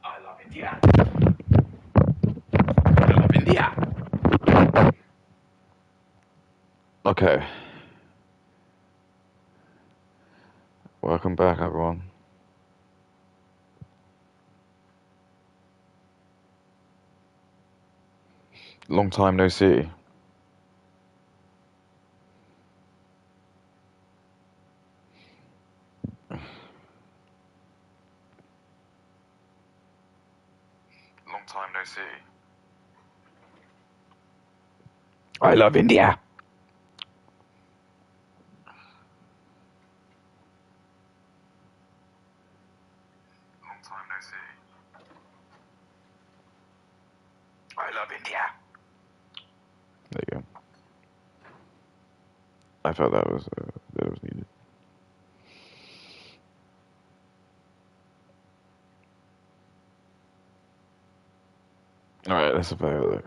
I love India. I love India. Okay. Welcome back, everyone. Long time no see. Long time no see. I love India. Long time no see. I love India. There you go. I felt that was needed. All right, let's have a look.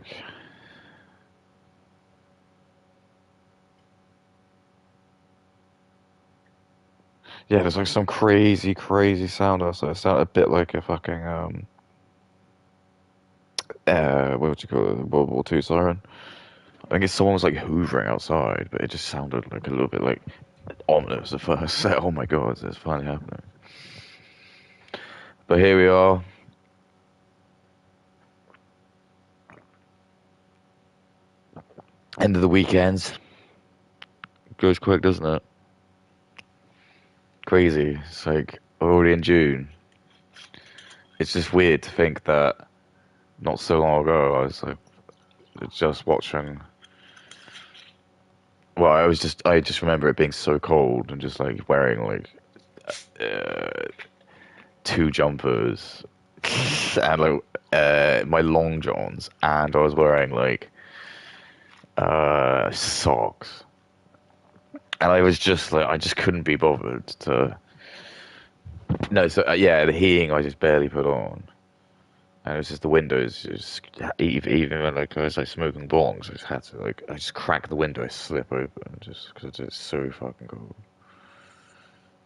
Yeah, there's like some crazy, crazy sound outside. It sounded a bit like a fucking what would you call it? World War Two siren. I guess someone was like hoovering outside, but it just sounded like a little bit like ominous at first. Oh my god, it's finally happening. But here we are. End of the weekend. Goes quick, doesn't it? Crazy. It's like we're already in June. It's just weird to think that not so long ago I was like just watching. Well, I just remember it being so cold and just like wearing like uh, two jumpers and like my long johns, and I was wearing like socks, and I was just like I just couldn't be bothered to. No, so yeah, the heating I just barely put on, and it was just the windows. Just even when like I was like smoking bongs, I just had to like I just crack the window, slip open, just because it's just so fucking cold.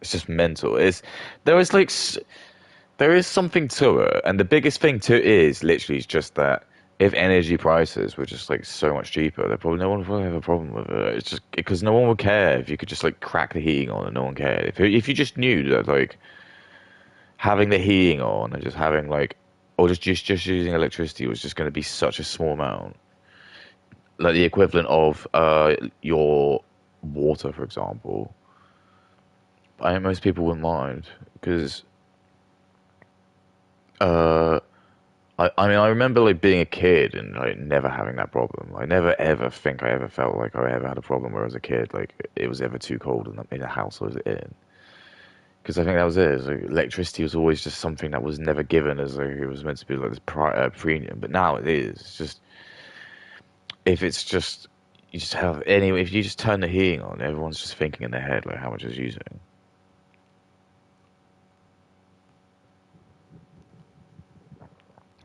It's just mental. There is like there is something to it, and the biggest thing to it is literally just that if energy prices were just like so much cheaper, there probably no one would probably have a problem with it. It's just because no one would care if you could just like crack the heating on and no one cared. If you just knew that like having the heating on and just having like or just using electricity was just going to be such a small amount, like the equivalent of your water, for example. I think most people wouldn't mind because uh, I mean, I remember like being a kid and like never having that problem. I never ever think I ever felt like I ever had a problem where I was a kid, like it was ever too cold in the house I was in. Because I think that was it. Like, electricity was always just something that was never given as like it was meant to be like this premium. But now it is. It's just if it's just you just have anyway. If you just turn the heating on, everyone's just thinking in their head like how much it's using.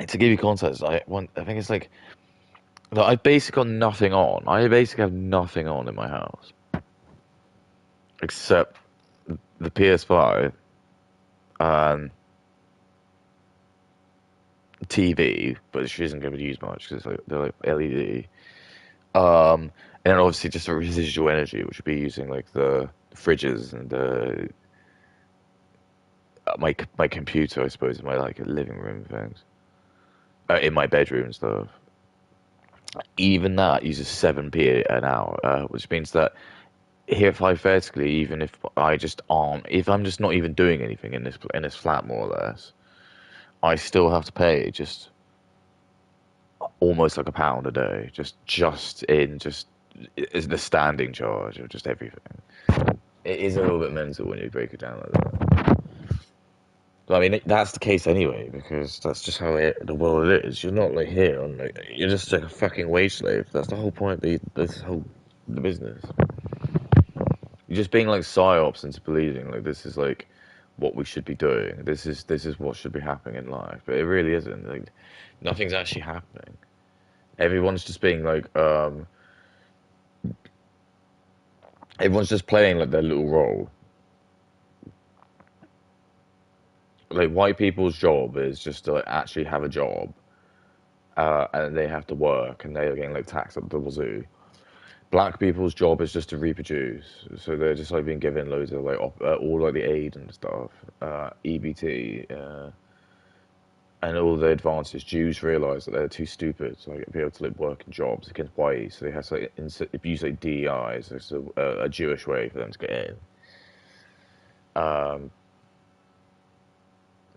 And to give you context, I think it's like I basically got nothing on. I basically have nothing on in my house except the PS5 and TV, but she isn't going to use much because like, they're like LED. And then obviously just a residual energy, which would be using like the fridges and my computer, I suppose, in my like living room things, in my bedroom and stuff. Even that uses 7p an hour, which means that here hypothetically, even if I just aren't, if I'm just not even doing anything in this flat more or less, I still have to pay just almost like a pound a day, just is the standing charge of just everything. It is a little bit mental when you break it down like that. But I mean, that's the case anyway because that's just how the world is. You're not like here on like you're just like a fucking wage slave. That's the whole point of this whole the business. You're just being like psyops into believing like this is like what we should be doing. This is what should be happening in life, but it really isn't. Like nothing's actually happening. Everyone's just being like everyone's just playing like their little role. like white people's job is just to like actually have a job, and they have to work, and they're getting like taxed up the wazoo. Black people's job is just to reproduce, so they're just like being given loads of like all like the aid and stuff, EBT, and all the advances. Jews realize that they're too stupid to like be able to like work in jobs against whites, so they have to like abuse like DEIs. It's a Jewish way for them to get in. Um,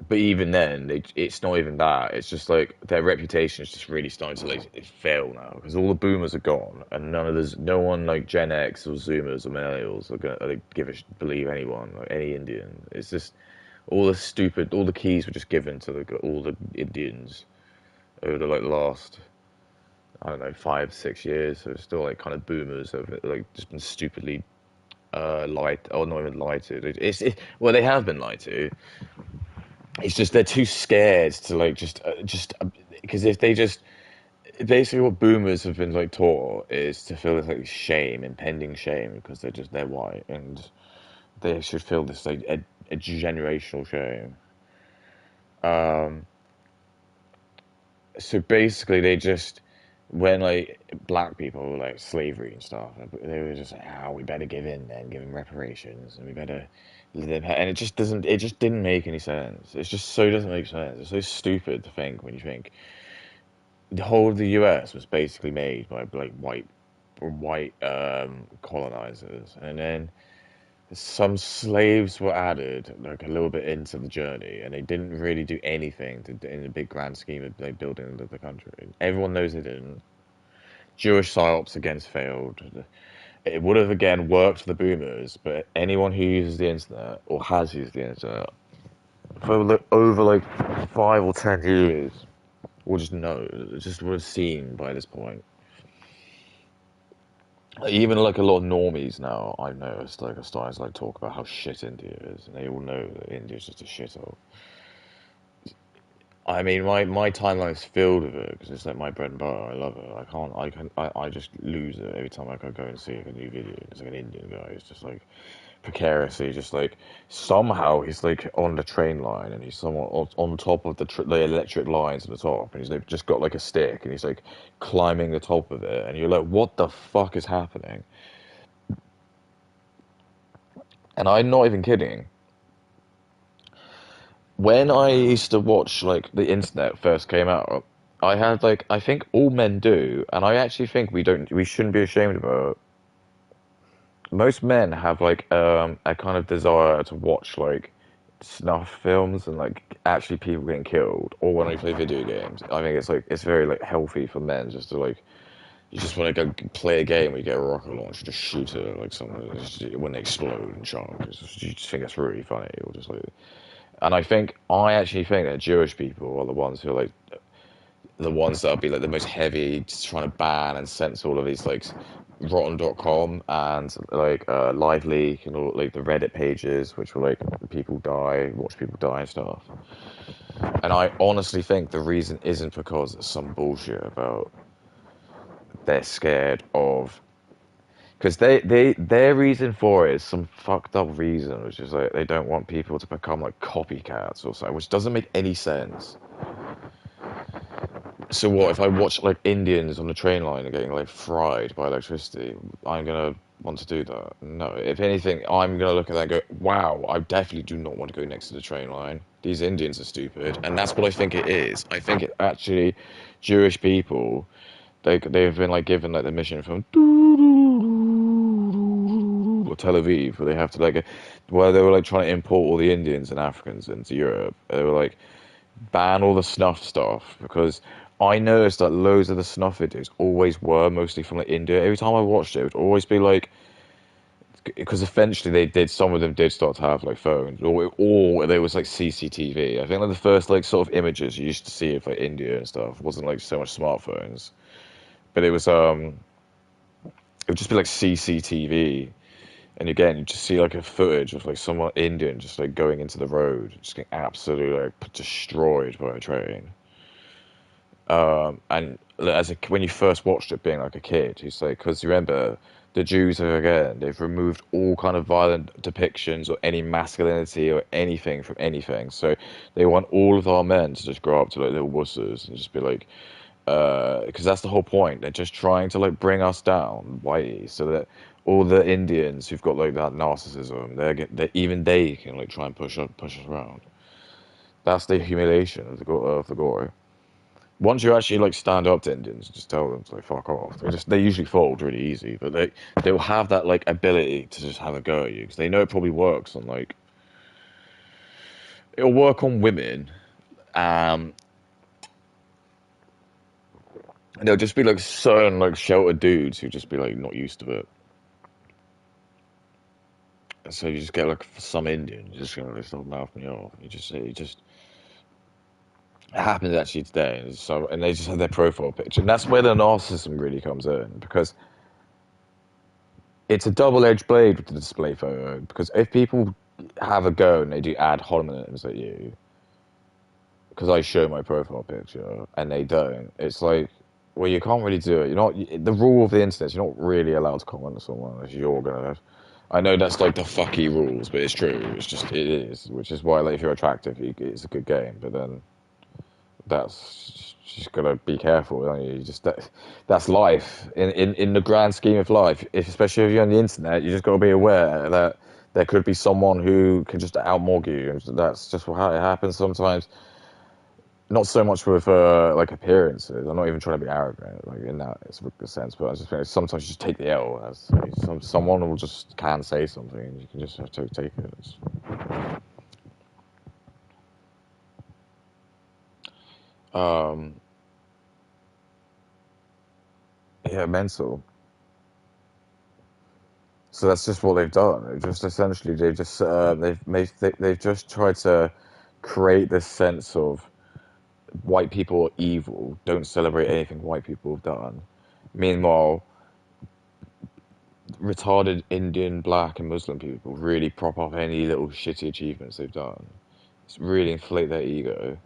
but even then, it's not even that. It's just like their reputation is just really starting to like fail now because all the boomers are gone, and no one like Gen X or Zoomers or millennials are gonna like believe anyone like any Indian. It's just all the keys were just given to all the Indians over the like last, I don't know, 5 6 years. So it's still like kind of boomers have like just been stupidly lied, or not even lied to. Well, they have been lied to. It's just they're too scared to like just because if they just basically what boomers have been like taught is to feel this like shame, impending shame, because they're white, and they should feel this like a generational shame. Um, so basically, they just when like black people were like slavery and stuff, they were just like, "Oh, we better give in then, give them reparations, and we better." And it just didn't make any sense. It just so doesn't make sense. It's so stupid to think when you think the whole of the U.S. was basically made by like white colonizers, and then some slaves were added like a little bit into the journey, and they didn't really do anything in the big grand scheme of like building the country. Everyone knows they didn't. Jewish psyops against failed. It would have again worked for the boomers, but anyone who uses the internet or has used the internet for over like 5 or 10 years will just know. Just would have seen by this point. Even like a lot of normies now, I've noticed, like, are starting to like talk about how shit India is, and they all know that India's just a shithole. I mean, my timeline is filled with it because it's like my bread and butter. I love it. I just lose it every time I go and see like, a new video. It's like an Indian guy. It's just like precariously, just like somehow he's like on the train line and he's somewhat on top of the electric lines at the top, and he's like just got like a stick and he's like climbing the top of it, and you're like, what the fuck is happening? And I'm not even kidding. When I used to watch like the internet first came out, I had like I think all men do, and I actually think we shouldn't be ashamed about it. Most men have like a kind of desire to watch like snuff films and like actually people getting killed, or when we play video games. I think it's like it's very like healthy for men just to like you just want to go play a game where you get a rocket launcher, just shoot it like someone when they explode and chunk. You just think it's really funny, or just like. And I actually think that Jewish people are the ones who are like the ones that will be like the most heavy, just trying to ban and censor all of these like rotten.com and like live leak and all like the Reddit pages which were like people die, watch people die and stuff. And I honestly think the reason isn't because it's some bullshit about they're scared of because their reason for it is some fucked up reason, which is like they don't want people to become like copycats or something, which doesn't make any sense. So what if I watch like Indians on the train line and getting like fried by electricity? I'm gonna want to do that. No, if anything, I'm gonna look at that and go, "Wow, I definitely do not want to go next to the train line. These Indians are stupid," and that's what I think it is. I think it actually Jewish people they've been like given like the mission from or Tel Aviv, where they have to like where they were like trying to import all the Indians and Africans into Europe. They were like ban all the snuff stuff because I noticed that loads of the snuff videos always were mostly from like India. Every time I watched it, it would always be like because eventually some of them did start to have like phones or there was like CCTV. I think like the first like sort of images you used to see of like India and stuff wasn't like so much smartphones, but it would just be like CCTV. And again, you just see like a footage of like someone Indian just like going into the road, just getting absolutely like destroyed by a train. And when you first watched it, being like a kid, you say because you remember the Jews are again, they've removed all kind of violent depictions or any masculinity or anything from anything. So they want all of our men to just grow up to like little wusses and just be like, because that's the whole point. They're just trying to like bring us down, whitey, so that all the Indians who've got like that narcissism, they even they can like try and push us around. That's the humiliation of the Goro. Once you actually like stand up to Indians and just tell them to like fuck off, they usually fold really easy, but they will have that like ability to just have a go at you because they know it probably works on like it'll work on women. Um, and they'll just be like certain like sheltered dudes who just be like not used to it. So you just get like some Indian just gonna like start mouthing you off. You just it happened actually today, and they just have their profile picture, and that's where the narcissism really comes in because it's a double-edged blade with the display photo. Because if people have a go and they do ad hominems at you, because I show my profile picture and they don't, it's like, well, you can't really do it. You're not the rule of the internet. You're not really allowed to comment on someone if you're gonna. I know that's like the fucky rules, but it's true. It's just it is, which is why like if you're attractive, it's a good game. But then that's just gotta be careful. Don't you? That's life in the grand scheme of life. Especially if you're on the internet, you just gotta be aware that there could be someone who can just outmorg you. That's just how it happens sometimes. Not so much with like appearances. I'm not even trying to be arrogant, like in that sense. But I just think sometimes you just take the L. As someone will just can say something, and you can just have to take it. Um, yeah, mental. So that's just what they've done. They've just essentially they've just tried to create this sense of white people are evil. Don't celebrate anything white people have done. Meanwhile, retarded Indian, black, and Muslim people really prop up any little shitty achievements they've done. It's really inflate their ego.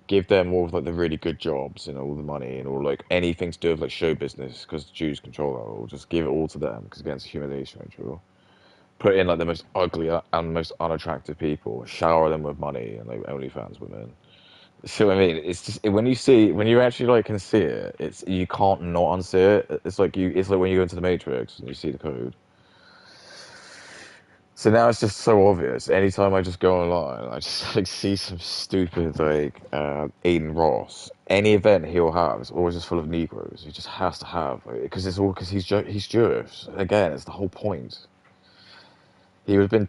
Give them all of like the really good jobs and all the money and all like anything to do with like show business because Jews control that all. Just give it all to them because again, it's a humiliation ritual. Put in like the most ugly and most unattractive people, shower them with money and like OnlyFans women. See what I mean? It's just when you actually like can see it, it's you can't not unsee it. It's like when you go into the Matrix and you see the code. So now it's just so obvious. Anytime I just go online, I just like see some stupid like Aiden Ross. Any event he'll have is always just full of Negroes. He just has to have because it's all because he's Jewish. Again, it's the whole point. He would have been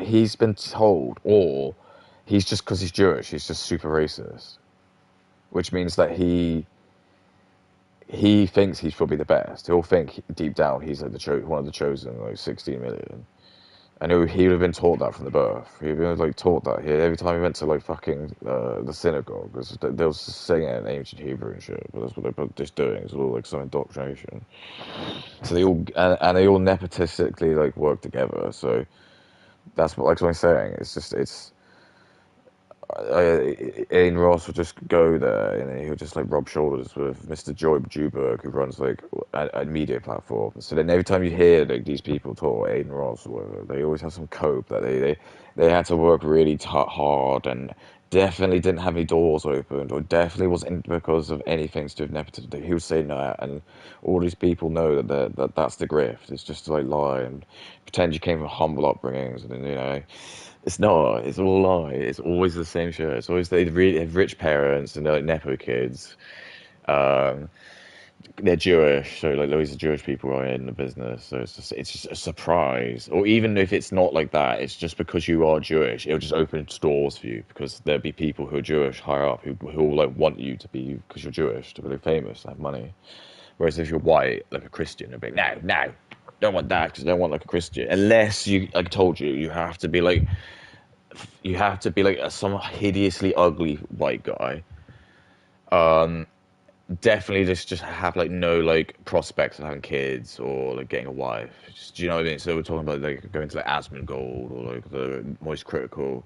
he's been told, or he's just because he's Jewish. He's just super racist, which means that he thinks he's probably the best. He'll think deep down he's like one of the chosen like 16 million. And he would have been taught that from the birth. He would have been like taught that here every time he went to like fucking the synagogue. They was singing in ancient Hebrew and shit. But that's what they're just doing. It's all like some indoctrination. So and they all nepotistically like work together. So that's what I'm saying. It's just Ian Ross would just go there and he would just like rub shoulders with Mr. Joy Juberg, who runs like a media platform. So then every time you hear like these people talk, Aiden Ross or whatever, they always have some cope that they had to work really hard and definitely didn't have any doors opened or definitely wasn't because of anything to do with nepotism. He would say no, and all these people know that's the grift. It's just to like lie and pretend you came from humble upbringings and then it's not. It's all a lie. It's always the same shit. It's always they really have rich parents and they're like nepo kids. Um, they're Jewish, so like loads of Jewish people are in the business. So it's just a surprise. Or even if it's not like that, it's just because you are Jewish, it'll just open doors for you because there'll be people who are Jewish higher up who will like want you to be because you're Jewish to be like, famous, to have money. Whereas if you're white, like a Christian, they'll be like, no, no, don't want that because I don't want like a Christian. Unless you, like I told you, you have to be like some hideously ugly white guy. Definitely just have like no like prospects of having kids or like getting a wife. Do you know what I mean? So we're talking about like going to like Asmongold or like the Moist Critical.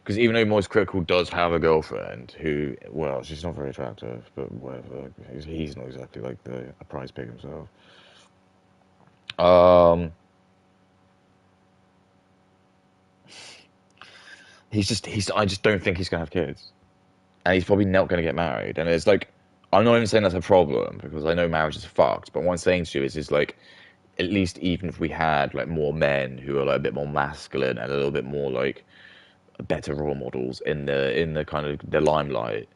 Because even though Moist Critical does have a girlfriend who, well, she's not very attractive, but whatever. He's not exactly like a prize pig himself. Um, he's. I just don't think he's gonna have kids, and he's probably not gonna get married. And it's like, I'm not even saying that's a problem because I know marriage is fucked. But what I'm saying to you is like, at least even if we had like more men who are like a bit more masculine and a little bit more like better role models in the kind of the limelight,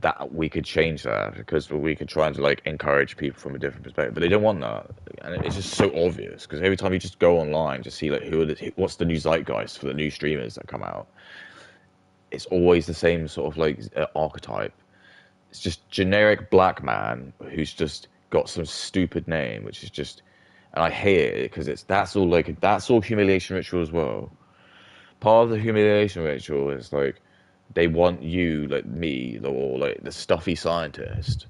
that we could change that because we could try and like encourage people from a different perspective, but they don't want that, and it's just so obvious because every time you just go online to see like what's the new zeitgeist for the new streamers that come out, it's always the same sort of like archetype. It's just generic black man who's just got some stupid name, which is just, and I hate it because it's that's all humiliation ritual as well. Part of the humiliation ritual is like they want you, like me, or like the stuffy scientist,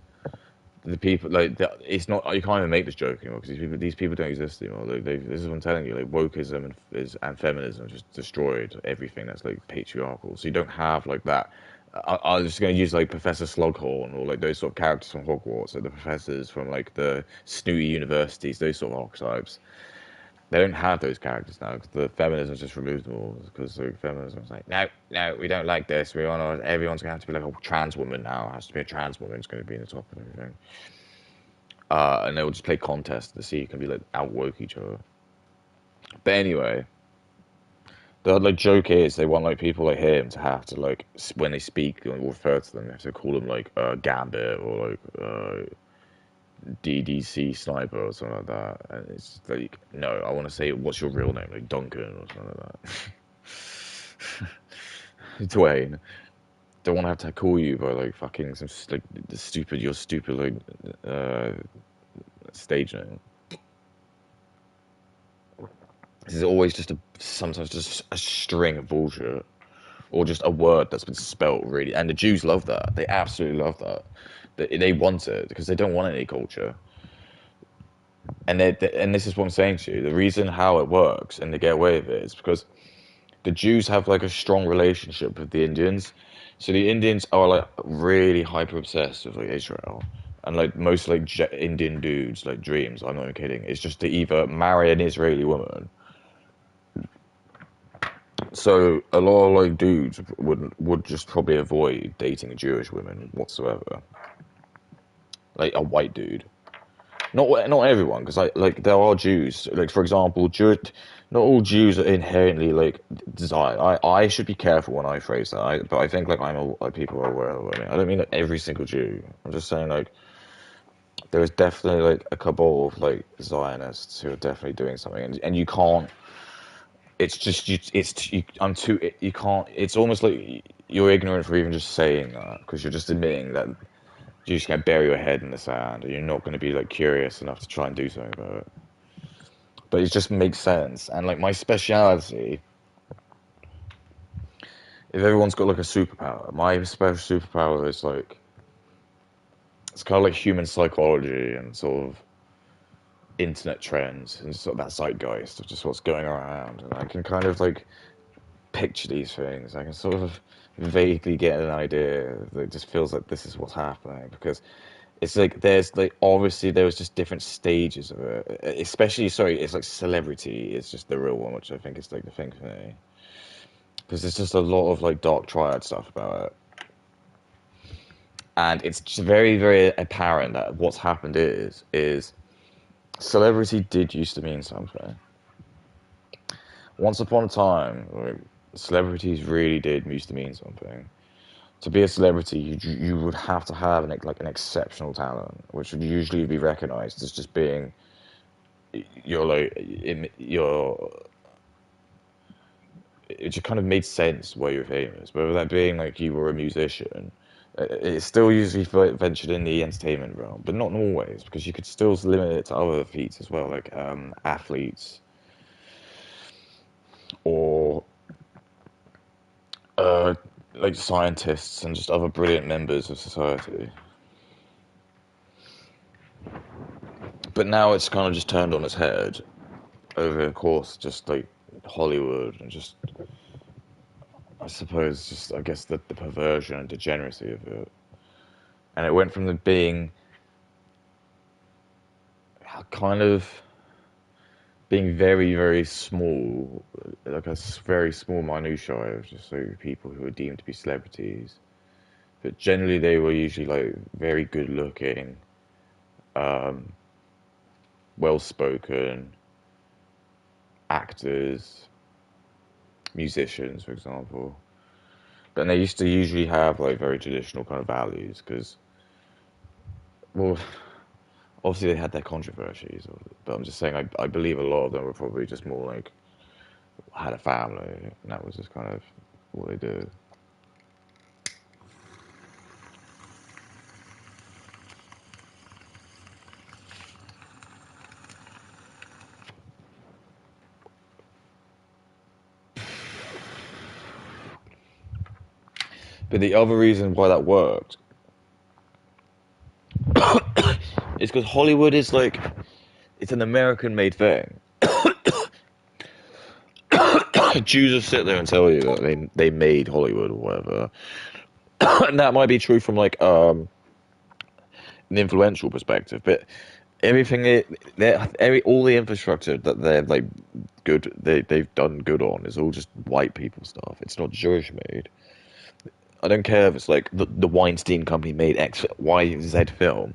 the people like it's not, you can't even make this joke anymore because these people don't exist anymore. This is what I'm telling you. Like wokeism and feminism just destroyed everything that's like patriarchal. So you don't have like that. I was just going to use like Professor Slughorn or like those sort of characters from Hogwarts, like the professors from like the snooty universities, those sort of archetypes. They don't have those characters now because the feminism just removed them all because the feminism was like, no, no, we don't like this. We want everyone's going to have to be like a trans woman now. It has to be a trans woman. It's going to be in the top and everything. And they will just play contests to see who can be like out woke each other. But anyway, the like joke is they want like people like him to have to like when they speak and refer to them, they have to call them like Gambit or like DDC Sniper or something like that. And it's like, no, I want to say what's your real name, like Duncan or something like that. Dwayne. Don't want to have to call you by like fucking some like the stupid your stupid like stage name. This is always just sometimes just a string of bullshit or just a word that's been spelt really. And the Jews love that. They absolutely love that. They want it because they don't want any culture. And this is what I'm saying to you. The reason how it works and they get away with it is because the Jews have like a strong relationship with the Indians. So the Indians are like really hyper obsessed with like Israel. And like most like Indian dudes, like dreams, I'm not even kidding, it's just to either marry an Israeli woman. So a lot of like dudes would just probably avoid dating Jewish women whatsoever. Like a white dude. Not everyone, because like there are Jews. Like for example, not all Jews are inherently like desire. I should be careful when I phrase that. But I think like like people are aware of it. I don't mean like every single Jew. I'm just saying like there is definitely like a cabal of like Zionists who are definitely doing something, and you can't. It's just I'm too. You can't. It's almost like you're ignorant for even just saying that because you're just admitting that you just can't bury your head in the sand and you're not going to be like curious enough to try and do something about it. But it just makes sense. And like my speciality, if everyone's got like a superpower, my special superpower is like it's kind of like human psychology and sort of internet trends and sort of that zeitgeist of just what's going around. And I can kind of like picture these things. I can sort of vaguely get an idea that it just feels like this is what's happening because it's like there's like obviously there was just different stages of it. Especially sorry, it's like celebrity is just the real one, which I think is like the thing for me because there's just a lot of like dark triad stuff about it, and it's just very apparent that what's happened is celebrity did used to mean something. Once upon a time, like, celebrities really did used to mean something. To be a celebrity, you would have to have like an exceptional talent, which would usually be recognized as just being you're like you're it just kind of made sense why you're famous. Whether that being like you were a musician, it's still usually ventured in the entertainment realm, but not always because you could still limit it to other feats as well, like athletes or uh, like scientists and just other brilliant members of society. But now it's kind of just turned on its head over the course, just like Hollywood and just I suppose just I guess the perversion and degeneracy of it. And it went from the being kind of being very, very small, like very small minutiae of just like people who are deemed to be celebrities. But generally, they were usually like very good looking, um, well spoken actors, musicians, for example. But they used to usually have like very traditional kind of values because, well, obviously they had their controversies, but I'm just saying I believe a lot of them were probably just more like had a family, and that was just kind of what they did. But the other reason why that worked is because Hollywood is like it's an American-made thing. Jews will sit there and tell you that they made Hollywood or whatever, and that might be true from like an influential perspective, but everything all the infrastructure that they're like they've done good on is all just white people stuff. It's not Jewish made. I don't care if it's like the Weinstein Company made X Y Z film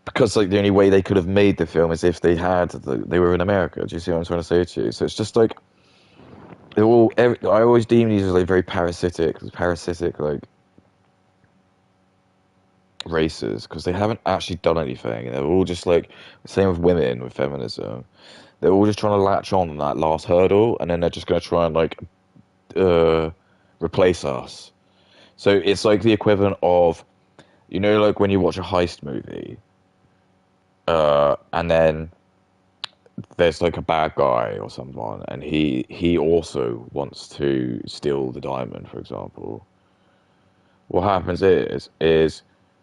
because like the only way they could have made the film is if they were in America. Do you see what I'm trying to say to you? So it's just like I always deem these as like very parasitic like races because they haven't actually done anything. They're all just like same with women with feminism. They're all just trying to latch on that last hurdle, and then they're just going to try and like uh, replace us. So it's like the equivalent of like when you watch a heist movie, and then there's like a bad guy or someone, and he also wants to steal the diamond, for example. What happens is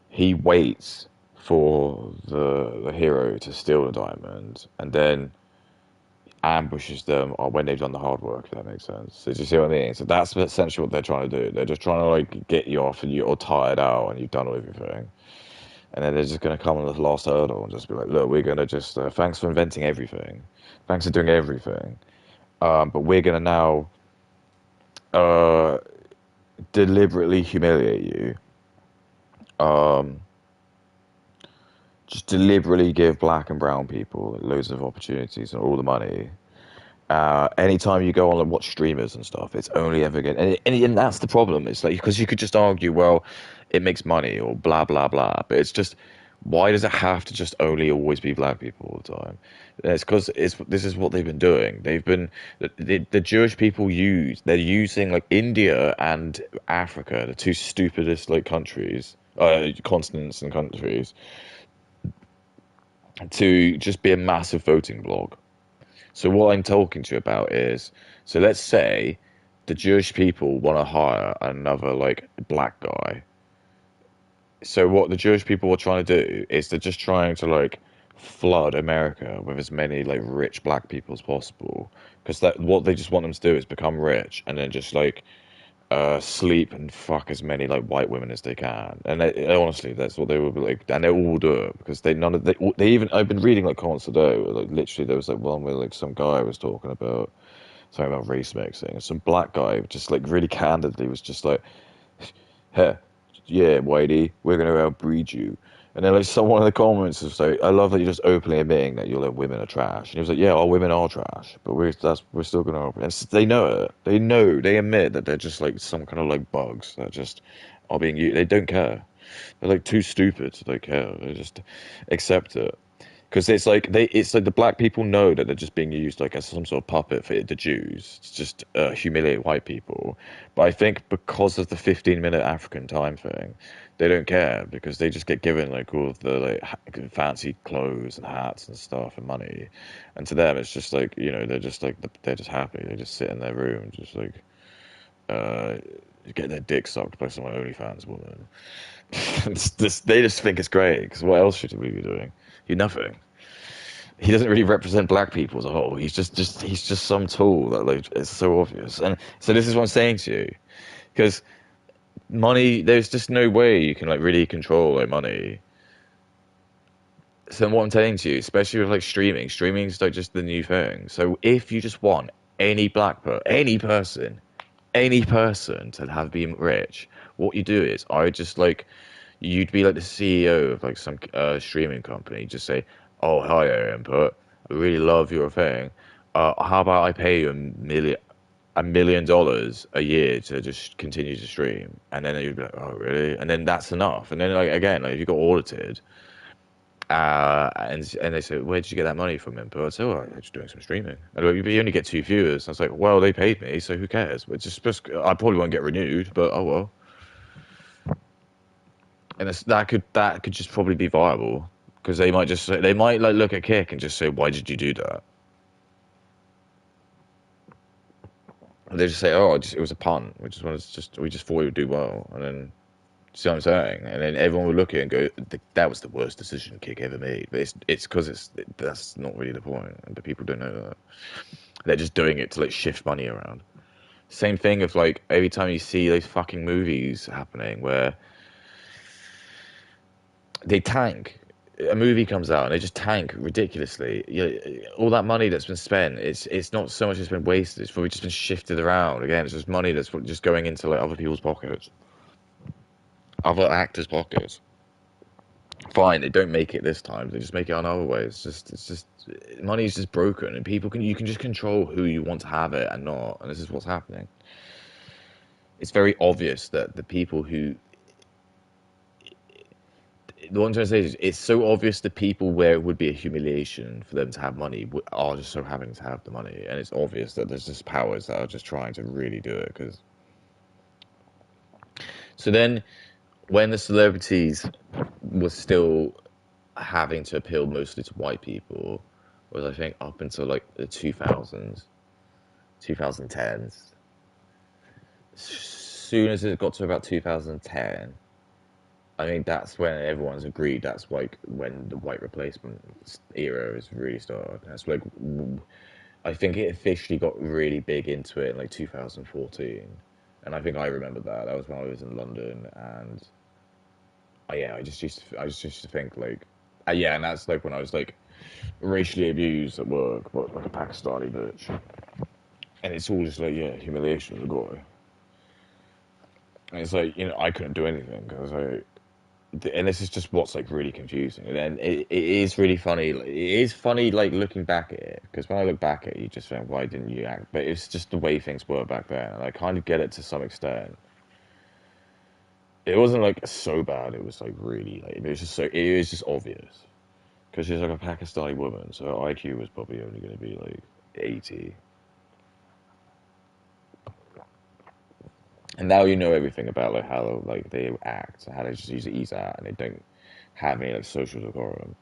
he waits for the hero to steal the diamond, and then ambushes them or when they've done the hard work, if that makes sense. So do you see what I mean? So that's essentially what they're trying to do. They're just trying to like get you off and you're tired out and you've done everything. And then they're just going to come on the last hurdle and just be like, look, we're going to just, thanks for inventing everything. Thanks for doing everything. But we're going to now uh, deliberately humiliate you. Um, just deliberately give black and brown people loads of opportunities and all the money. Anytime you go on and watch streamers and stuff, it's only ever good. And that's the problem. It's like, because you could just argue, well, it makes money or blah, blah, blah. But it's just, why does it have to just only always be black people all the time? And it's because this is what they've been doing. The Jewish people they're using like India and Africa, the two stupidest like countries, continents and countries, to just be a massive voting bloc. So what I'm talking to you about is, so let's say the Jewish people want to hire another like black guy. So what the Jewish people are trying to do is they're just trying to like flood America with as many like rich black people as possible, because that what they just want them to do is become rich and then just like sleep and fuck as many like white women as they can. And honestly, that's what they will be like, and they all do it because they even I've been reading like comments today, where, like literally there was like one where like some guy was talking about something about race mixing, and some black guy just like really candidly was just like, "Hey, yeah, whitey, we're gonna outbreed you." And then like someone in the comments was like, "I love that you're just openly admitting that you're like women are trash." And he was like, "Yeah, all women are trash, but we're still gonna open." And they know it. They know. They admit that they're just like some kind of like bugs that just are being used. They don't care. They're like too stupid to like care. They just accept it. Because it's like the black people know that they're just being used like as some sort of puppet for the Jews to just humiliate white people. But I think because of the 15-minute African time thing, they don't care because they just get given like all of the like fancy clothes and hats and stuff and money, and to them it's just like they're just like they're just happy. They just sit in their room just like uh, get their dick sucked by some OnlyFans woman. They just think it's great because what else should we be doing? You nothing. He doesn't really represent black people as a whole. He's just some tool that like it's so obvious. And so this is what I'm saying to you, because money, there's just no way you can like really control like money. So what I'm telling to you, especially with like streaming is like just the new thing. So if you just want any person to have been rich, what you do is I would just like you'd be like the CEO of like some streaming company. Just say, "Oh, hi, Input. I really love your thing. How about I pay you $1 million a year to just continue to stream?" And then you'd be like, "Oh, really?" And then that's enough. And then like again, like if you got audited, and they say, "Where did you get that money from, Input?" I say, "Oh, I'm just doing some streaming." And they're like, "But you only get 2 viewers." I was like, "Well, they paid me, so who cares?" But just I probably won't get renewed, but oh well. And that could just probably be viable because they might just say, they might like look at Kick and just say, "Why did you do that?" And they just say, "Oh, it was a punt. We just thought we would do well." And then see what I'm saying? And then everyone would look at it and go, "That was the worst decision Kick ever made." But it's because that's not really the point, and the people don't know that. They're just doing it to like shift money around. Same thing of like every time you see those fucking movies happening where they tank. A movie comes out and they just tank ridiculously. All that money that's been spent, it's not so much it's been wasted. It's probably just been shifted around. Again, it's just money that's just going into like other people's pockets, other actors' pockets. Fine, they don't make it this time. They just make it another way. It's just money is just broken, and you can just control who you want to have it and not. And this is what's happening. It's very obvious that the people who the one I'm trying to say is it's so obvious the people where it would be a humiliation for them to have money are just so having to have the money, and it's obvious that there's just powers that are just trying to really do it. Because so then, when the celebrities were still having to appeal mostly to white people, was I think up until like the 2000s, 2010s. As soon as it got to about 2010, I think that's when everyone's agreed. That's like when the white replacement era is really started. That's like I think it officially got really big into it in like 2014, and I think I remember that. That was when I was in London, and yeah, I just used to think like, yeah, and that's like when I was like racially abused at work, but like a Pakistani bitch, and it's all just like yeah, humiliation of the guy, and it's like I couldn't do anything because and this is just what's like really confusing. And then it is really funny. It is funny like looking back at it because when I look back at it, you just think, why didn't you act? But it's just the way things were back then, and I kind of get it to some extent. It wasn't like so bad. It was like really like it was just obvious because she's like a Pakistani woman, so her IQ was probably only going to be like 80. And now you know everything about like how like they act, how they just ease out, and they don't have any like social decorum.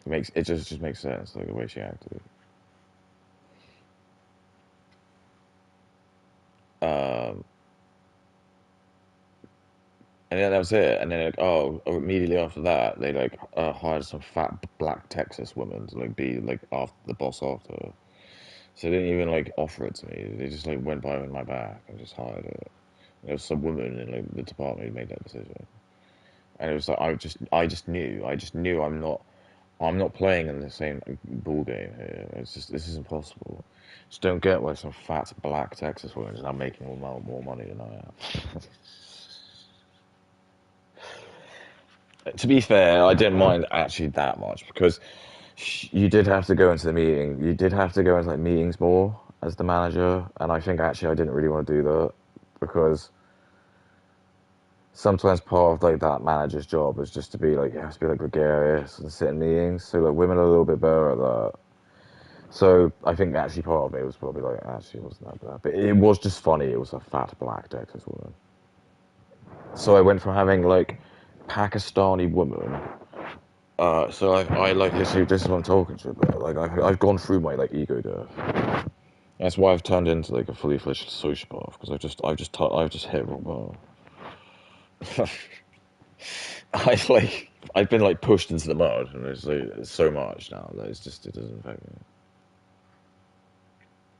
It just makes sense like the way she acted. Um, and then that was it. And then like, immediately after that, they like hired some fat black Texas woman to like be like after the boss after. So they didn't even like offer it to me. They just like went by on my back and just hired it. There was some woman in like the department who made that decision. And it was like I just knew I'm not playing in the same ball game here. It's just this is impossible. Just don't get why some fat black Texas woman is now making more money than I am. To be fair, I didn't mind actually that much because you did have to go into the meeting. You did have to go into like meetings more as the manager, and I think actually I didn't really want to do that because sometimes part of like that manager's job is just to be like you have to be like gregarious and sit in meetings. So like women are a little bit better at that. So I think actually part of it was probably like actually it wasn't that bad, but it was just funny. It was a fat black Texas woman. So I went from having like Pakistani woman. So I like this is what I'm talking to you about. Like I've gone through my like ego death. That's why I've turned into like a fully fledged sociopath because I've just hit rock bottom. I've been like pushed into the mud and it's so much now that it doesn't affect me.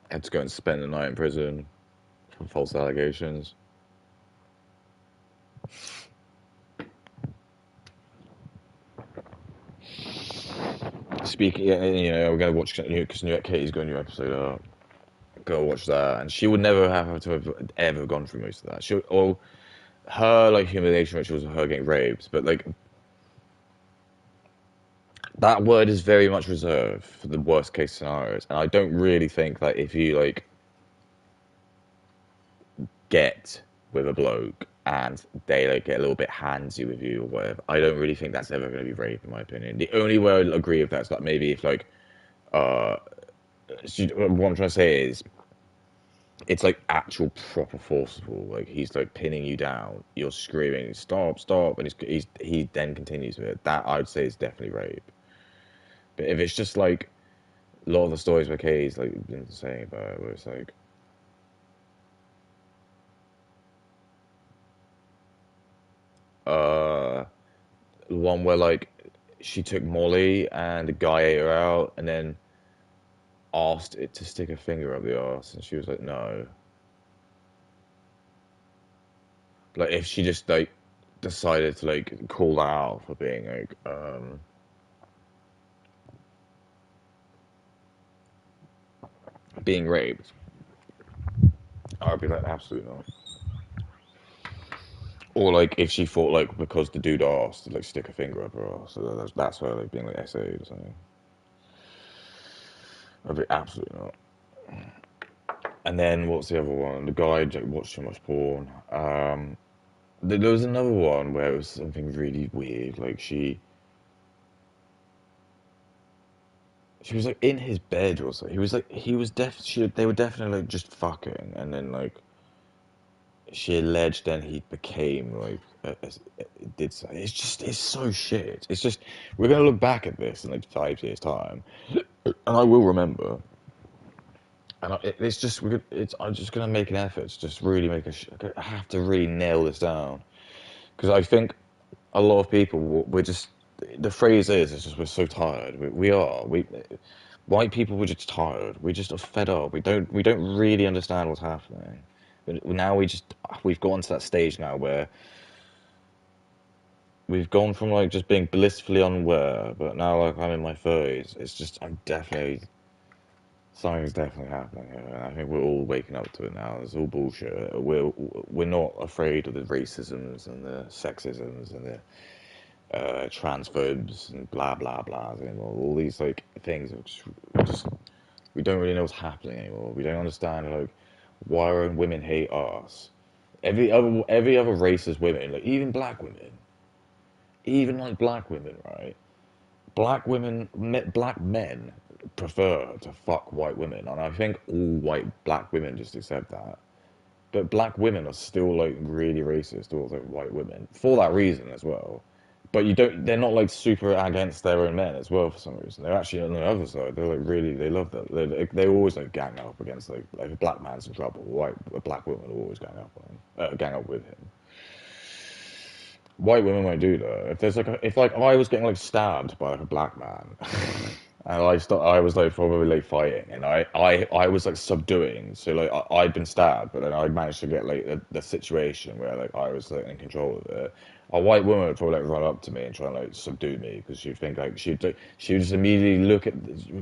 I had to go and spend the night in prison for false allegations. speaking, we're gonna watch because Katie's got a new episode up. Go watch that, and she would never have to have ever gone through most of that. She or her like humiliation rituals of her getting raped, but like that word is very much reserved for the worst case scenarios, and I don't really think that if you like get with a bloke and they like get a little bit handsy with you or whatever, I don't really think that's ever going to be rape, in my opinion. The only way I'd agree with that is that maybe if like uh, what I'm trying to say is it's like actual proper forceful. Like he's like pinning you down, you're screaming, stop, stop, and he then continues with it. That I'd say is definitely rape. But if it's just like a lot of the stories where Kay's like been saying about it, where it's like uh the one where like she took Molly and the guy ate her out and then asked it to stick a finger up the arse and she was like no. Like if she just like decided to like call that out for being like being raped, I would be like absolutely not. Or like if she thought like because the dude asked to like stick a finger up her arse, so that's her like being like SA'd or something. I'd be absolutely not. And then what's the other one? The guy watched too much porn. There was another one where it was something really weird. Like she was like in his bed or something. He was like he was they were definitely like just fucking, and then like she alleged then he became like did so. It's so shit. It's just we're gonna look back at this in like 5 years time, and I will remember. And it's just I'm just gonna make an effort to just really make I have to really nail this down because I think a lot of people we're just the phrase is it's just we're so tired. We are we white people we're just tired. We just are fed up. We don't really understand what's happening. But now we've gotten to that stage now where we've gone from like just being blissfully unaware, but now like I'm in my 30s. It's just I'm definitely something's definitely happening here, and I think we're all waking up to it now. It's all bullshit. We're not afraid of the racisms and the sexisms and the transphobes and blah blah blah anymore. All these like things are just we don't really know what's happening anymore. We don't understand like why our own women hate us. Every other race is women, like even black women, even like black women, right? Black men prefer to fuck white women, and I think all white black women just accept that. But black women are still like really racist towards like white women for that reason as well. But you don't. They're not like super against their own men as well for some reason. They're actually on the other side. They're like really. They love that. They always like gang up against like if a black man's in trouble, a black woman will always gang up with him. White women won't do that. If there's like if like I was getting like stabbed by like a black man, and I was like probably like fighting, and I was like subduing. So like I'd been stabbed, but then I managed to get like the situation where like I was like in control of it. A white woman would probably like run up to me and try and like subdue me because she'd think like she would just immediately look at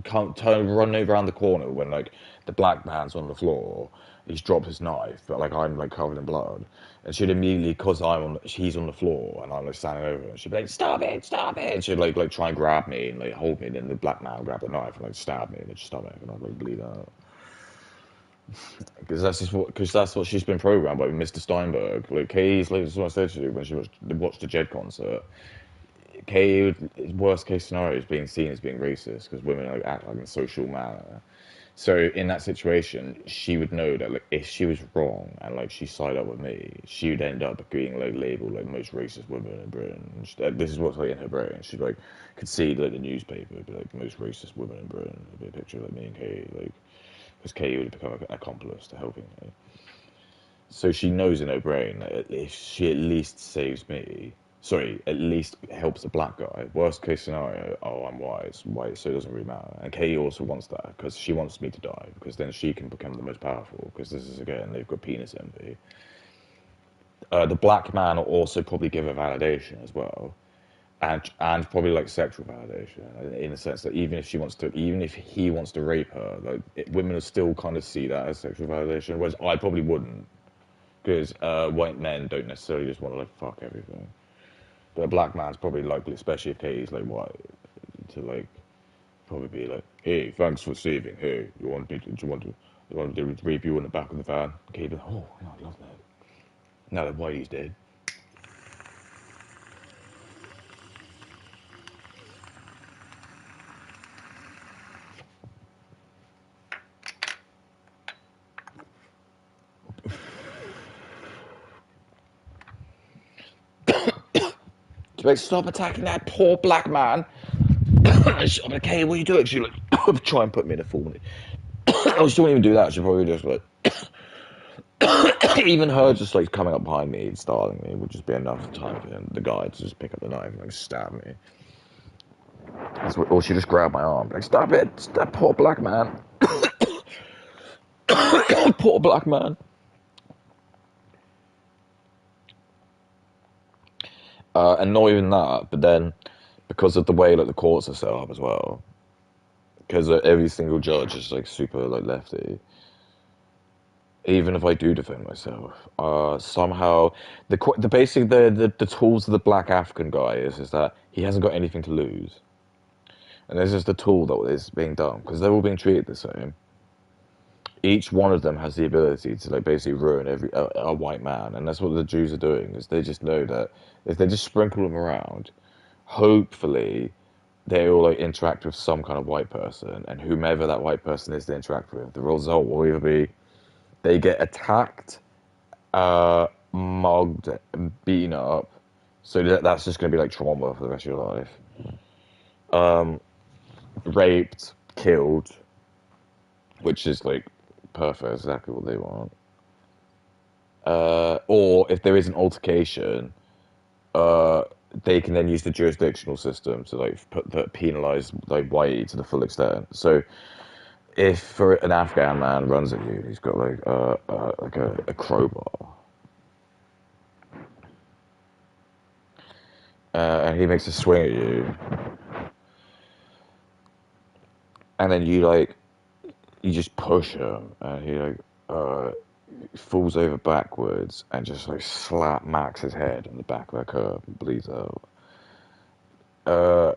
can't turn run over around the corner when like the black man's on the floor. He's dropped his knife, but like I'm like covered in blood, and she'd immediately because she's on the floor and I'm like standing over her, and she'd be like stop it, and she'd like try and grab me and like hold me, and then the black man would grab the knife and like stab me in the stomach, and I'd like bleed out. Because that's what she's been programmed by Mr. Steinberg. Like Kay's like this is what I said to you when she watched the Jed concert. Kay, worst case scenario is being seen as being racist because women like act like in a social manner. So in that situation, she would know that like if she was wrong and like she sided up with me, she would end up being like labeled like most racist woman in Britain. And this is what's like in her brain. She like could see like the newspaper, it'd be like most racist woman in Britain. It'd be a picture of like me and Kay, like because Kay would become an accomplice to helping me. So she knows in her brain that if she at least saves me, sorry, at least helps a black guy. Worst case scenario, oh, I'm white, so it doesn't really matter. And Katie also wants that because she wants me to die because then she can become the most powerful. Because this is again, they've got penis envy. The black man will also probably give her validation as well. and probably like sexual validation in the sense that even if he wants to rape her, like women will still kind of see that as sexual validation, whereas I probably wouldn't, because white men don't necessarily just want to like fuck everything, but a black man's probably likely, especially if Katie's like white, to like probably be like, hey, thanks for saving. Hey, you want me to rape you in the back of the van? Katie be like, oh, yeah, I love that. Now that Whitey's dead. She's like, stop attacking that poor black man. I'm like, hey, what are you doing? She's like, try and put me in a 4 minute. Oh, she won't even do that. She probably just like, even her just like coming up behind me and startling me would just be enough time for him, the guy, to just pick up the knife and like stab me. Or she just grabbed my arm, like, stop it, that poor black man. Poor black man. And not even that, but then because of the way like the courts are set up as well, because every single judge is like super like lefty. Even if I do defend myself, somehow the basic the tools of the black African guy is that he hasn't got anything to lose, and this is the tool that is being done because they're all being treated the same. Each one of them has the ability to like basically ruin a white man, and that's what the Jews are doing. Is they just know that if they just sprinkle them around, hopefully they all like interact with some kind of white person, and whomever that white person is they interact with, the result will either be they get attacked, mugged, and beaten up. So that's just going to be like trauma for the rest of your life. Raped, killed, which is like perfect, exactly what they want. Or if there is an altercation, uh, they can then use the jurisdictional system to like penalize like white to the full extent. So if for an Afghan man runs at you, he's got like a crowbar, and he makes a swing at you, and then you just push him, and he like falls over backwards and just like slap Max's head on the back of a curb and bleeds out. Uh,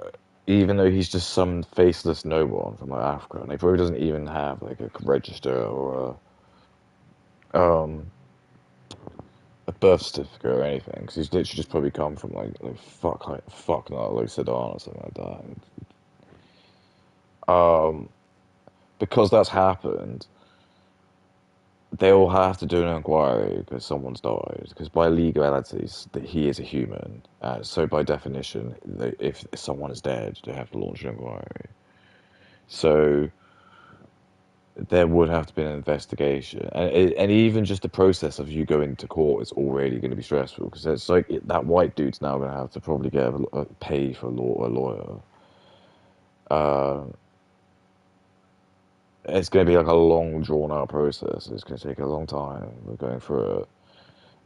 Even though he's just some faceless no one from like Africa, and he probably doesn't even have like a register or a birth certificate or anything, because he's literally just probably come from fuck not like Sudan or something like that. And, because that's happened, they all have to do an inquiry because someone's died. Because by legalities, that he is a human, so by definition, if someone is dead, they have to launch an inquiry. So there would have to be an investigation, and even just the process of you going to court is already going to be stressful because it's like that white dude's now going to have to probably get pay for a lawyer. It's going to be like a long, drawn out process. It's going to take a long time. We're going through it,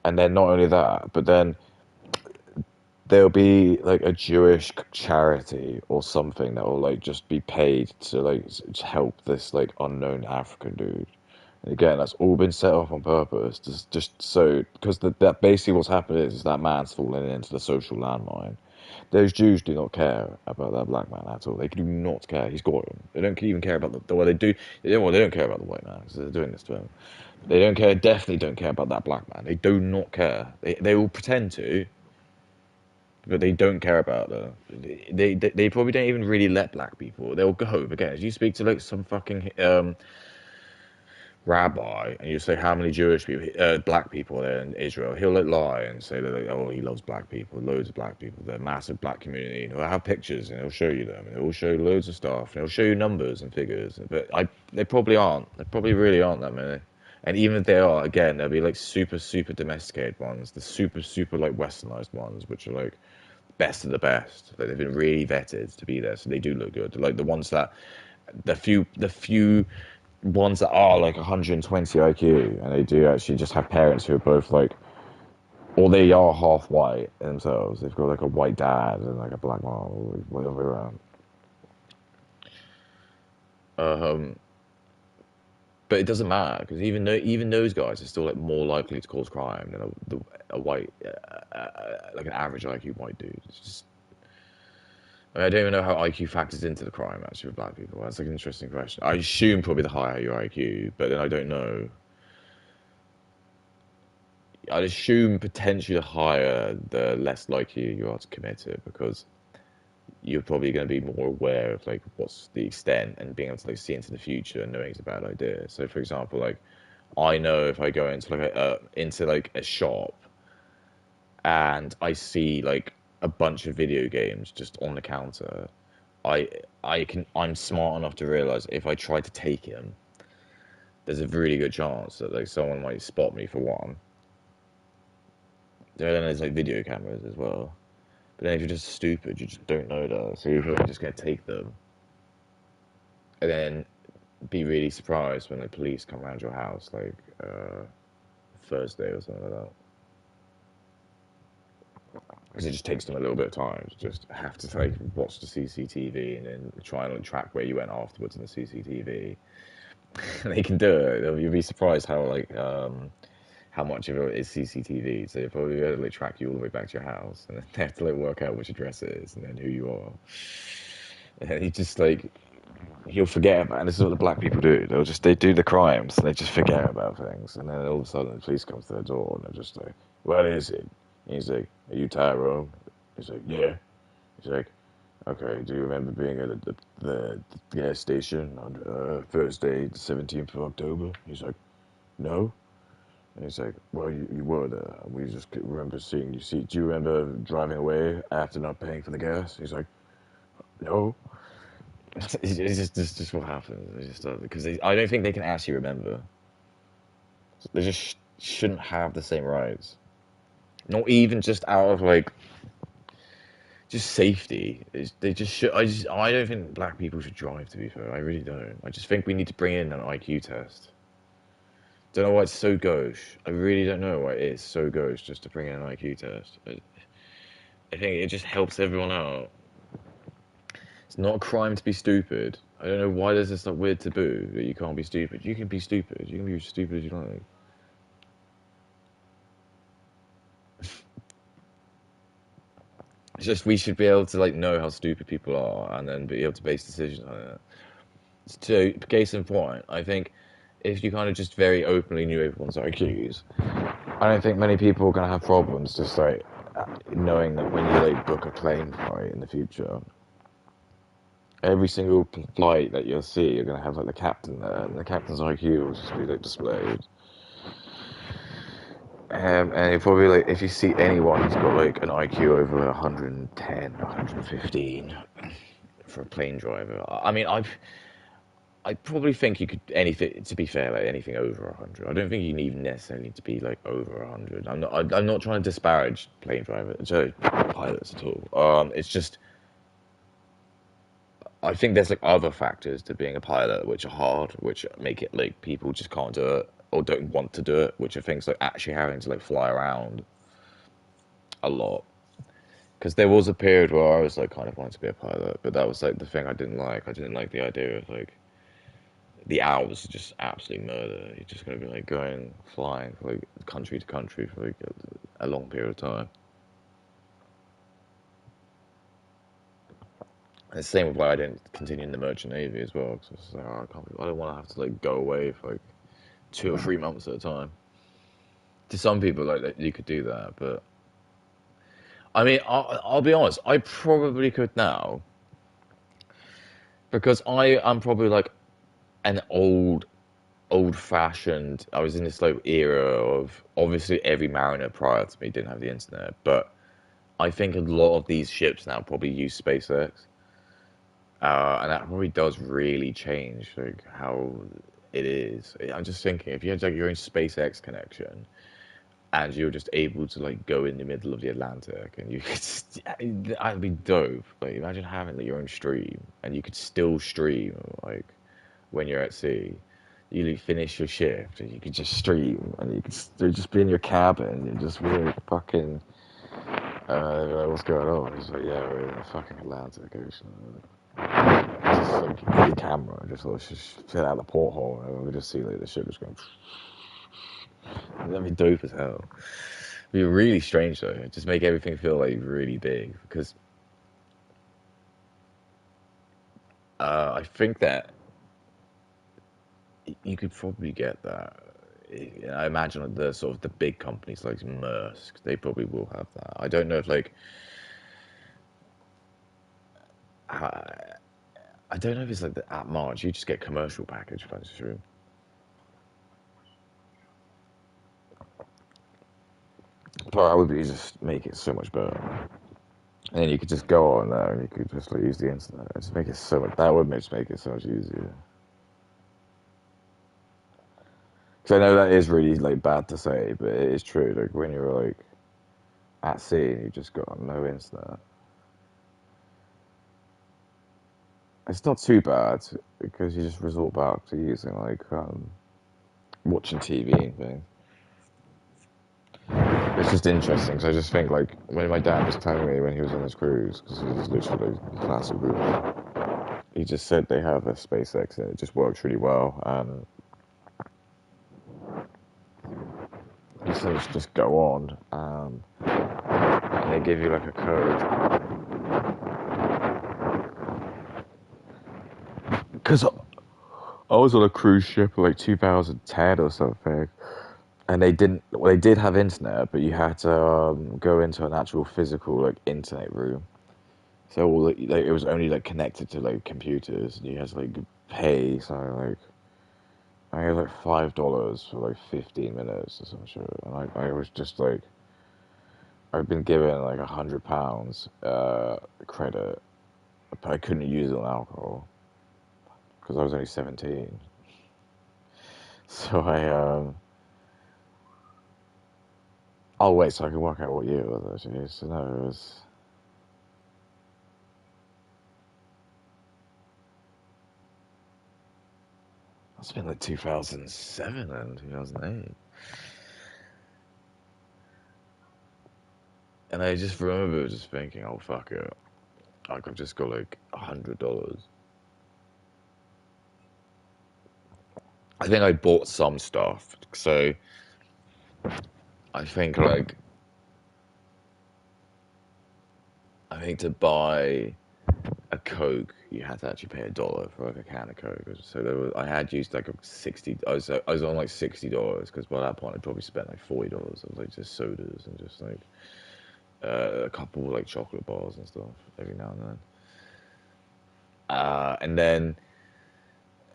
and then not only that, but then there'll be like a Jewish charity or something that will like just be paid to like to help this like unknown African dude. And again, that's all been set off on purpose, just so because that basically what's happened is that man's fallen into the social landmine. Those Jews do not care about that black man at all. They do not care. He's got him. They don't even care about well, they do. Well, they don't care about the white man because they're doing this to him. They don't care. Definitely don't care about that black man. They do not care. They will pretend to, but they don't care about them. They probably don't even really let black people. They'll go again. If you speak to like some fucking rabbi and you say how many Jewish people, black people are there in Israel, he'll like lie and say that like, oh he loves black people, loads of black people, they're a massive black community. And he'll have pictures and he'll show you them and he'll show you loads of stuff and he'll show you numbers and figures. But they probably aren't. They probably really aren't that many. And even if they are, again, there'll be like super super domesticated ones, the super super like westernized ones, which are like best of the best. Like they've been really vetted to be there, so they do look good. Like the ones that the few ones that are like 120 IQ and they do actually just have parents who are both like or they are half white themselves. They've got like a white dad and like a black mom, or like, the other way around. Um, but it doesn't matter because even those guys are still like more likely to cause crime than a white, like an average IQ white dude. It's just, I mean, I don't even know how IQ factors into the crime actually with black people. That's like an interesting question. I assume probably the higher your IQ, but then I don't know. I'd assume potentially the higher, the less likely you are to commit it because you're probably going to be more aware of like what's the extent and being able to like see into the future and knowing it's a bad idea. So, for example, like I know if I go into like a shop and I see like a bunch of video games just on the counter, I I'm smart enough to realize if I try to take him, there's a really good chance that like someone might spot me for one. Then there's like video cameras as well. But then if you're just stupid, you just don't know that, so you're probably just gonna take them, and then be really surprised when the police come around your house like Thursday or something like that. Because it just takes them a little bit of time to just have to like watch the CCTV and then try and like, track where you went afterwards in the CCTV. They can do it. You'll be surprised how much of it is CCTV. So they'll probably be able to like, track you all the way back to your house, and then they have to like work out which address it is and then who you are. And you just like he'll forget about, and this is what the black people do. They do the crimes, and they just forget about things, and then all of a sudden the police come to their door, and they're just like, "What is it?" And he's like, "Are you Tyrone?" He's like, "Yeah." He's like, "Okay, do you remember being at the gas station on Thursday, the 17th of October?" He's like, "No." And he's like, "Well, you were there. We just remember seeing you. See, do you remember driving away after not paying for the gas?" He's like, "No." It's just what happens. It's just because I don't think they can actually remember. They just shouldn't have the same rights. Not even just out of like just safety. They just should. I don't think black people should drive. To be fair, I really don't. I just think we need to bring in an IQ test. Don't know why it's so gauche. I really don't know why it is so gauche just to bring in an IQ test. I think it just helps everyone out. It's not a crime to be stupid. I don't know why there's this like weird taboo that you can't be stupid. You can be stupid. You can be as stupid as you like. It's just we should be able to like know how stupid people are and then be able to base decisions on it. So, case in point, I think if you kind of just very openly knew everyone's IQs, I don't think many people are gonna have problems just like knowing that when you like book a plane flight in the future, every single flight that you'll see, you're gonna have like the captain there, and the captain's IQ will just be like displayed. And you probably like if you see anyone who's got like an IQ over like 110, 115 for a plane driver. I mean, I probably think you could anything. To be fair, like anything over 100. I don't think you even necessarily need to be like over 100. I'm not trying to disparage plane drivers, so pilots at all. It's just I think there's like other factors to being a pilot which are hard, which make it like people just can't do it or don't want to do it, which are things like actually having to like fly around a lot. Because there was a period where I was like kind of wanting to be a pilot, but that was like the thing I didn't like. I didn't like the idea of like the hours are just absolute murder. You're just gonna be like going flying from like country to country for like a long period of time. And it's the same with why I didn't continue in the merchant navy as well. Because I was like, oh, I don't want to have to like go away for like 2 or 3 months at a time. To some people, like you could do that, but I mean, I'll be honest. I probably could now because I'm probably like an old fashioned. I was in this like era of obviously every mariner prior to me didn't have the internet, but I think a lot of these ships now probably use SpaceX, and that probably does really change like how it is. I'm just thinking if you had like your own SpaceX connection and you're just able to like go in the middle of the Atlantic and you could, that'd be dope. Like imagine having like, your own stream and you could still stream like when you're at sea. you finish your shift and you could just stream and you could just be in your cabin and just be like fucking like, what's going on? It's like, yeah, we're in the fucking Atlantic Ocean. Just like your camera and just like just fit out the porthole and we just see like the ship just going. That'd be dope as hell. It'd be really strange though. It'd just make everything feel like really big because I think that you could probably get that. I imagine like the sort of the big companies like Maersk, they probably will have that. I don't know if like I, I don't know if it's like at March you just get commercial package punch through. But I would be just make it so much better. And then you could just go on there and you could just like use the internet. Just make it so much. That would just make it so much easier. Because I know that is really like bad to say, but it is true. Like when you're like at sea and you just got no internet, it's not too bad because you just resort back to using like watching TV and things. It's just interesting because I just think like when my dad was telling me when he was on his cruise because he was literally a classic group. He just said they have a SpaceX and it just works really well. And he says just go on and they give you like a code. Because I was on a cruise ship in like 2010 or something, and they didn't. Well, they did have internet, but you had to go into an actual physical like internet room. So all like, it was only like connected to like computers, and you had to like pay something like I think it was like $5 for like 15 minutes or some shit. And I was just like I'd been given like £100 credit, but I couldn't use it on alcohol because I was only 17. So oh wait, so I can work out what year it was actually. So no, it was. It's been like 2007 and 2008. And I just remember just thinking, oh fuck it. Like I've just got like $100. I think I bought some stuff. So I think like I think to buy a Coke, you had to actually pay $1 for like a can of Coke. So I had used like a 60. I was on like $60 because by that point I probably spent like $40. It was like just sodas and just like a couple like chocolate bars and stuff every now and then. And then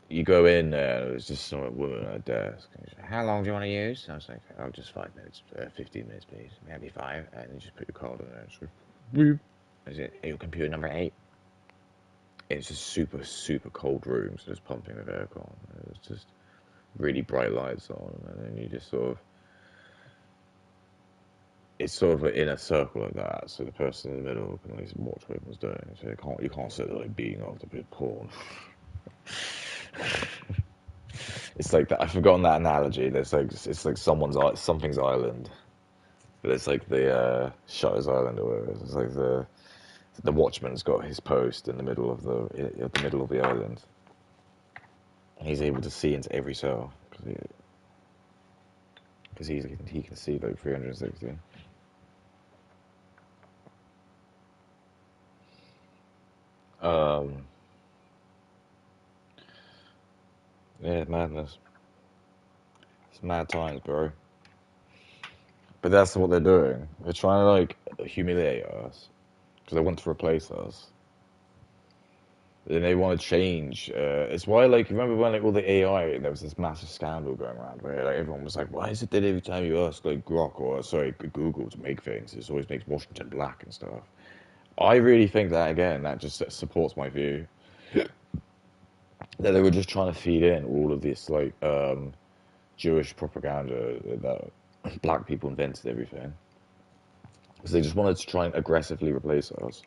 you go in there, and there's just some woman at a desk. And she's like, how long do you want to use? And I was like, oh, just 5 minutes, 15 minutes, please. Maybe five. And you just put your card in there. It's like, boop. Is it your computer number 8? It's a super, super cold room, so just pumping the aircon. It's just really bright lights on, and then you just sort of, it's sort of in a circle like that, so the person in the middle can at least watch what everyone's doing. So you can't sit there like beating off the bit porn. It's like that. I've forgotten that analogy. There's like it's like something's island, but it's like the Shutter's Island or whatever. It's like the watchman's got his post in the middle of the island. He's able to see into every cell because he can see like 360. Um, yeah, madness. It's mad times, bro. But that's what they're doing. They're trying to like humiliate us because they want to replace us. And they want to change. It's why, like, remember when like all the AI, there was this massive scandal going around where like everyone was like, "Why is it that every time you ask like Grok or sorry Google to make things, it always makes Washington black and stuff?" I really think that again, that just supports my view that they were just trying to feed in all of this like Jewish propaganda that black people invented everything because they just wanted to try and aggressively replace us.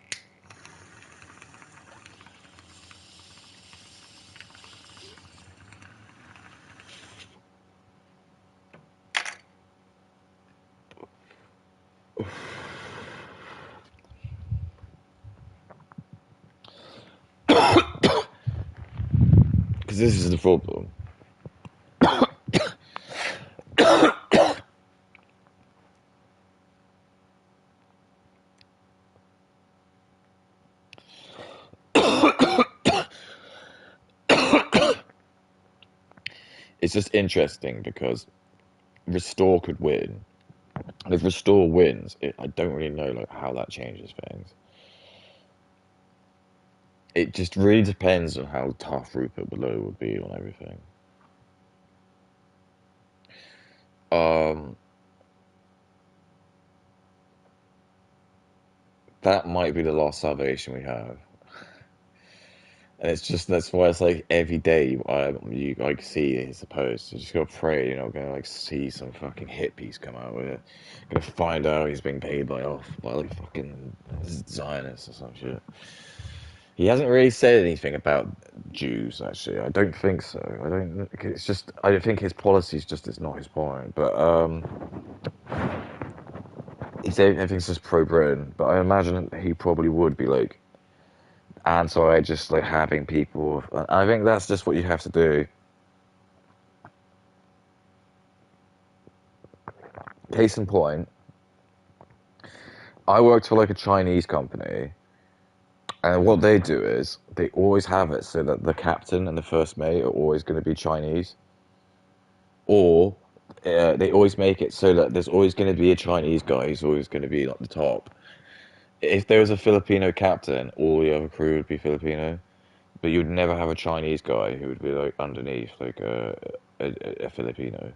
because this is the problem. It's just interesting because Restore could win. And if Restore wins, I don't really know like how that changes things. It just really depends on how tough Rupert Below would be on everything. Um, that might be the last salvation we have. And it's just that's why it's like every day you like see his post. You just gotta pray you're not gonna like see some fucking hippies come out with it. Gonna find out he's being paid by like fucking Zionists or some shit. He hasn't really said anything about Jews actually. I don't think so. I don't. It's just I think his policy is just it's not his point. But he said everything's just pro Britain. But I imagine he probably would be like anti just like having people. I think that's just what you have to do. Case in point, I worked for like a Chinese company, and what they do is they always have it so that the captain and the first mate are always going to be Chinese, or they always make it so that there's always going to be a Chinese guy who's always going to be at the top. If there was a Filipino captain, all the other crew would be Filipino, but you'd never have a Chinese guy who would be like underneath like a Filipino.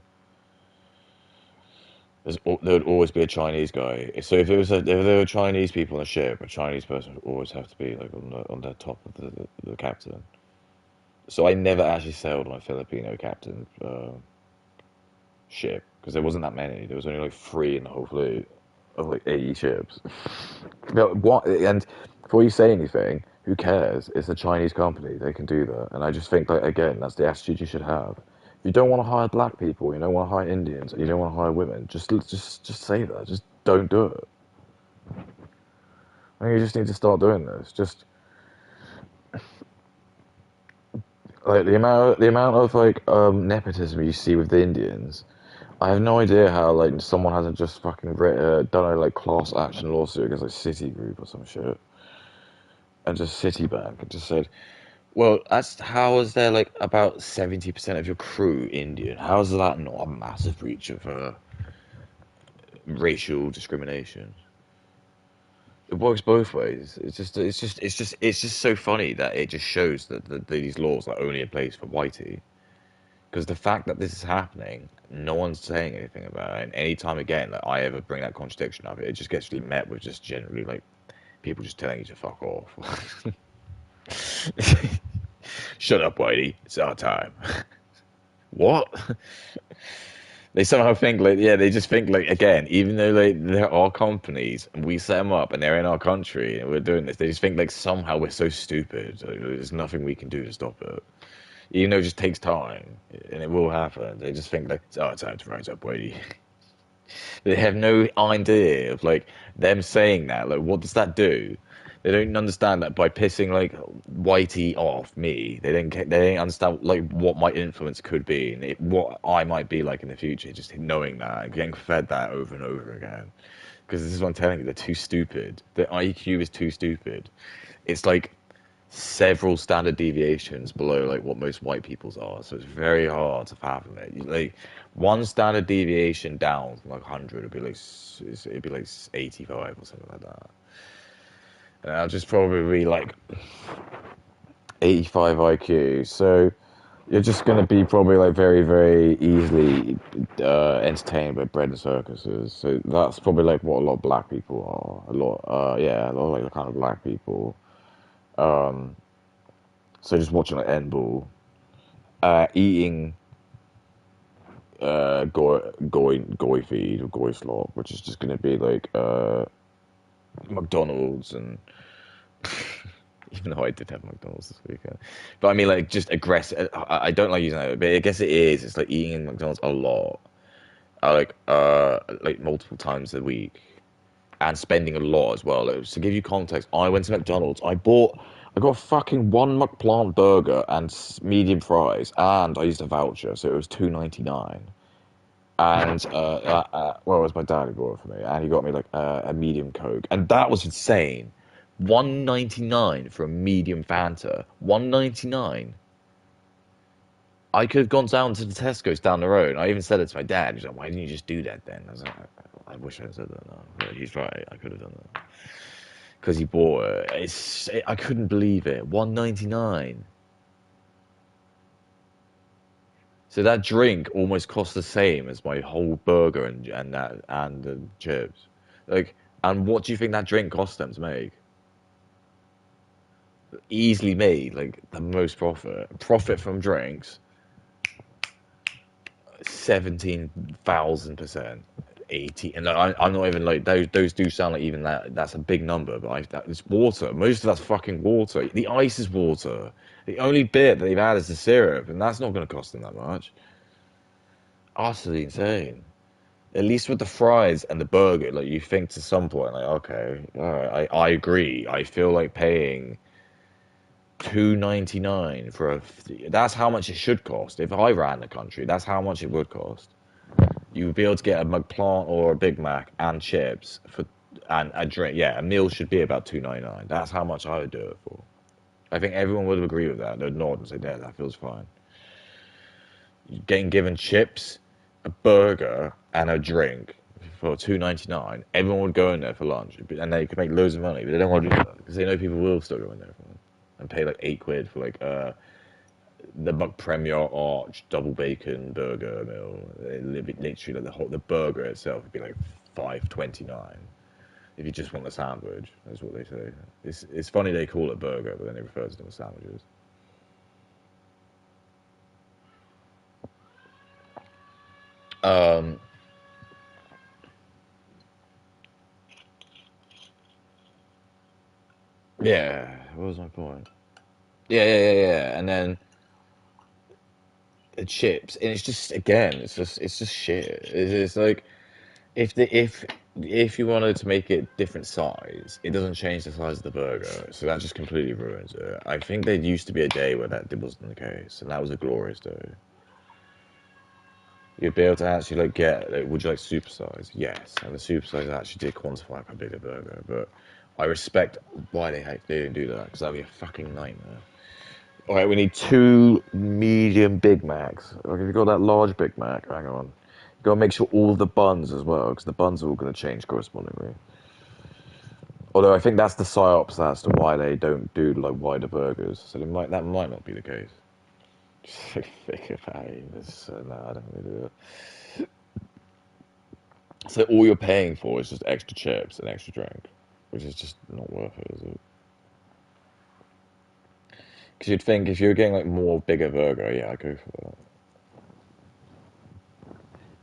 There would always be a Chinese guy. So if there were Chinese people on a ship, a Chinese person would always have to be like on the top of the captain. So I never actually sailed on a Filipino captain ship because there wasn't that many. There was only like three in the whole fleet of like 80 ships. But what? And before you say anything, who cares? It's a Chinese company. They can do that. And I just think like again, that's the attitude you should have. If you don't want to hire black people, you don't want to hire Indians, and you don't want to hire women, just say that. Just don't do it. I think you just need to start doing this. Just like the amount of like nepotism you see with the Indians. I have no idea how like someone hasn't just fucking done a like class action lawsuit against like Citigroup or some shit, and just Citibank and just said, well, that's how is there like about 70% of your crew Indian? How is that not a massive breach of racial discrimination? It works both ways. It's just so funny that it just shows that these laws are only in place for whitey. Because the fact that this is happening, no one's saying anything about it. And any time again that I ever bring that contradiction up, it just gets really met with just generally like people just telling you to fuck off. Shut up, Whitey. It's our time. What? They somehow think like yeah, they just think like again, even though like they're our companies and we set them up and they're in our country and we're doing this, they just think like somehow we're so stupid. Like, there's nothing we can do to stop it. Even though it just takes time and it will happen. They just think like it's our time to rise up, Whitey. They have no idea of like them saying that. Like, what does that do? They don't understand that by pissing like Whitey off me. They don't understand like what my influence could be and what I might be like in the future. Just knowing that and getting fed that over and over again. Because this is what I'm telling you. They're too stupid. The IQ is too stupid. It's like several standard deviations below like what most white people's are. So it's very hard to fathom it. Like one standard deviation down from like 100 it'd be like 85 or something like that. And I'll just probably be like 85 IQ. So you're just going to be probably like very, very easily entertained by bread and circuses. So that's probably like what a lot of black people are. A lot of like the kind of black people. So just watching like N Ball, eating goy feed or goy slop, which is just going to be like McDonald's and even though I did have McDonald's this weekend, but I mean like just aggressive. I don't like using that, but I guess it is. It's like eating McDonald's a lot, like multiple times a week, and spending a lot as well. Like, to give you context, I went to McDonald's. I got a fucking one McPlant burger and medium fries, and I used a voucher, so it was $2.99. And well, it was my dad who bought it for me, and he got me like a medium Coke, and that was insane. $1.99 for a medium Fanta. $1.99. I could have gone down to the Tesco's down the road. I even said it to my dad. He's like, "Why didn't you just do that then?" I was like, "I wish I had said that." No, but he's right. I could have done that because he bought it. I couldn't believe it. $1.99. So that drink almost cost the same as my whole burger and the chips. Like, and what do you think that drink cost them to make? Easily made like the most profit. Profit from drinks, 17,000%. 80, and I'm not even like those do sound like even that's a big number, but it's water. Most of that's fucking water. The ice is water. The only bit that they've added is the syrup, and that's not going to cost them that much. Utterly insane. At least with the fries and the burger, like you think to some point, like, okay, all right, I agree. I feel like paying $2.99 for a. That's how much it should cost. If I ran the country, that's how much it would cost. You would be able to get a McPlant or a Big Mac and chips for and a drink. Yeah, a meal should be about $2.99. That's how much I would do it for. I think everyone would agree with that. They'd nod and say, "Yeah, that feels fine." Getting given chips, a burger, and a drink for $2.99, everyone would go in there for lunch, and they could make loads of money. But they don't want to do that because they know people will still go in there and pay like £8 for like the Buck Premier Arch double bacon burger meal. Literally, like the burger itself would be like $5.29 if you just want the sandwich. That's what they say. It's funny they call it burger, but then they refer to them as sandwiches. Um, yeah. What was my point? Yeah. And then the chips, and it's just again, it's just shit. It's like if you wanted to make it different size, it doesn't change the size of the burger, so that just completely ruins it. I think there used to be a day where that wasn't the case, and that was a glorious day. You'd be able to actually like get, like, would you like supersize? Yes, and the supersize actually did quantify how big a burger, but I respect why they didn't do that because that'd be a fucking nightmare. All right, we need two medium Big Macs. Like, if you got that large Big Mac, hang on. You gotta make sure all the buns as well, because the buns are all gonna change correspondingly. Although I think that's the psyops as to why they don't do like wider burgers. So that might not be the case. Just like thick of patty. No, I don't really do it. So all you're paying for is just extra chips and extra drink, which is just not worth it, is it? Because you'd think if you're getting like more bigger burger, yeah, I go for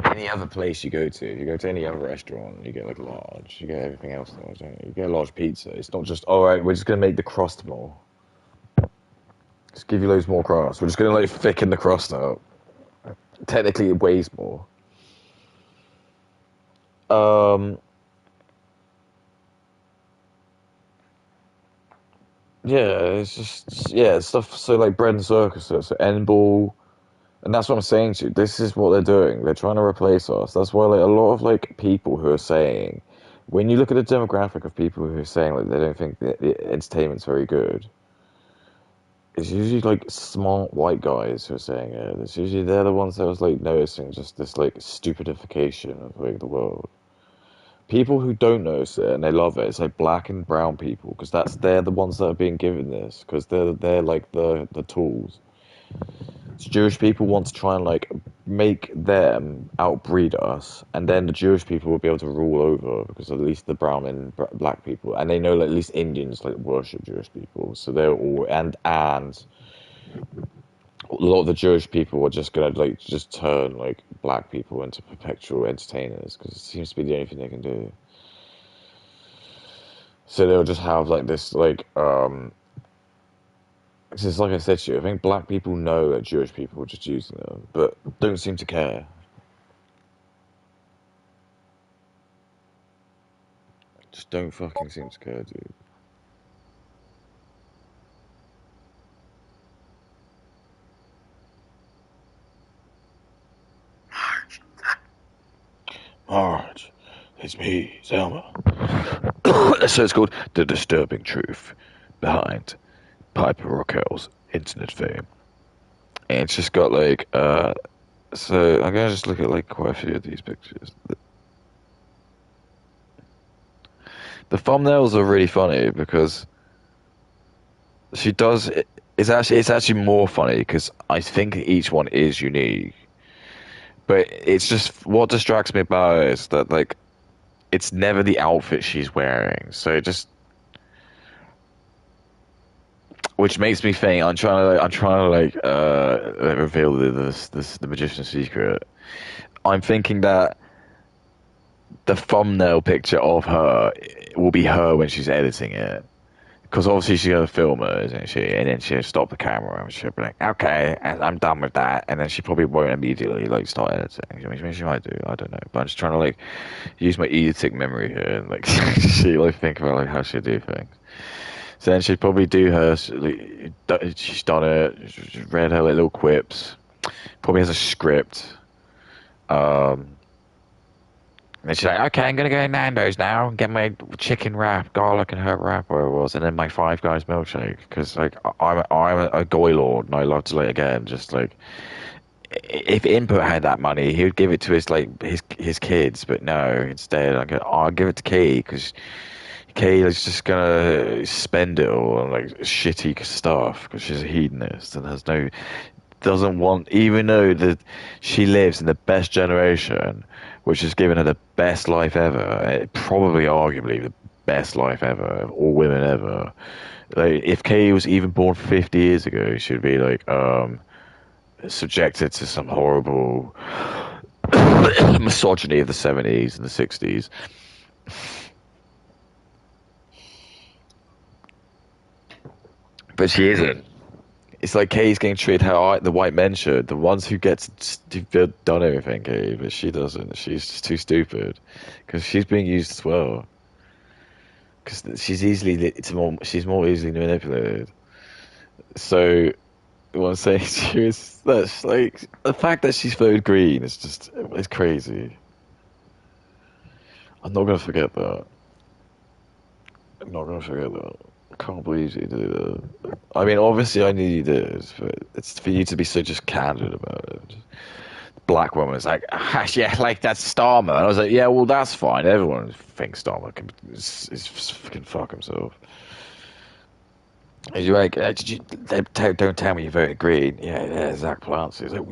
that. Any other place you go to, if you go to any other restaurant, you get like large, you get everything else large, don't you? You get a large pizza. It's not just, all right, we're just gonna make the crust more. Just give you loads more crust. We're just gonna like thicken the crust out. Technically, it weighs more. Um, yeah, it's just yeah stuff. So like bread and circuses, so N ball, and that's what I'm saying to you. This is what they're doing. They're trying to replace us. That's why like a lot of like people who are saying, when you look at the demographic of people who are saying like they don't think the entertainment's very good, it's usually like smart white guys who are saying it. It's usually they're the ones that was like noticing just this like stupidification of like the world. People who don't notice it and they love it, it's like black and brown people because they're the ones that are being given this because they're like the tools. So Jewish people want to try and like make them outbreed us, and then the Jewish people will be able to rule over because at least the brown and black people, and they know that at least Indians like worship Jewish people, so they're all and a lot of the Jewish people are just gonna like just turn like black people into perpetual entertainers because it seems to be the only thing they can do. So they'll just have like this like it's just like I said to you, I think black people know that Jewish people are just using them, but don't seem to care. Just don't fucking seem to care, dude. Marge, it's me, Selma. So it's called The Disturbing Truth Behind Piper Raquel's Internet Fame. And it's just got like, so I'm gonna just look at like quite a few of these pictures. The thumbnails are really funny because she does. It's actually more funny because I think each one is unique. But it's just what distracts me about it is that like it's never the outfit she's wearing. So it just which makes me think I'm trying to reveal the magician's secret. I'm thinking that the thumbnail picture of her will be her when she's editing it. Because obviously she's gonna film it, isn't she? And then she'll stop the camera and she'll be like, "Okay, I'm done with that." And then she probably won't immediately like start editing. I mean, she might do. I don't know. But I'm just trying to like use my egotic memory here and like she like think about like how she do things. So then she'd probably do her. She's done it. She's read her like, little quips. Probably has a script. Um, and she's like, okay, I'm gonna go to Nando's now and get my chicken wrap, garlic and herb wrap, whatever it was, and then my Five Guys milkshake. Because like I'm a goy lord, and I love to like again just like if Input had that money, he would give it to his like his kids. But no, instead I'll give it to Kay because Kay is just gonna spend it all on like shitty stuff because she's a hedonist and has no doesn't want, even though that she lives in the best generation, which has given her the best life ever, probably arguably the best life ever of all women ever. Like, if Kay was even born 50 years ago, she'd be like subjected to some horrible misogyny of the 70s and the 60s. But she isn't. It's like Kay's getting treated how the white men should. The ones who get done everything, Kay, but she doesn't. She's just too stupid because she's being used as well. Because she's more easily manipulated. So what I'm saying to you is that like the fact that she's voted green is just it's crazy. I'm not gonna forget that. I'm not gonna forget that. I can't believe you did that. I mean, obviously, I knew you did, but it's for you to be so just candid about it. Black woman is like, ah, yeah, like that's Starmer. And I was like, yeah, well, that's fine. Everyone thinks Starmer is fucking fuck himself. And you're like, don't tell me you voted green. Yeah, Zach Palance. It's like,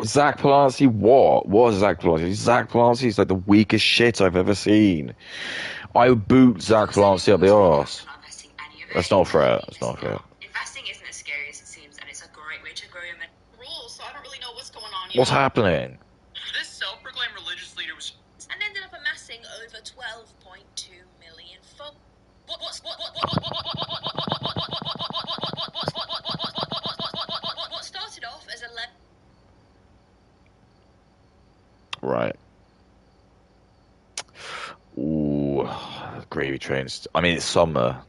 Zach Palance. What? What is Zach Palance? Zach Palance is like the weakest shit I've ever seen. I would boot Zach Palance up the arse. That's not fair. That's not fair. Investing isn't as scary as it seems, and it's a great way to grow your rules, so I don't really know what's going on. What's happening? This self-proclaimed religious leader was and ended up amassing over 12.2 million followers. What started off as 11. Right. Ooh, gravy trains. I mean, it's summer.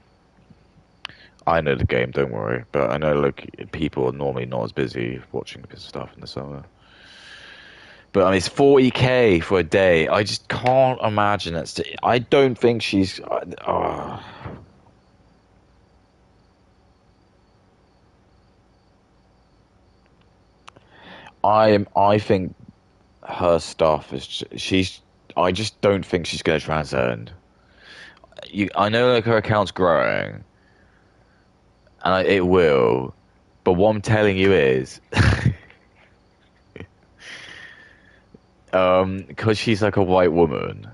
I know the game, don't worry. But I know, like, people are normally not as busy watching this stuff in the summer. But I mean, it's 40K for a day. I just can't imagine that's. I don't think she's. I think her stuff is. She's. I just don't think she's going to transcend. I know like her account's growing, and it will. But what I'm telling you is, because she's like a white woman,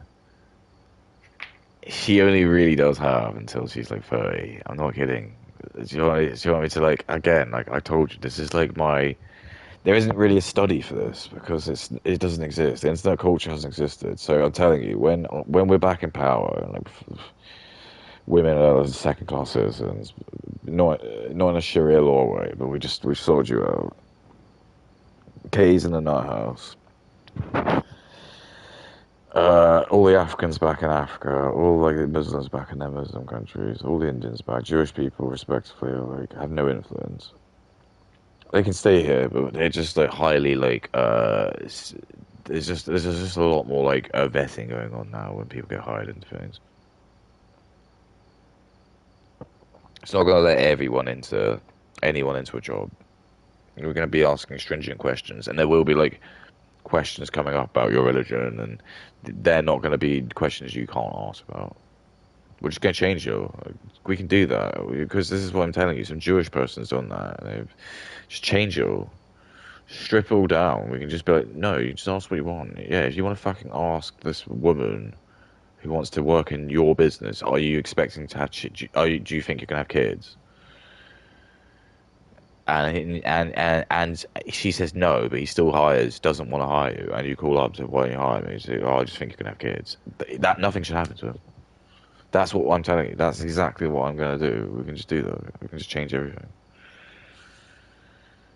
she only really does have until she's like 30. I'm not kidding. Do you want me to like again? Like I told you, this is like my. There isn't really a study for this because it doesn't exist. The internet culture hasn't existed. So I'm telling you, when we're back in power, and like women are second class citizens, not in a Sharia law way, but we've sorted you out. Kay's in the nut house. All the Africans back in Africa, all like the Muslims back in their Muslim countries, all the Indians back, Jewish people respectively, like have no influence. They can stay here, but they're just like highly like there's just a lot more like vetting going on now when people get hired into things. It's not gonna let anyone into a job. We're gonna be asking stringent questions, and there will be like questions coming up about your religion, and they're not gonna be questions you can't ask about. We're just gonna change you. We can do that because this is what I'm telling you. Some Jewish person's done that. They've just change you. Strip it all down. We can just be like, no, you just ask what you want. Yeah, if you want to fucking ask this woman who wants to work in your business, are you expecting to have? Do you think you're gonna have kids? And she says no, but he still hires, doesn't want to hire you, and you call up to why don't you hire me? You say, oh, I just think you're gonna have kids. That nothing should happen to him. That's what I'm telling you. That's exactly what I'm gonna do. We can just do that. We can just change everything.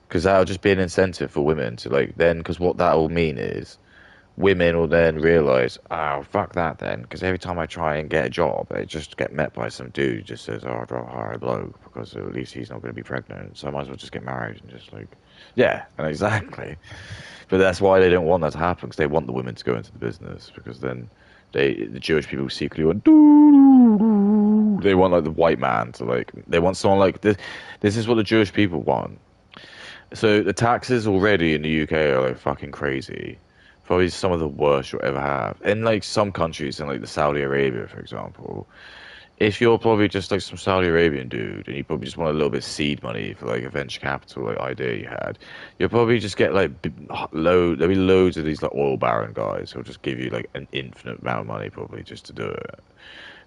Because that'll just be an incentive for women to like then. Because what that will mean is women will then realize, oh, fuck that then. Because every time I try and get a job, I just get met by some dude who just says, oh, I'd rather hire a bloke because at least he's not going to be pregnant. So I might as well just get married and just like, yeah, and exactly. But that's why they don't want that to happen because they want the women to go into the business because then the Jewish people secretly want, they want like the white man to like, they want someone like this. This is what the Jewish people want. So the taxes already in the UK are like fucking crazy. Probably some of the worst you'll ever have. In like some countries, in like the Saudi Arabia, for example, if you're probably just like some Saudi Arabian dude and you probably just want a little bit of seed money for like a venture capital like idea you had, you'll probably just get like there'll be loads of these like oil baron guys who'll just give you like an infinite amount of money probably just to do it.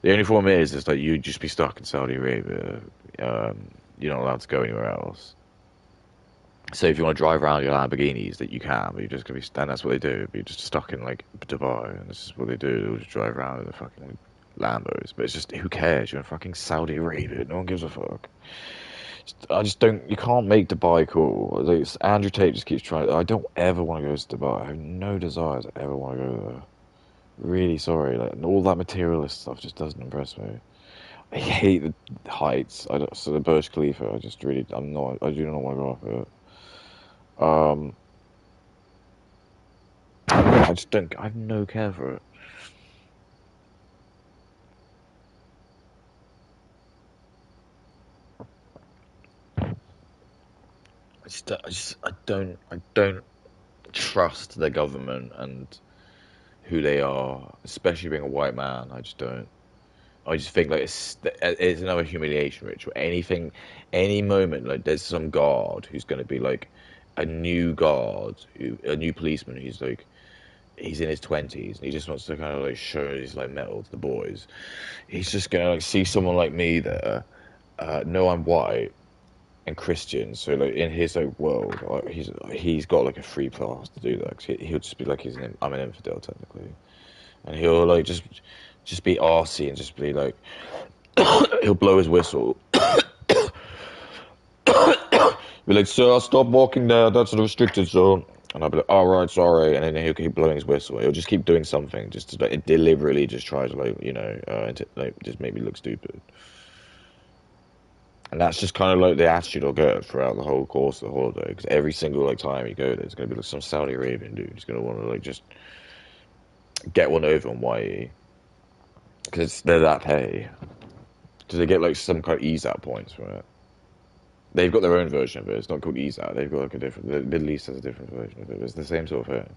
The only problem is like you'd just be stuck in Saudi Arabia. You're not allowed to go anywhere else. So if you want to drive around your Lamborghinis, that you can, but you're just gonna be, and that's what they do. But you're just stuck in like Dubai, and this is what they do. They'll just drive around in the fucking Lambos. But it's just who cares? You're in fucking Saudi Arabia. No one gives a fuck. I just don't. You can't make Dubai cool. Like, Andrew Tate just keeps trying. I don't ever want to go to Dubai. I have no desire to ever want to go there. Really sorry. Like all that materialist stuff just doesn't impress me. I hate the heights. So the Burj Khalifa. I just really. I'm not. I do not want to go up it. Um, I just don't. I have no care for it. I don't trust the government and who they are, especially being a white man. I just don't. I just think like it's another humiliation ritual. Any moment like there's some guard who's going to be like a new guard, a new policeman who's like he's in his 20s and he just wants to kind of like show his like metal to the boys. He's just gonna like see someone like me there. No, I'm white and Christian, so like in his like world, like, he's got like a free pass to do that. 'Cause he'll just be like I'm an infidel technically, and he'll like just be arsey and just be like he'll blow his whistle, be like, "Sir, stop walking there. That's a restricted zone." And I'll be like, "All right, sorry." And then he'll keep blowing his whistle. He'll just keep doing something, just to like deliberately just try to like like just make me look stupid. And that's just kind of like the attitude I'll get throughout the whole course of the holiday. Because every single like time you go, there's gonna be like some Saudi Arabian dude who's gonna want to like just get one over on YE because they're that pay. Do they get like some kind of ease out points from it? They've got their own version of it. It's not called ease out. They've got like a different. The Middle East has a different version of it. It's the same sort of thing.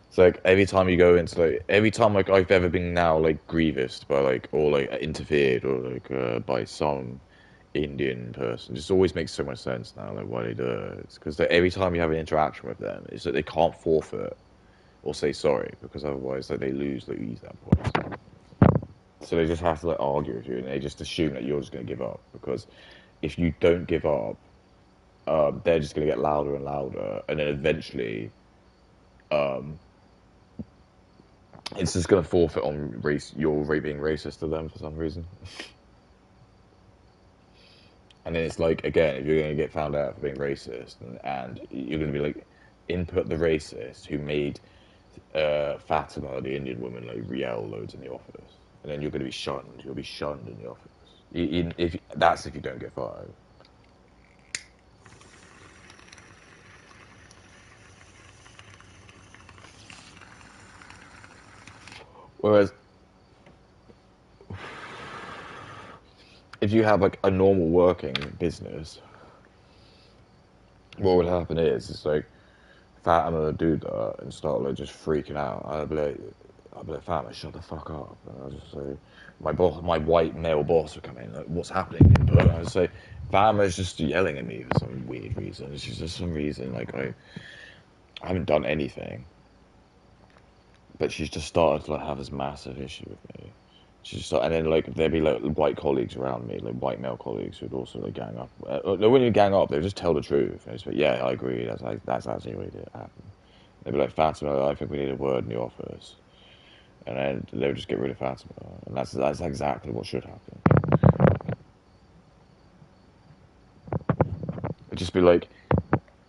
It's like every time you go into like every time like I've ever been now like grievous by like or like interfered or like by some Indian person. It just always makes so much sense now, like why they do it. It's because every time you have an interaction with them, it's that they can't forfeit or say sorry because otherwise, like they lose like these that points. So they just have to like argue with you, and they just assume that you're just going to give up because if you don't give up, they're just going to get louder and louder, and then eventually, um, it's just going to forfeit on race. You're being racist to them for some reason. And then it's like again, if you're going to get found out for being racist, and you're going to be like, input the racist who made Fatima, the Indian woman, like yell loads in the office, and then you're going to be shunned. You'll be shunned in the office. If that's if you don't get fired. Whereas if you have like a normal working business, what would happen is it's like Fatima would do that and start like just freaking out. I'd be like, Fatima, shut the fuck up. And I'd just say, my boss, my white male boss would come in, like, what's happening? And I'd say, Fatima's just yelling at me for some weird reason. It's just some reason, like I haven't done anything, but she's just started to like have this massive issue with me. She just started, and then like there'd be like white colleagues around me, like white male colleagues who'd also like gang up. They wouldn't even gang up; they would just tell the truth. And it's like, yeah, I agree. That's actually what it happened. They'd be like, Fatima, I think we need a word in the office, and then they would just get rid of Fatima, and that's exactly what should happen. It'd just be like,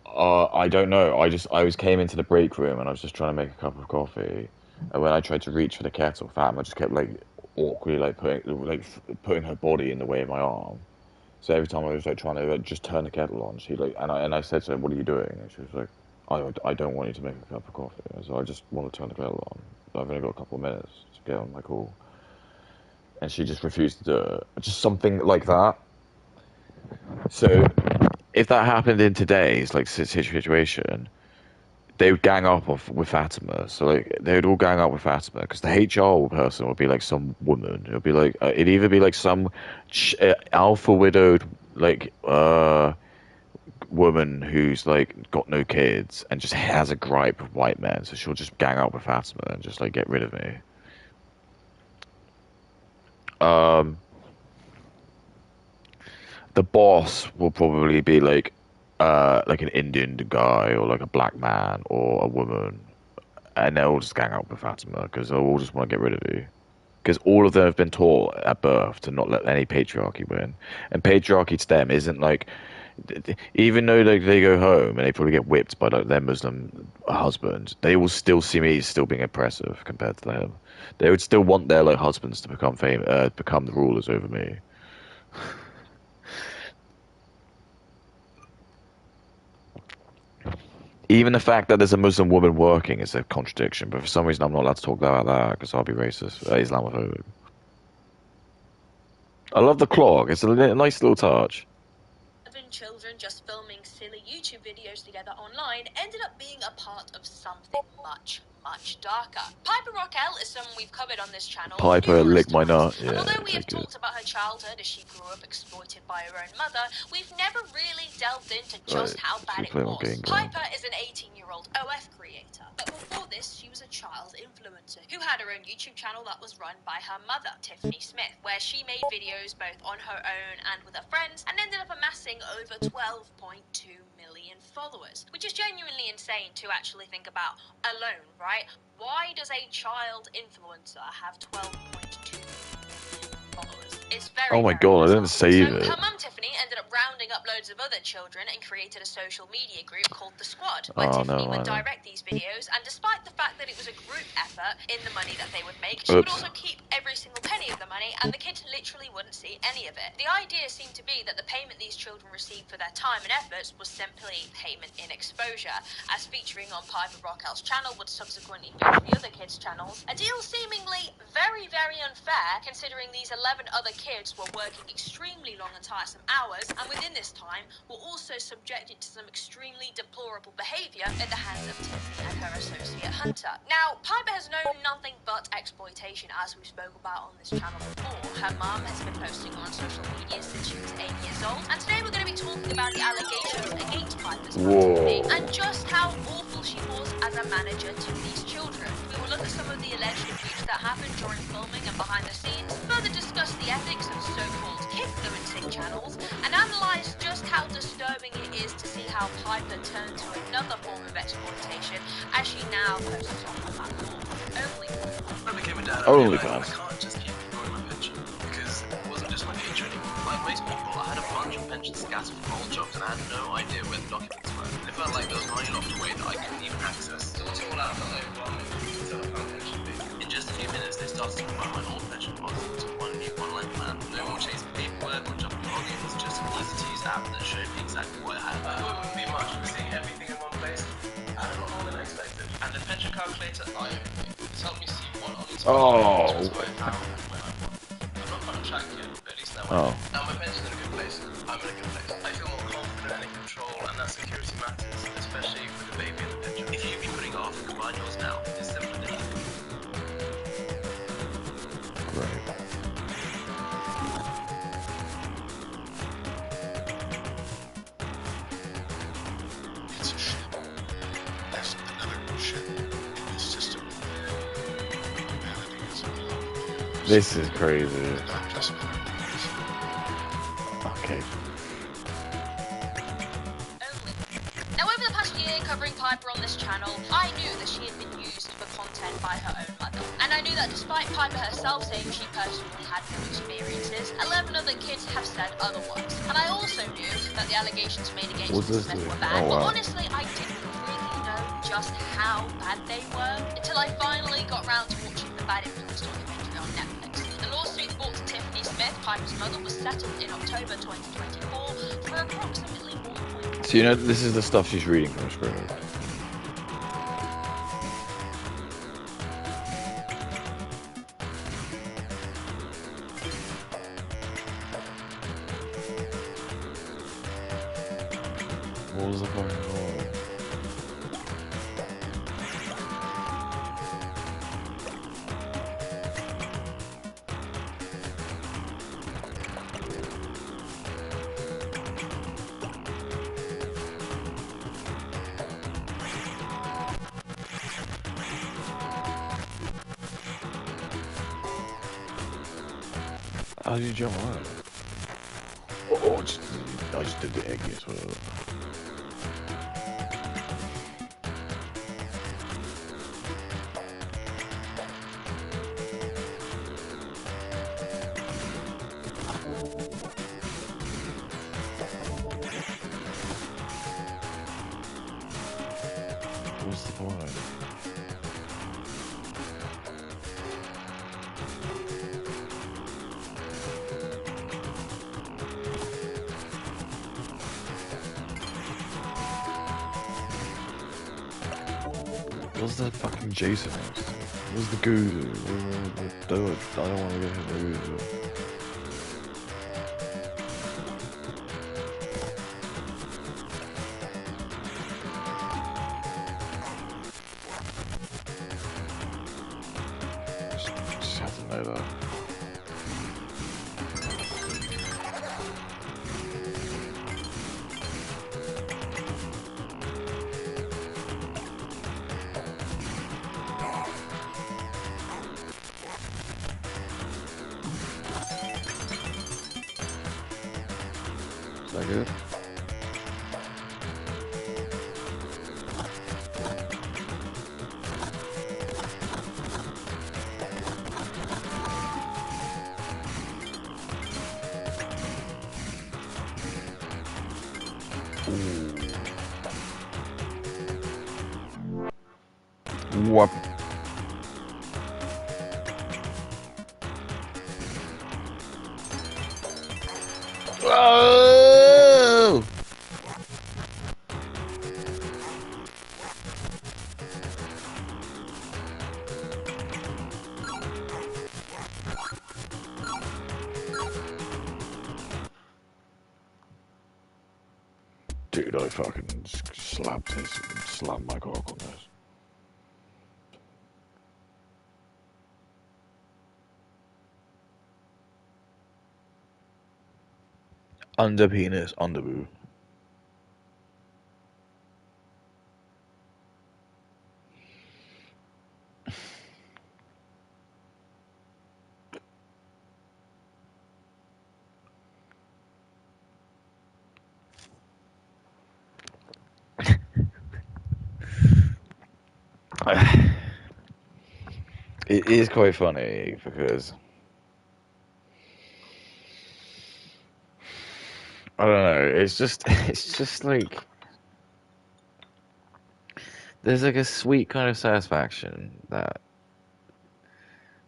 I don't know. I was came into the break room and I was just trying to make a cup of coffee, and when I tried to reach for the kettle, Fatima just kept like awkwardly like putting her body in the way of my arm. So every time I was like trying to like, just turn the kettle on, she like and I said to her, "What are you doing?" And she was like, I don't want you to make a cup of coffee." So I just want to turn the kettle on. I've only got a couple of minutes to get on my call, and she just refused to do it. Just something like that. So if that happened in today's like situation, they would gang up with Fatima. So like they would all gang up with Fatima because the HR person would be like some woman. It would be like it'd either be like some alpha widowed like woman who's like got no kids and just has a gripe with white men. So she'll just gang up with Fatima and just like get rid of me. Um, the boss will probably be like an Indian guy or like a black man or a woman, and they'll all just gang up with Fatima because they'll all just want to get rid of you. Because all of them have been taught at birth to not let any patriarchy win, and patriarchy to them isn't like, even though they go home and they probably get whipped by like their Muslim husbands, they will still see me as still being oppressive compared to them. They would still want their like husbands to become become the rulers over me. Even the fact that there's a Muslim woman working is a contradiction, but for some reason I'm not allowed to talk about that because I'll be racist, Islamophobic. I love the clock. It's a nice little touch. 7 children just filming silly YouTube videos together online ended up being a part of something much, much darker. Piper Rockell is someone we've covered on this channel Piper numerous licked my nut. times. Yeah, And although we okay, have good. talked about her childhood as she grew up exploited by her own mother, we've never really delved into Right, just how should we bad it play more was. game ground? Piper is an 18-year-old OF creator, but before this, she was a child influencer who had her own YouTube channel that was run by her mother, Tiffany Smith, where she made videos both on her own and with her friends, and ended up amassing over 12.2 million followers, which is genuinely insane to actually think about alone, right? Why does a child influencer have 12.2 million followers? It's very, Oh my very god, I bizarre. didn't save So it. her mum Tiffany ended up rounding up loads of other children and created a social media group called The Squad, where Oh, Tiffany never would mind then. direct these videos, and despite the fact that it was a group effort in the money that they would make, she would Oops. also keep every single penny of the money, and the kids literally wouldn't see any of it. The idea seemed to be that the payment these children received for their time and efforts was simply payment in exposure, as featuring on Piper Rockell's channel would subsequently feature the other kids' channels. A deal seemingly very, very unfair, considering these 11 other kids were working extremely long and tiresome hours, and within this time were also subjected to some extremely deplorable behaviour at the hands of Tiffany and her associate Hunter. Now, Piper has known nothing but exploitation, as we spoke about on this channel before. Her mum has been posting on social media since she was 8 years old, and today we're going to be talking about the allegations against Piper's mum Tiffany and Whoa. just how awful she was as a manager to these children. We will look at some of the alleged abuse that happened during filming and behind the scenes, further discuss the ethics of so-called kid-influencing channels, and analyse just how disturbing it is to see how Piper turned to another form of exploitation as she now posts on her platform. When I became a dad, I realised I OnlyFans. can't just keep ignoring my pension because it wasn't just my future anymore. Like most people, I had a bunch of pensions scattered from old jobs and I had no idea where the documents were. And it felt like there was money locked away that I couldn't even access. Sorting all out felt like one until I found pension bit. In just a few minutes, they started to combine my old pension policy into one new online plan. No more chasing paperwork or jumping logins, just an easy-to-use app that showed me exactly what I had. I thought it wouldn't be much, but seeing everything in one place, I had a lot more than I expected. And the pension calculator, it's helped me see what only That's why my pension's Oh. quite powerful. I'm not on a track yet, but at least now Oh. now my pension's in a good place. I'm in a good place. I feel more confident and in control, and that security matters, especially with the baby in the picture. If you'd be putting it off, combine yours now. It's simpler than you think. Great. It's a ship. There's another ship in this system. Humanity is unlovable. This is crazy. Not just with our leaders. Okay. Only. Now, over the past year covering Piper on this channel, I knew that she had been used for content by her own mother. And I knew that despite Piper herself saying she personally had no experiences, 11 other kids have said otherwise. And I also knew that the allegations made against What's Miss this Smith do? were bad, Oh, but wow. honestly, I didn't really know just how bad they were until I finally got round to watching the Bad Influence documentary on Netflix. The lawsuit brought to Tiffany Smith, Piper's mother, was settled in October 2024 for approximately 1. So you know, this is the stuff she's reading from a script. What was the fucking noise? How did you jump on it? Oh, I just did the egg, guess what? What's the point? What's the fucking Jason house? Where's the goo? I don't want to get hit by goo. Just have to know that. Is that good? What? Oh! Dude, I fucking slapped my cock on this. Under penis, under boo. It is quite funny because I don't know. It's just like there's like a sweet kind of satisfaction that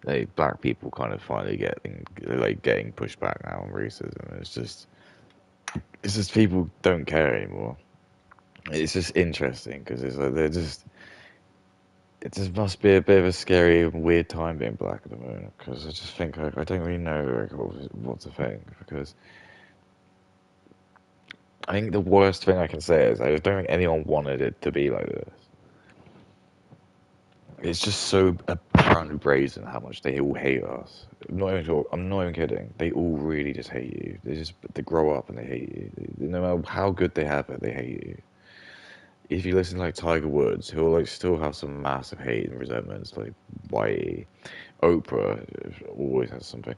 like black people kind of finally getting pushed back now on racism. It's just people don't care anymore. It's just interesting because it's like it just must be a bit of a scary and weird time being black at the moment, because I just think I don't really know like, what to think, because I think the worst thing I can say is I just don't think anyone wanted it to be like this. It's just so apparently brazen how much they all hate us. I'm not even kidding. They all really just hate you. They grow up and they hate you. No matter how good they have it, they hate you. If you listen to like Tiger Woods, he'll like still have some massive hate and resentments, like YE. Oprah always has something.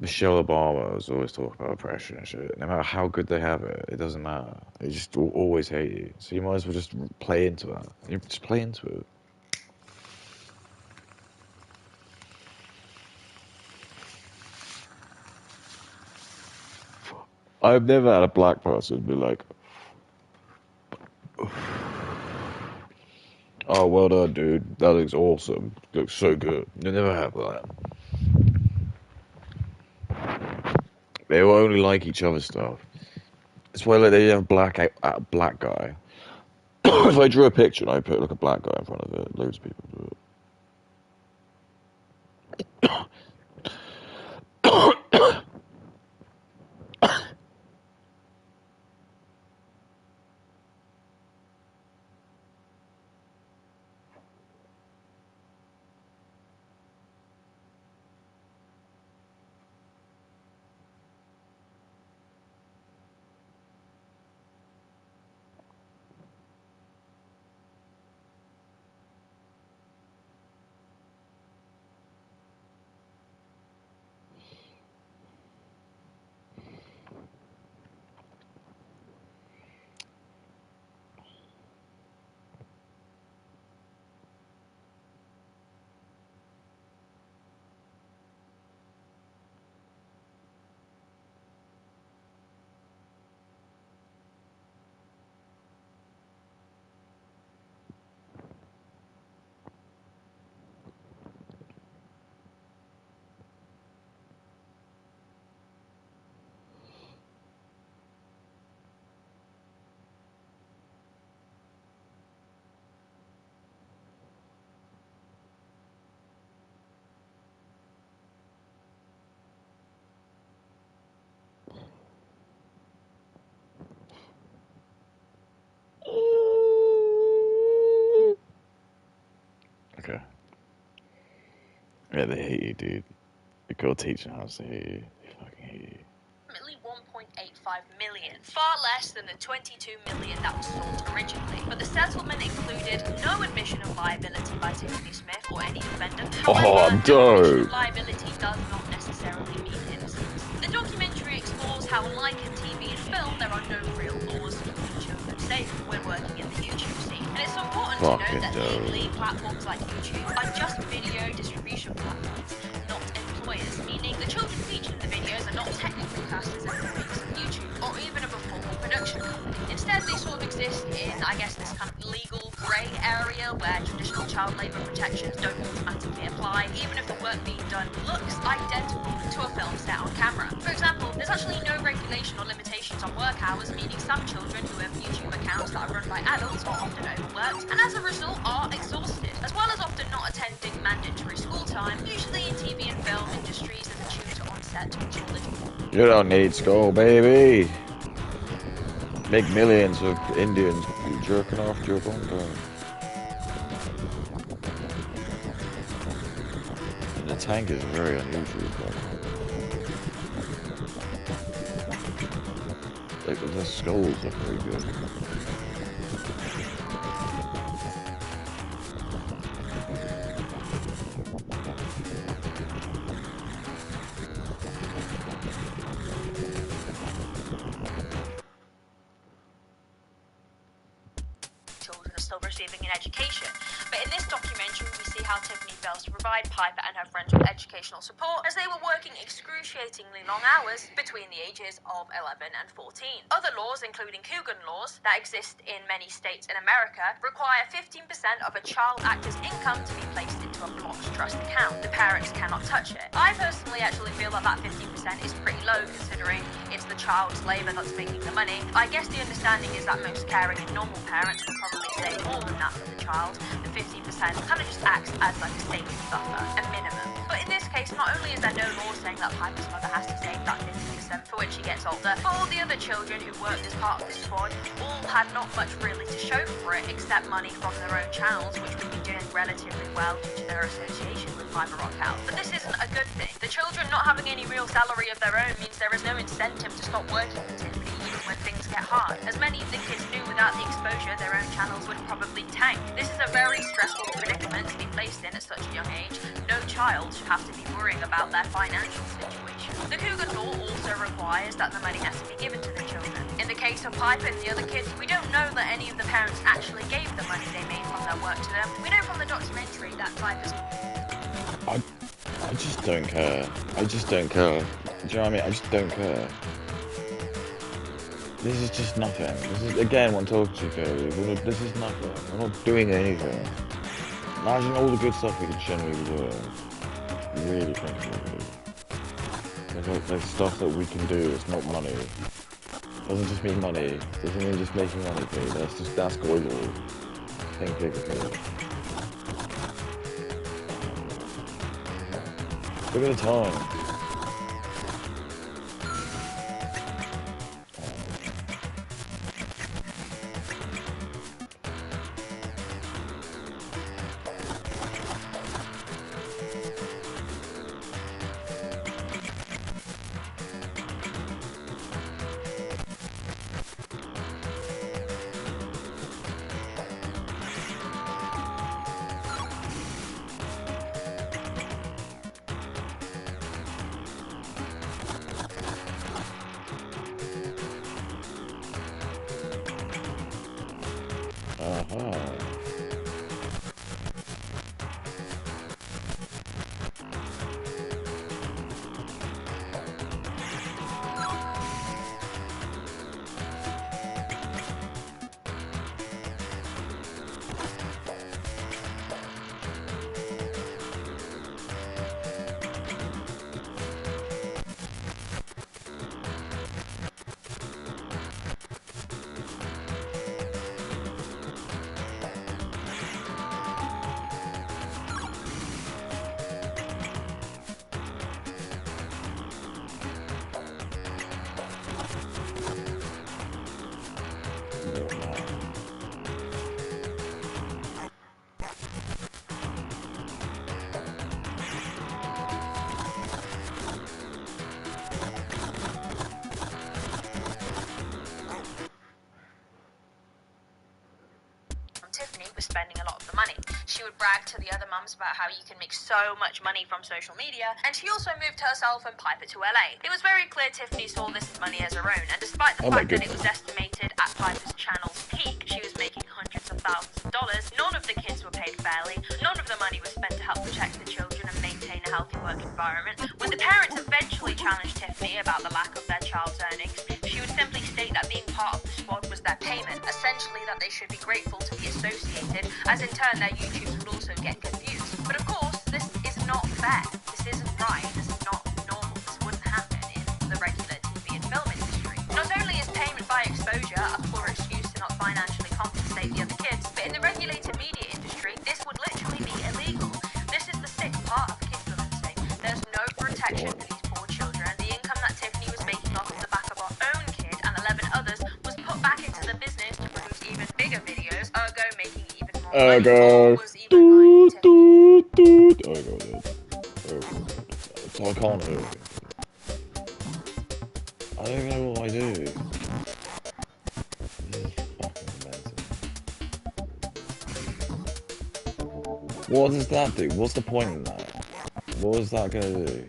Michelle Obama was always talking about oppression and shit. No matter how good they have it, it doesn't matter. They just always hate you. So you might as well just play into that. You just play into it. I've never had a black person be like, "Oh, well done, dude. That looks awesome. Looks so good." You never have that. They will only like each other's stuff. It's why like they have black guy. If I drew a picture and I put like a black guy in front of it, loads of people do it. Okay. Yeah, they hate you, dude. You gotta teach them how to hate you. They fucking hate you. Approximately 1.85 million, far less than the 22 million that was sought originally. But the settlement included no admission of liability by Tiffany Smith or any defendant. However, no admission of liability does not necessarily mean innocence. The documentary explores how, like in TV and film, there are no real laws to keep children safe when working in the YouTube scene. And it's important to note that legally, platforms like YouTube are just video distribution platforms, not employers, meaning the children featured in the videos are not technically classed as employees of YouTube or even of a formal production company. Instead, they sort of exist in, I guess, this kind of legal grey area where traditional child labour protections don't automatically apply, even if the work being done looks identical to a film set on camera. For example, there's actually no regulation or limitations on work hours, meaning some children who have YouTube accounts that are run by adults are often overworked and as a result are exhausted, as well as often not attending mandatory school time, usually in TV and film industries as a tutor on set which will live. You don't need school, baby. Make millions of Indians jerking off to your bongo. And the tank is very unusual. Like the skulls are very good. Children are still receiving an education. But in this documentary, we see how Tiffany fails to provide Piper and her friends with educational support, as they were working excruciatingly long hours between the ages of 11 and 14. Other laws, including Coogan laws, that exist in many states in America, require 15% of a child actor's income to be placed into a blocked trust account. The parents cannot touch it. I personally actually feel that 15% is pretty low, considering it's the child's labour that's making the money. I guess the understanding is that most caring and normal parents would probably save more than that for the child. The 15% kind of just acts as like a safety buffer, a minimum. But in this case, not only is there no law saying that Piper's mother has to save that 50% for when she gets older, but all the other children who worked as part of this squad all had not much really to show for it except money from their own channels, which would be doing relatively well due to their association with Piper Rock House. But this isn't a good thing. The children not having any real salary of their own means there is no incentive to stop working for Tiffany even when things get hard. As many of the kids knew, without the exposure, their own channels would probably tank. This is a very stressful predicament to be placed in at such a young age. No child should have to be worrying about their financial situation. The Coogan law also requires that the money has to be given to the children. In the case of Piper and the other kids, we don't know that any of the parents actually gave the money they made from their work to them. We know from the documentary that Piper's... I just don't care. I just don't care. Do you know what I mean? I just don't care. This is just nothing. This is, again, what I'm talking to you, Cody. This is nothing. We're not doing anything. Imagine all the good stuff we could generally be doing. Really think we do. There's stuff that we can do. It's not money. It doesn't just mean money. It doesn't mean just making money, please. That's goible. Think bigger, please. Look at the time. Tiffany was spending a lot of the money. She would brag to the other mums about how you can make so much money from social media, and she also moved herself and Piper to LA. It was very clear Tiffany saw this money as her own, and despite the fact that it was estimated at Piper's channel's peak, she was making hundreds of thousands of dollars. None of the kids were paid fairly. None of the money was spent to help protect the children and maintain a healthy work environment. When the parents eventually challenged Tiffany about the lack of their child's earnings, she would simply state that being part of the squad was their payment, essentially that they should be grateful to be associated, as in turn their YouTubes would also get good views. But of course, this is not fair. This isn't right. This is not normal. This wouldn't happen in the regular TV and film industry. Not only is payment by exposure a poor excuse to not financially compensate the other kids, but in the regulated media industry, this would literally be illegal. This is the sick part of Katyklism. There's no protection for these poor children. The income that Tiffany was making off of the back of our own kid and 11 others was put back into the business to produce even bigger videos, ergo making even more money. Was even buying Tiffany. So I can't do it. I don't know what I do. This is fucking amazing. What does that do? What's the point in that? What is that gonna do?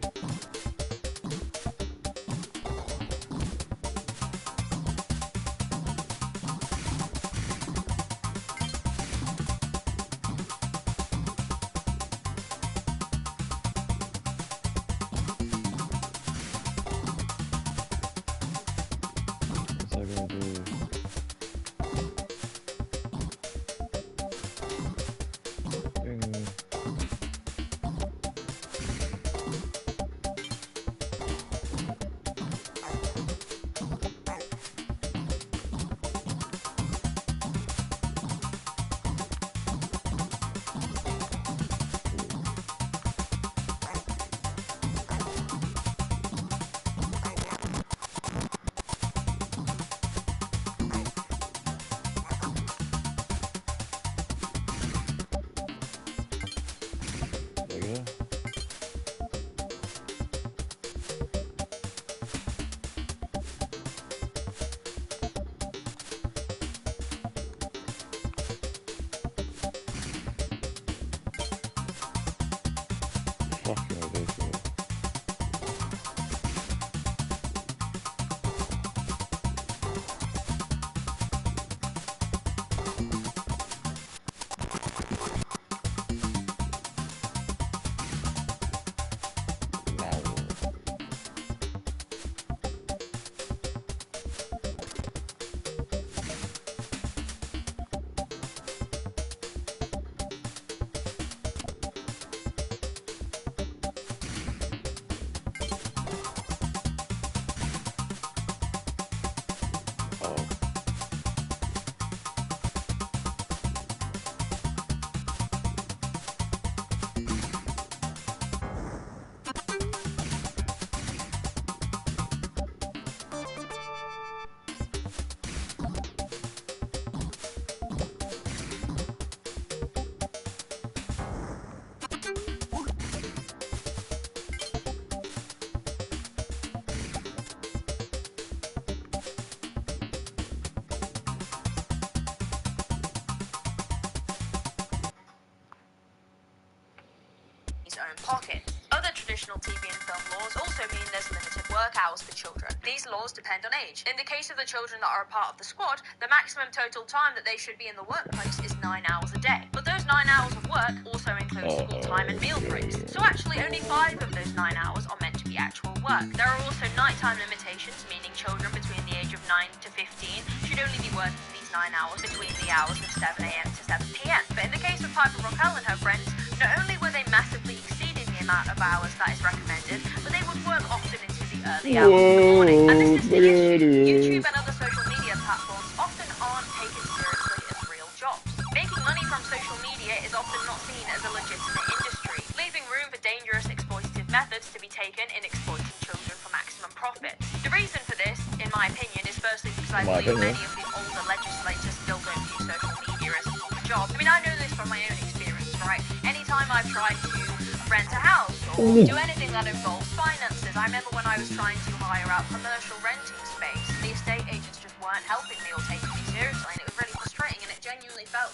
fucking ridiculous. Oh. his own pocket. Other traditional TV and film laws also mean there's limited work hours for children. These laws depend on age. In the case of the children that are a part of the squad, the maximum total time that they should be in the workplace is 9 hours a day. But those 9 hours of work also include school time and meal breaks. So actually only 5 of those 9 hours are meant to be actual work. There are also nighttime limitations, meaning children between the age of 9 to 15 should only be working these 9 hours between the hours of 7 a.m. to 7 p.m. But in the case of Piper Rockell and her friends, not only were they massively exceeding the amount of hours that is recommended, but they would work often into the early hours of the morning. And this is the issue. YouTube and other social media platforms often aren't taken seriously as real jobs. Making money from social media is often not seen as a legitimate industry, leaving room for dangerous exploitative methods to be taken in exploiting children for maximum profit. The reason for this, in my opinion, is firstly because I believe many of the older legislators still don't view social media as a proper job. I mean, I know this from my own experience, right? Anytime I've tried to rent a house or do anything that involves finances, I remember when I was trying to hire out commercial renting space, the estate agents just weren't helping me or taking me seriously, and it was really frustrating, and it genuinely felt...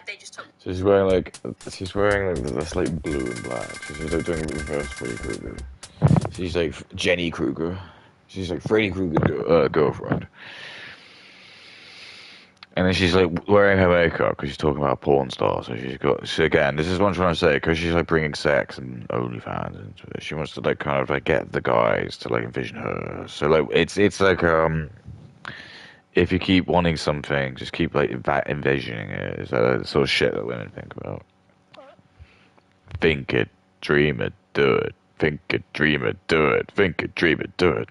They just took... So she's wearing like this like blue and black. She's like doing reverse Freddy Krueger. She's like Jenny Krueger. She's like Freddy Krueger's girlfriend. And then she's like wearing her makeup because she's talking about a porn star. So she's got. So again, this is what I'm trying to say because she's like bringing sex and OnlyFans into it. She wants to like kind of like get the guys to like envision her. So like it's like if you keep wanting something, just keep like envisioning it. Is that the sort of shit that women think about? Think it, dream it, do it. Think it, dream it, do it. Think it, dream it, do it.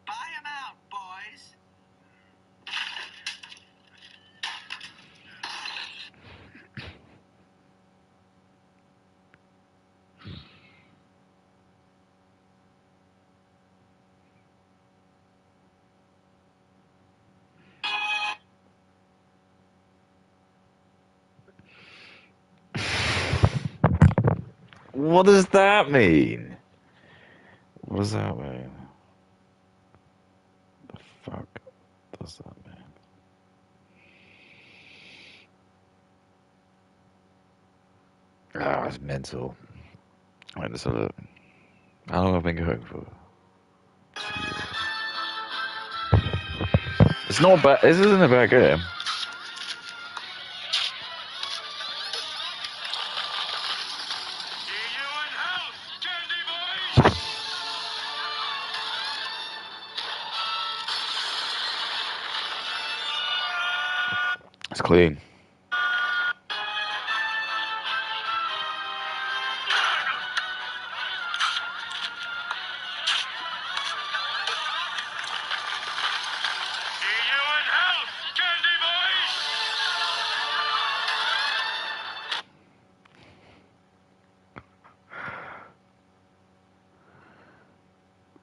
Buy 'em out, boys. What does that mean? What does that mean? The fuck does that mean? Ah, it's mental. Right, let's have a look. How long have I been going for? It's not bad. This isn't a bad game. It's clean.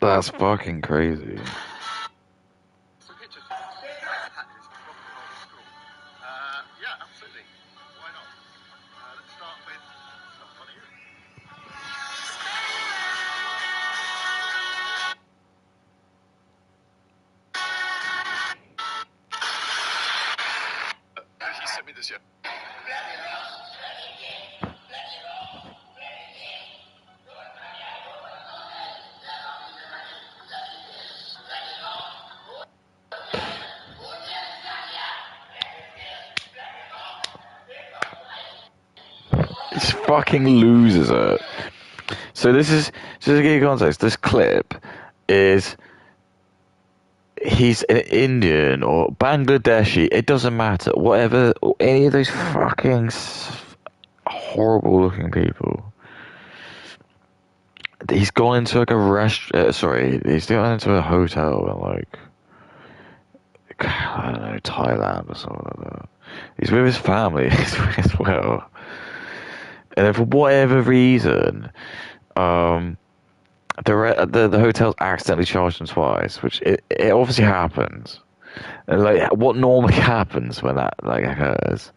That's fucking crazy. Some pictures. Katyklism, rock and roll school. Yeah, absolutely. Why not? Let's start with some funny you. He sent me this year. He fucking loses it. So this is just to give you context. This clip is he's an Indian or Bangladeshi. It doesn't matter. Whatever. Any of those fucking horrible-looking people. He's gone into like a he's gone into a hotel in like I don't know, Thailand or something like that. He's with his family as well. And then for whatever reason, the hotel's accidentally charged him twice, which it obviously happens. And like what normally happens when that like occurs,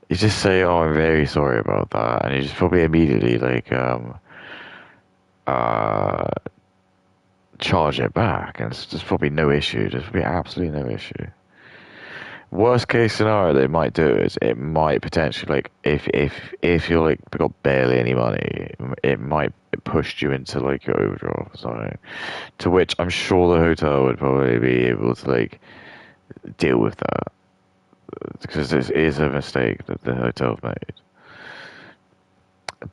you just say, "Oh, I'm very sorry about that," and you just probably immediately like uh charge it back, and it's just probably no issue. There's probably absolutely no issue. Worst case scenario they might do is it might potentially like if you're like got barely any money, it might push you into like your overdraft or something. To which I'm sure the hotel would probably be able to like deal with that because this is a mistake that the hotel made.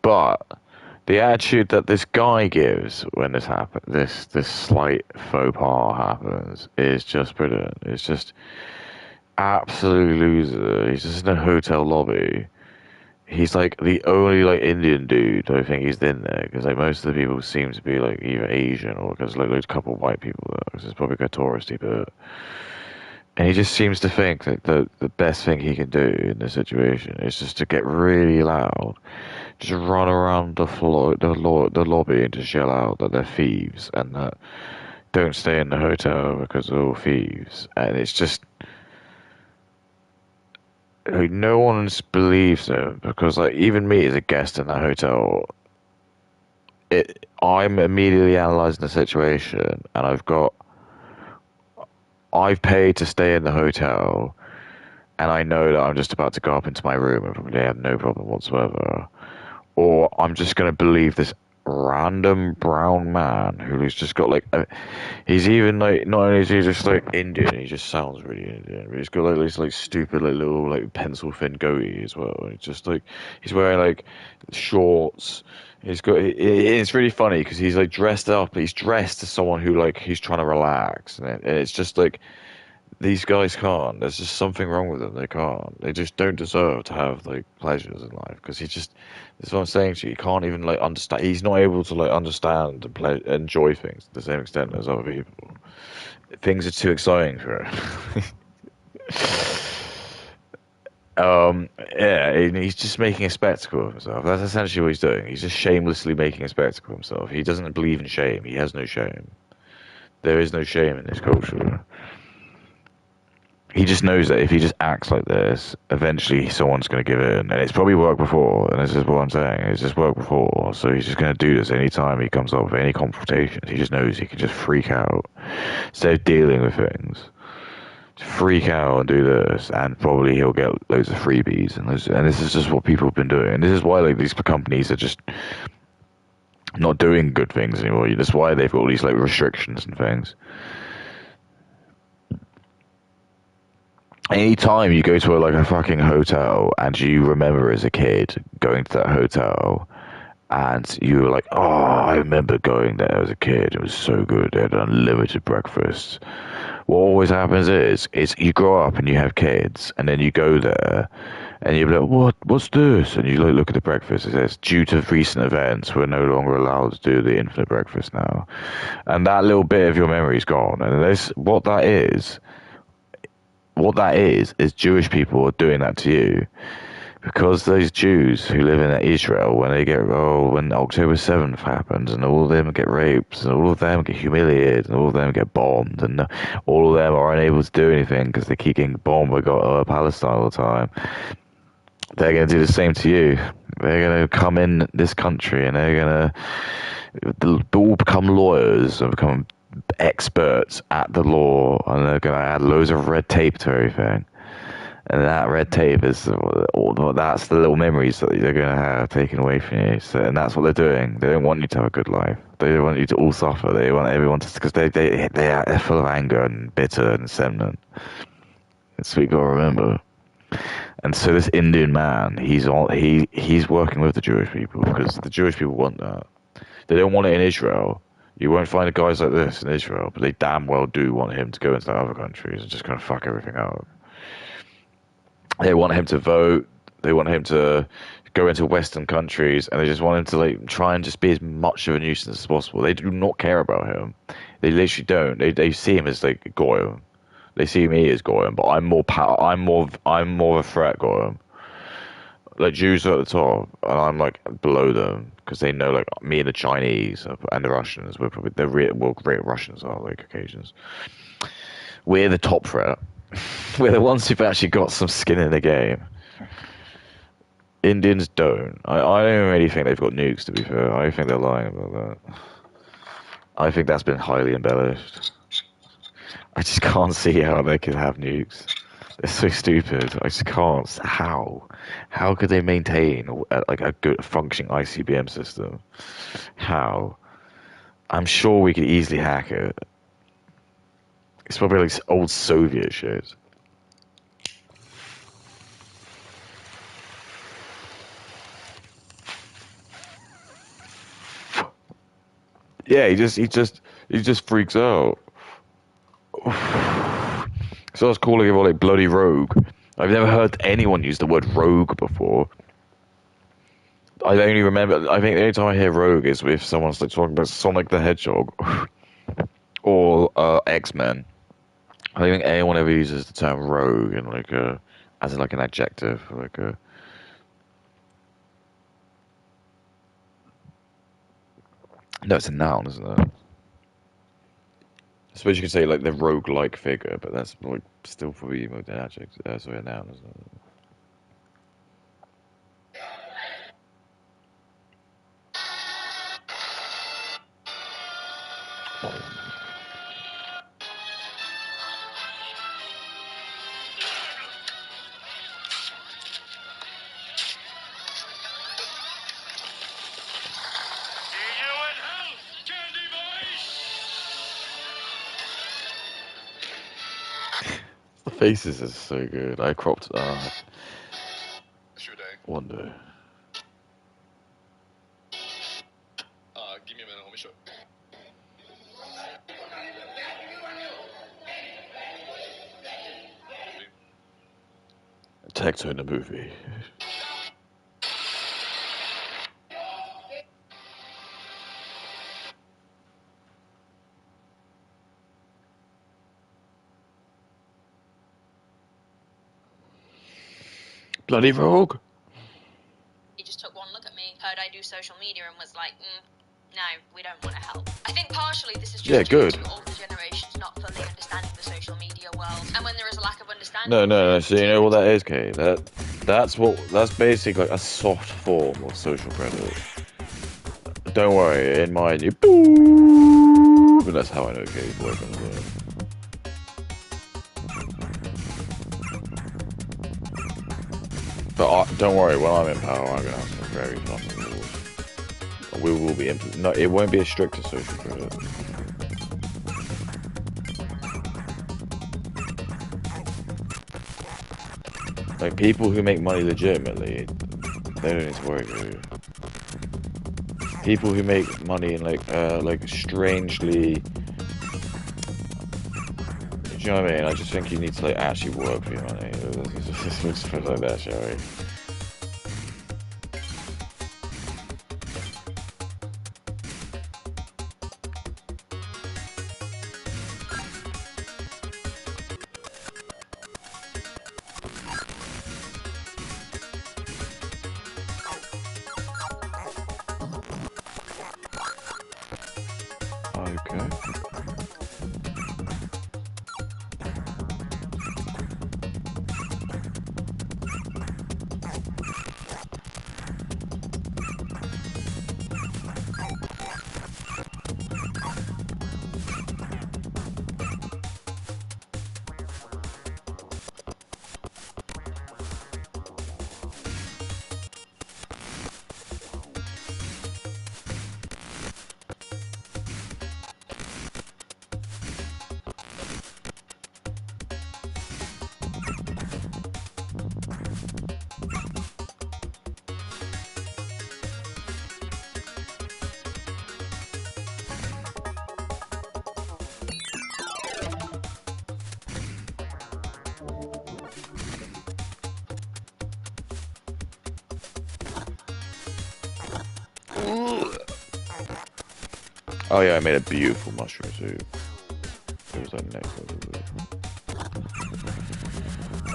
But the attitude that this guy gives when this happens, this slight faux pas happens, is just brilliant. It's just absolute loser. He's just in a hotel lobby. He's like the only like Indian dude I think he's in there because like most of the people seem to be like either Asian or because like there's a couple of white people there because it's probably a touristy bit. And he just seems to think that the best thing he can do in this situation is just to get really loud, just run around the floor, the lobby, and just yell out that they're thieves and that don't stay in the hotel because they're all thieves. And it's just like no one believes him because like even me as a guest in that hotel, I'm immediately analysing the situation, and I've paid to stay in the hotel, and I know that I'm just about to go up into my room and probably have no problem whatsoever. Or I'm just going to believe this random brown man who's just got like he's even like not only is he just like Indian, he just sounds really Indian, but he's got like this like stupid like little like pencil thin goatee as well. And it's just like he's wearing like shorts. It's really funny because he's like dressed up. He's dressed as someone who like he's trying to relax, and it's just like these guys can't. There's just something wrong with them. They can't. They just don't deserve to have like pleasures in life because he just. That's what I'm saying to you. He can't even like understand. He's not able to like understand and enjoy things to the same extent as other people. Things are too exciting for him. Yeah, he's just making a spectacle of himself. That's essentially what he's doing. He's just shamelessly making a spectacle of himself. He doesn't believe in shame. He has no shame. There is no shame in this culture. He just knows that if he just acts like this, eventually someone's going to give in. And it's probably worked before, and this is what I'm saying. It's just worked before, so he's just going to do this anytime he comes up with any confrontations. He just knows he can just freak out. Instead of dealing with things, just freak out and do this, and probably he'll get loads of freebies. And this is just what people have been doing. And this is why like these companies are just not doing good things anymore. That's why they've got all these like restrictions and things. Anytime you go to like a fucking hotel and you remember as a kid going to that hotel and you were like, oh, I remember going there as a kid. It was so good. They had unlimited breakfast. What always happens is you grow up and you have kids and then you go there and you're like, what's this? And you like look at the breakfast. It says, due to recent events, we're no longer allowed to do the infinite breakfast now. And that little bit of your memory's gone. And this, what that is Jewish people are doing that to you because those Jews who live in Israel, when October 7th happens and all of them get raped and all of them get humiliated and all of them get bombed and all of them are unable to do anything because they keep getting bombed by Palestine all the time, they're going to do the same to you. They're going to come in this country and they're going to all become lawyers and become experts at the law, and they're going to add loads of red tape to everything. And that red tape is that's the little memories that they're going to have taken away from you. So, and that's what they're doing. They don't want you to have a good life. They don't want you to all suffer. They want everyone to, because they're full of anger and bitter and resentment. That's what you got to remember. And so this Indian man, he's working with the Jewish people because the Jewish people want that. They don't want it in Israel. You won't find guys like this in Israel, but they damn well do want him to go into other countries and just kind of fuck everything up. They want him to vote. They want him to go into Western countries, and they just want him to like try and just be as much of a nuisance as possible. They do not care about him. They literally don't. They see him as like Goyim. They see me as Goyim, but I'm more of a threat Goyim. Like Jews are at the top, and I'm like below them because they know like me and the Chinese and the Russians. We're probably great Russians are like Caucasians. We're the top threat. We're the ones who've actually got some skin in the game. Indians don't. I don't really think they've got nukes. To be fair, I think they're lying about that. I think that's been highly embellished. I just can't see how they could have nukes. They're so stupid. I just can't. How? How could they maintain like a good functioning ICBM system? How? I'm sure we could easily hack it. It's probably like old Soviet shit. Yeah, he just freaks out. So I was calling him like bloody rogue. I've never heard anyone use the word rogue before. I only remember. I think the only time I hear rogue is if someone's like talking about Sonic the Hedgehog or X-Men. I don't think anyone ever uses the term rogue in like as in like an adjective, like a. No, it's a noun, isn't it? I suppose you could say like the rogue-like figure, but that's like still probably an adjective. Sorry, a noun, isn't it? The faces are so good. I cropped It's your day. one day. Give me a minute, let me show you. Tecto in the movie. Bloody Rogue. He just took one look at me, heard I do social media, and was like, no, we don't want to help. I think partially this is just Yeah, due good. to older generations not fully understanding the social media world. And when there is a lack of understanding... No. So you know what that is, Kate? That's basically like a soft form of social credit. Don't worry, in mine you but that's how I know Kate's boyfriend as well. But don't worry, when I'm in power, I'm gonna have some very fucking rules. We will be no, it won't be as strict as social credit. Like people who make money legitimately, they don't need to worry about it. People who make money in like strangely, do you know what I mean? I just think you need to like actually work for your money. Let's put it like that, shall we? Okay. Oh yeah, I made a beautiful mushroom soup. It was like next level.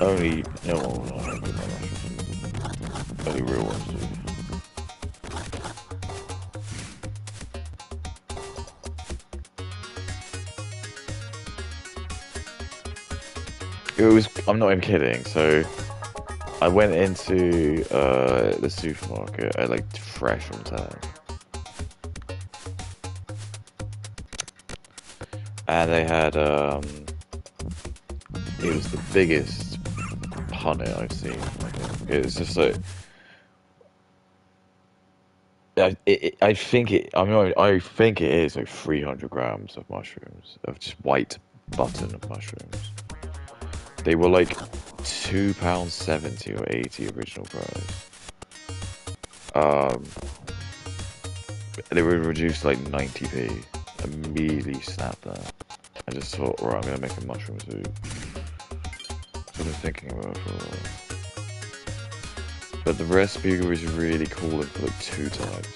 Only no one will know how to do my mushroom soup. Only real ones do. It was. I'm not even kidding. So I went into the supermarket. I like fresh from town. And they had, it was the biggest punnet I've seen. It's just like, I think it, I think it is like 300 grams of mushrooms, of just white button of mushrooms. They were like £2.70 or 80 original price. They were reduced to like 90p. Immediately snapped that. I just thought, right, I'm gonna make a mushroom soup. So I've been thinking about it for a while. But the recipe was really calling for like 2 times.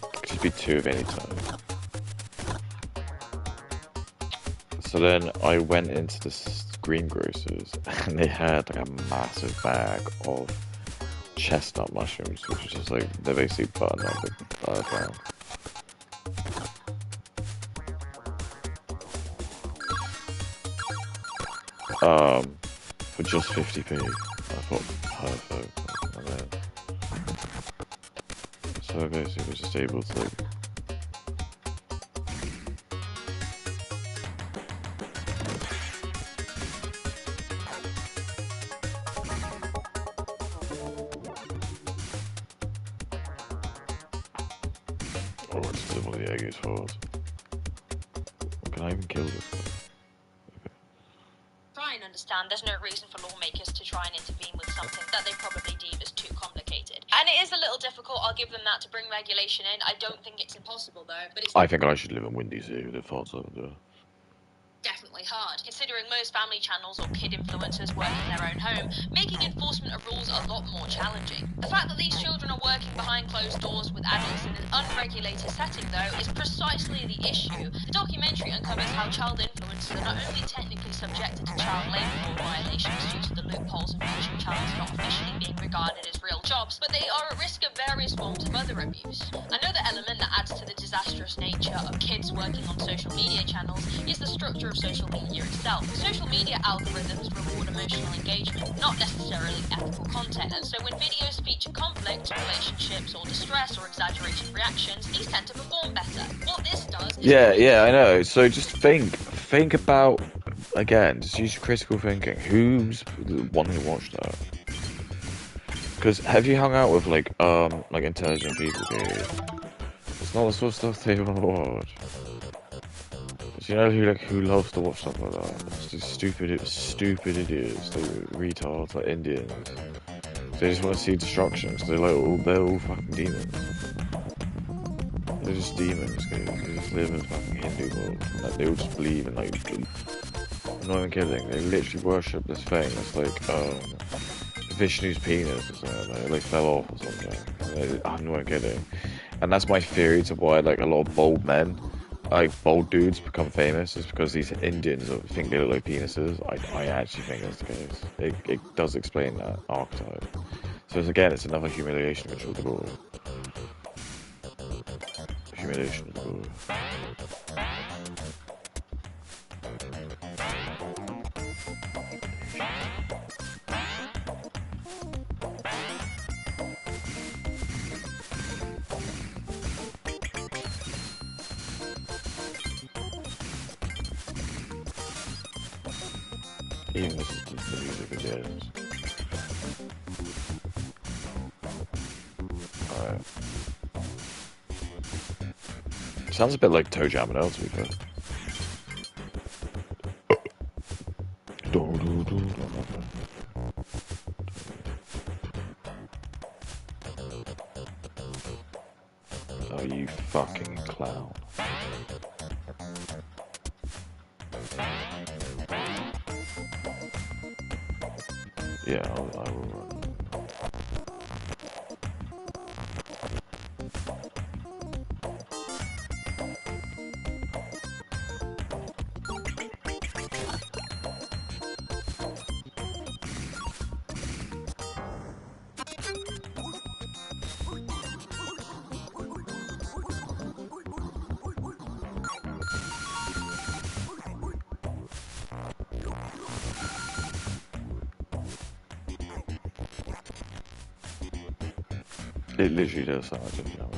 It could just be 2 of any type. So then I went into this greengrocers and they had like a massive bag of chestnut mushrooms, which is just like, they're basically butternut brown. For just 50p. I thought, perfect. And then, so I basically was just able to like Oh, it's still one of the eggiest falls. Can I even kill this guy? Try and understand there's no reason for lawmakers to try and intervene with something that they probably deem as too complicated. And it is a little difficult, I'll give them that, to bring regulation in. I don't think it's impossible though, but it's I think I should live in Windy City with the falls over there. definitely hard, considering most family channels or kid influencers work in their own home, making enforcement of rules a lot more challenging. The fact that these children are working behind closed doors with adults in an unregulated setting, though, is precisely the issue. The documentary uncovers how child influencers are not only technically subjected to child labour law violations due to the loopholes of mentioned children not officially being regarded as real jobs, but they are at risk of various forms of other abuse. Another element that adds to the disastrous nature of kids working on social media channels is the structure of social media itself. Social media algorithms reward emotional engagement, not necessarily ethical content, and so when videos feature conflict, relationships, or distress, or exaggerated reactions, these tend to perform better. What this does is... Yeah, I know. So just think about, again, just use critical thinking. Who's wanting to watch that? Because have you hung out with like intelligent people, dude? It's not the sort of stuff they want to watch. Do you know who loves to watch stuff like that? It's just stupid idiots, they retards, like Indians. They just want to see destruction. Cause they're all fucking demons. They're just demons, dude. They just live in a fucking Hindu world. Like, they all just believe in like. I'm not even kidding. They literally worship this thing. It's like Vishnu's penis or something. Like, it like fell off or something. I'm not even kidding. And that's my theory to why like a lot of bold men, like bold dudes, become famous is because these Indians think they look like penises. I actually think that's the case. It does explain that archetype. So it's another humiliation ritual to go. Humiliation to go. Even this is the music videos. Alright. Sounds a bit like Toe Jam and L, to be fair. Oh, you fucking clown. Yeah, I will run. It literally does sound like something else.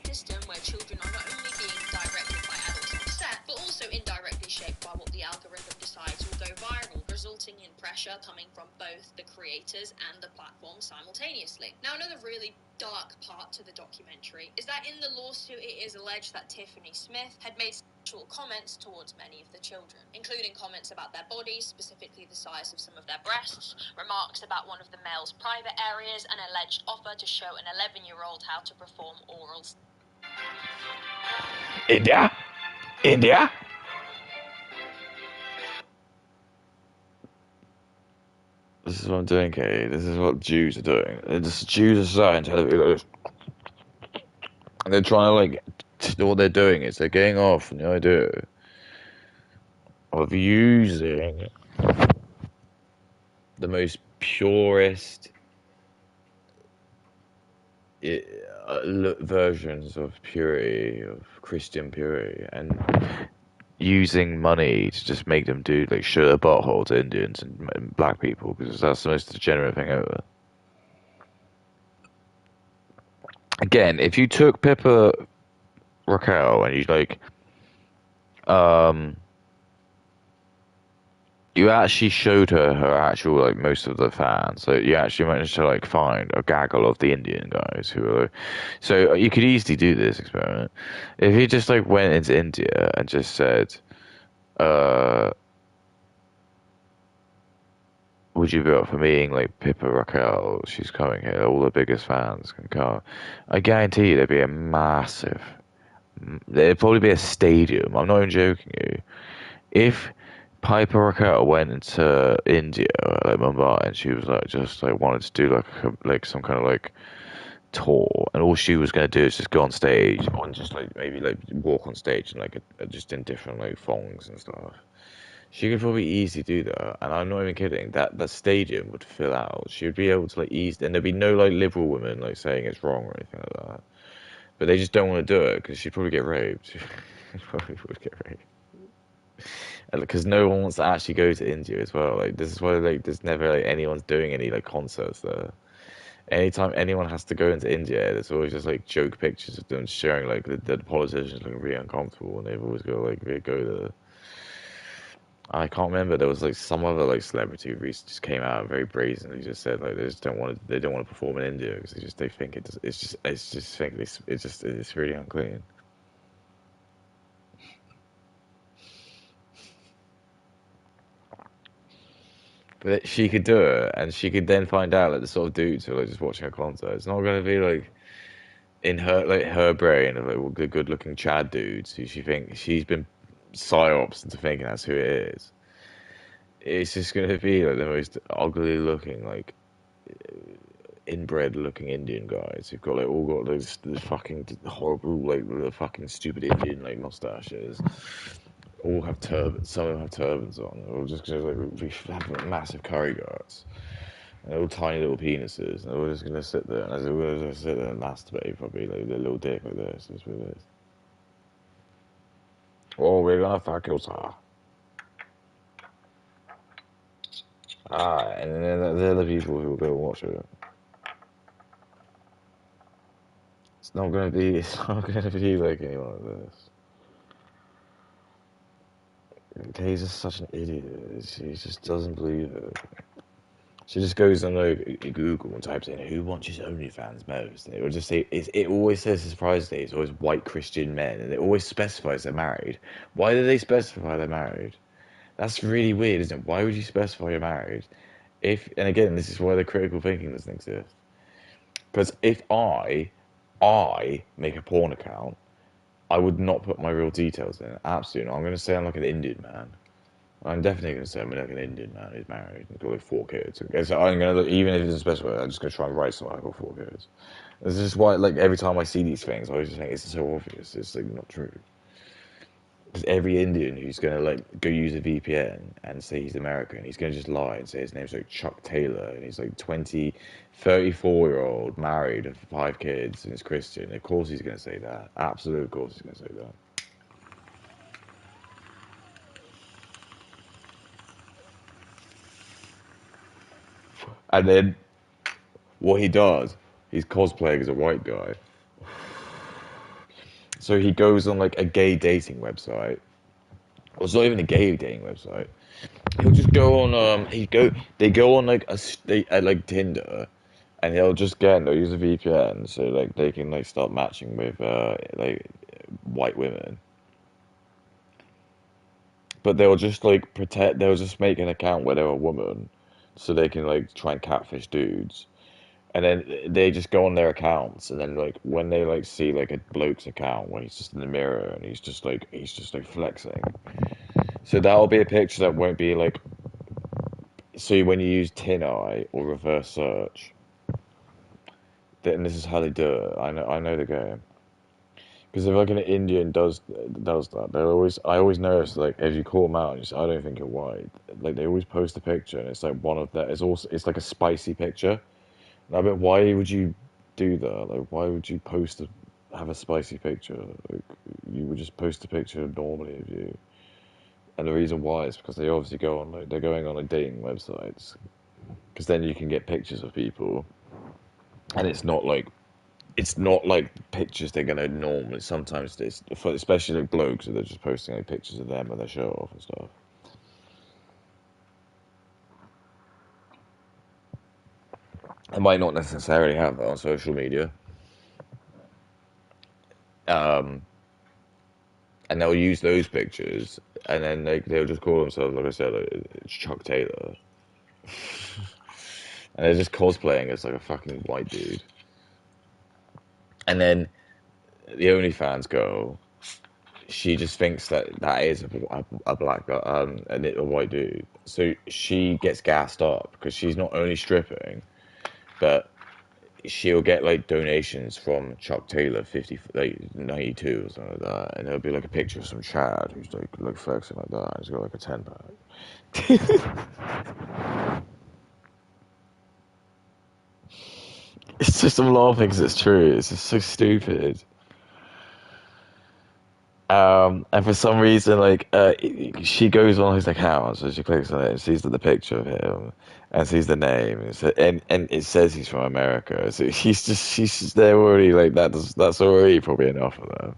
System where children are not only being directed by adults on set, but also indirectly shaped by what the algorithm decides will go viral, resulting in pressure coming from both the creators and the platform simultaneously. Now, another really dark part to the documentary is that in the lawsuit it is alleged that Tiffany Smith had made sexual comments towards many of the children, including comments about their bodies, specifically the size of some of their breasts, remarks about one of the male's private areas, an alleged offer to show an 11-year-old how to perform oral India? This is what I'm doing, Katie. This is what Jews are doing. Jews are starting to and they're trying to what they're doing is they're getting off on the idea of using the most purest versions of purity, of Christian purity, and using money to just make them do like show their butthole to Indians and black people because that's the most degenerate thing ever. Again, if you took Pippa Raquel and you like You actually showed her actual like most of the fans. So you actually managed to like find a gaggle of the Indian guys who were. So you could easily do this experiment if you just like went into India and just said, uh, "Would you be up for meeting like Pippa Raquel? She's coming here. All the biggest fans can come." I guarantee you there'd be a massive. There'd probably be a stadium. I'm not even joking you. If Piper Raquel went into India, like Mumbai, and she was like just like wanted to do like some kind of like tour, and all she was gonna do is just go on stage and just like maybe like walk on stage and like just in different like thongs and stuff. She could probably easily do that, and I'm not even kidding. That stadium would fill out. She would be able to like ease, and there'd be no like liberal women like saying it's wrong or anything like that. But they just don't want to do it because she'd probably get raped. She probably would get raped. Because no one wants to actually go to India as well. Like this is why like there's never like anyone's doing any like concerts there. Anytime anyone has to go into India, there's always just like joke pictures of them showing like the politicians looking really uncomfortable, and they've always got like really go there. I can't remember. There was like some other like celebrity who recently just came out and very brazenly just said like they just don't want to they don't want to perform in India because they think it's just think it's really unclean. But she could do it, and she could then find out like the sort of dudes who are like just watching a concert. It's not going to be like in her brain of like the good looking Chad dudes who she thinks she's been psyops into thinking that's who it is. It's just going to be like the most ugly looking like inbred looking Indian guys who've got like all got those fucking horrible like the fucking stupid Indian like mustaches. All have turbans. Some of them have turbans on. They're all just gonna have like, massive curry guards. And they're all tiny little penises, and they're all just gonna sit there, and as they're all just sit there and masturbate, probably like their little dick like this. That's what it is. Oh, we're gonna fuck you, sir. And then they're the people who will go and watch it. It's not gonna be. It's not gonna be like anyone like this. Kay's just such an idiot. She just doesn't believe it. She just goes on like Google and types in who watches OnlyFans most, and it will just say it always says surprisingly it's always white Christian men, and it always specifies they're married. Why do they specify they're married? That's really weird, isn't it? Why would you specify you're married? If and again, this is why the critical thinking doesn't exist. Because if I make a porn account, I would not put my real details in. Absolutely not. I'm going to say I'm like an Indian man. I'm definitely going to say I'm like an Indian man who's married and got like 4 kids. Okay, so I'm going to look, even if it doesn't specify, I'm just going to try and write something. I've got 4 kids. This is just why, like, every time I see these things, I always just think it's so obvious. It's like not true. Because every Indian who's going to like go use a VPN and say he's American, he's going to just lie and say his name's like Chuck Taylor and he's like 34-year-old, married, and 5 kids, and he's Christian. Of course he's going to say that. Absolutely, of course he's going to say that. And then what he does, he's cosplaying as a white guy. So he goes on like a gay dating website. Well, it's not even a gay dating website. He'll just go on. They go on like at like Tinder, and he'll just they'll use a VPN so like they can like start matching with like white women. But they'll just like pretend. They'll just make an account where they're a woman, so they can like try and catfish dudes. And then they just go on their accounts, and then like when they like see like a bloke's account where he's just in the mirror and he's just like flexing. So that'll be a picture that won't be like. So when you use Tin Eye or reverse search, then this is how they do it. I know the game. Because if like an Indian does that, I always notice like if you call them out and you say I don't think you're white, like they always post a picture and it's like one of that. It's like a spicy picture. I bet why would you do that? Like, why would you have a spicy picture? Like, you would just post a picture normally of you. And the reason why is because they obviously go on like they're going on like dating websites. Because then you can get pictures of people, and it's not like pictures they're gonna normally. Sometimes it's especially like blokes, they're just posting like pictures of them with their shirt off and stuff. They might not necessarily have that on social media. Um, and they'll use those pictures, and then they'll just call themselves, like I said, like, it's Chuck Taylor, and they're just cosplaying as like a fucking white dude. And then the OnlyFans girl, she just thinks that that is a black guy, a white dude. So she gets gassed up because she's not only stripping, but she'll get like donations from Chuck Taylor 92 or something like that, and there'll be like a picture of some Chad who's like flexing like that. He's got like a 10 pack. It's just I'm laughing because it's true. It's just so stupid. And for some reason, like, she goes on his account, so she clicks on it and sees the picture of him and sees the name, and it says he's from America. So she's just there already, like, that's already probably enough for them.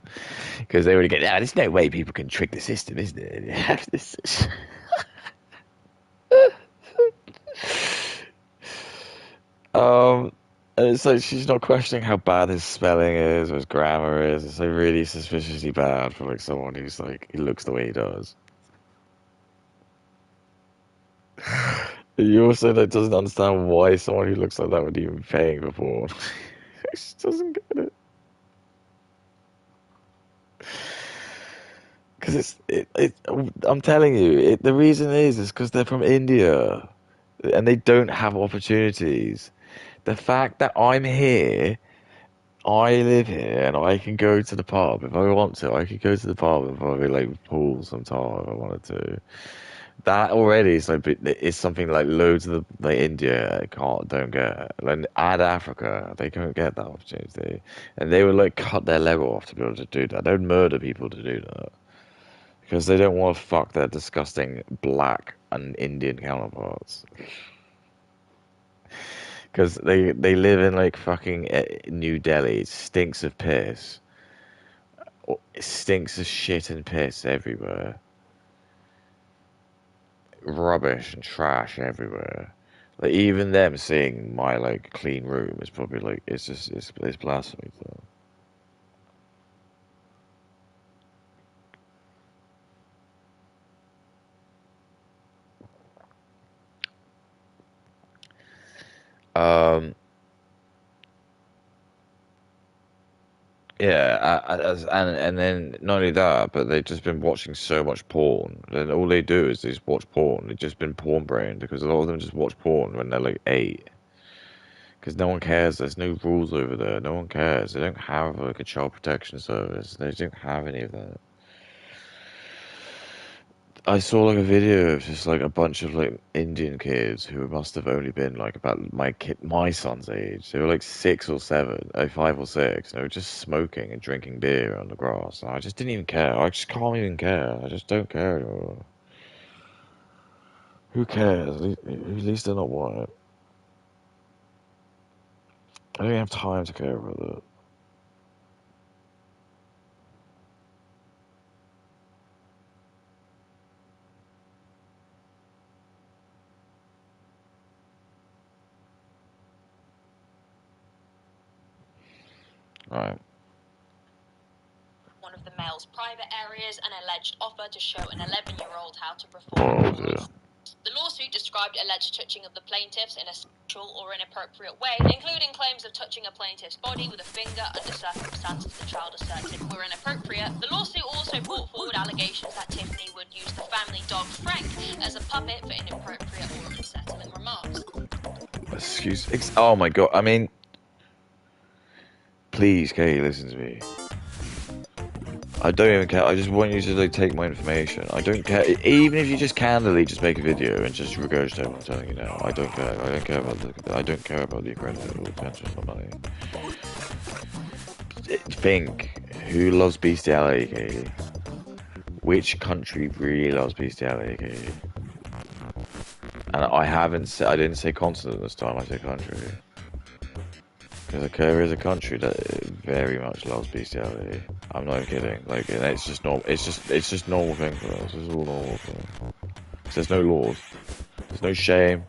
Because they already get, there's no way people can trick the system, is there? Um, and it's like she's not questioning how bad his spelling is or his grammar is. It's like really suspiciously bad for like someone who's like he looks the way he does. You also like doesn't understand why someone who looks like that would even be paying for porn. She just doesn't get it. Because I'm telling you, the reason is because they're from India and they don't have opportunities. The fact that I'm here, I live here, and I can go to the pub if I want to. I could go to the pub and probably like pool sometime if I wanted to. That already is like it's something like loads of like India don't get. Like and Africa, they don't get that opportunity, and they would like cut their leg off to be able to do that. They would murder people to do that because they don't want to fuck their disgusting black and Indian counterparts. Because they live in like fucking New Delhi. It stinks of piss. It stinks of shit and piss everywhere. Rubbish and trash everywhere. Like even them seeing my like clean room is probably like it's blasphemy to them. Um, yeah, and then not only that, but they've just been watching so much porn. Then all they do is they just watch porn. They've just been porn brained because a lot of them just watch porn when they're like 8. Because no one cares. There's no rules over there. No one cares. They don't have like a child protection service. They don't have any of that. I saw like a video of just like a bunch of like Indian kids who must have only been like about my son's age. They were like 6 or 7, 5 or 6. And they were just smoking and drinking beer on the grass. And I just didn't even care. I just can't even care. I just don't care anymore. Who cares? At least they're not white. I don't have time to care about that. Alright. One of the male's private areas, an alleged offer to show an 11-year-old how to Oh perform. dear. The lawsuit described alleged touching of the plaintiffs in a sexual or inappropriate way, including claims of touching a plaintiff's body with a finger under circumstances the child asserted were inappropriate. The lawsuit also brought forward allegations that Tiffany would use the family dog Frank as a puppet for inappropriate or unsettling remarks. Oh my god. I mean, please, Katie, listen to me. I don't even care. I just want you to like take my information. I don't care. Even if you just candidly just make a video and just regurgitate what I'm telling you now. I don't care. I don't care about the credit or attention or money. Think who loves bestiality, Katie? Which country really loves bestiality, Katie? And I didn't say continent this time. I said country. Because there is a country that very much loves bestiality. I'm not even kidding. Like, and it's just normal. It's just normal thing for us. It's all normal thing. There's no laws. There's no shame.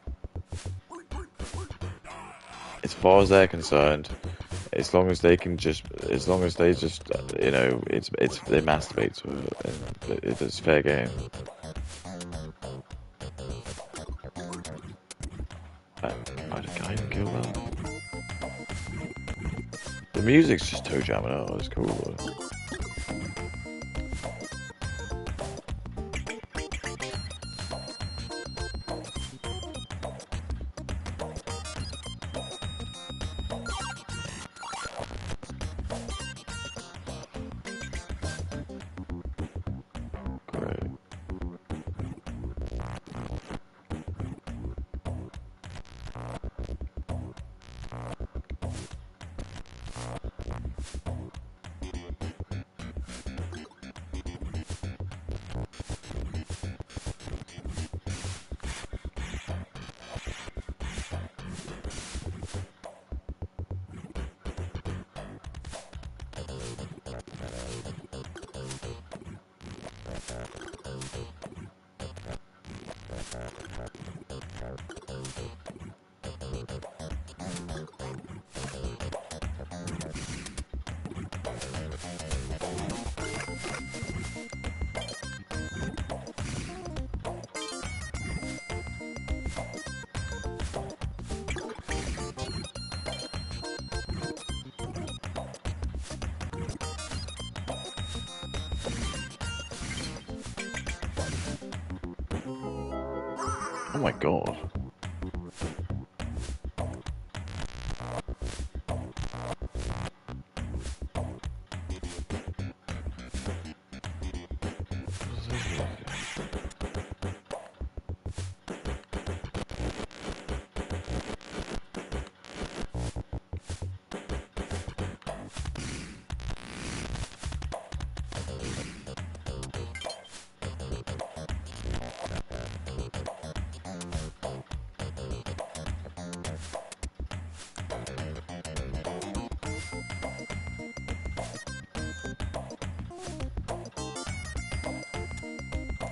far as they're concerned, as long as they can just, as long as they just, you know, it's they masturbate to it, and it's fair game. I didn't kill that. The music's just toe jamming out. It's cool though. Great. Oh my god.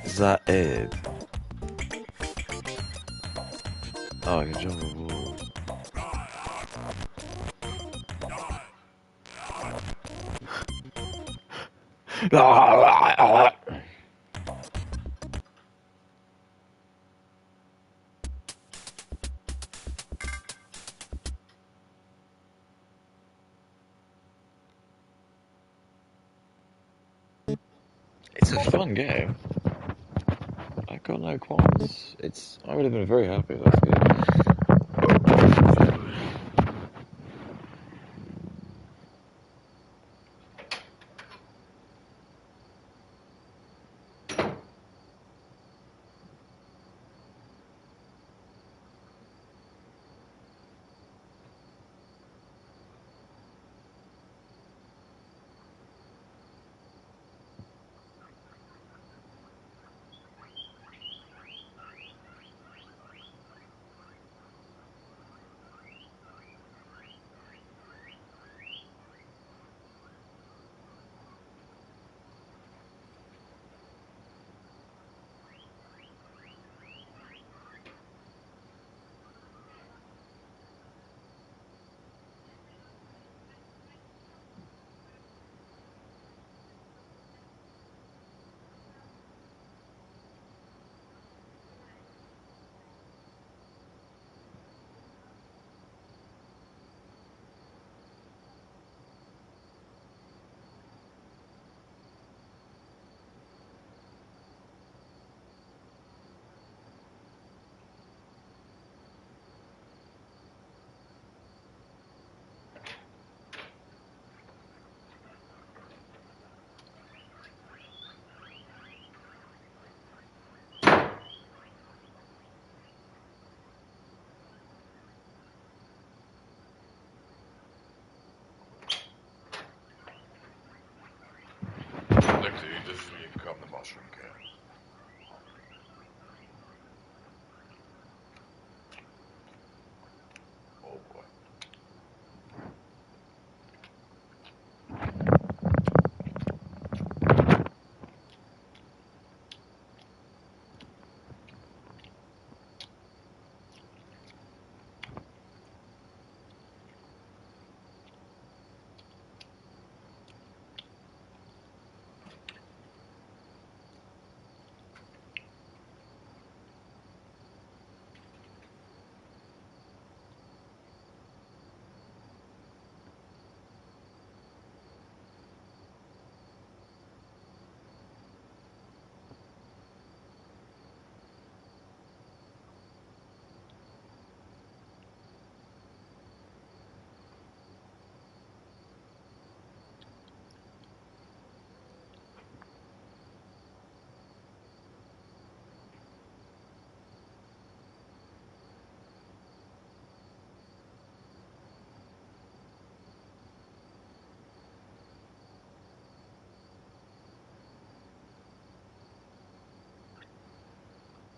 Is that it? Oh, I can jump over walls. It's a fun game. I got no qualms. I would have been very happy with that game. Look, dude, this is when you become the mushroom king. Oh boy.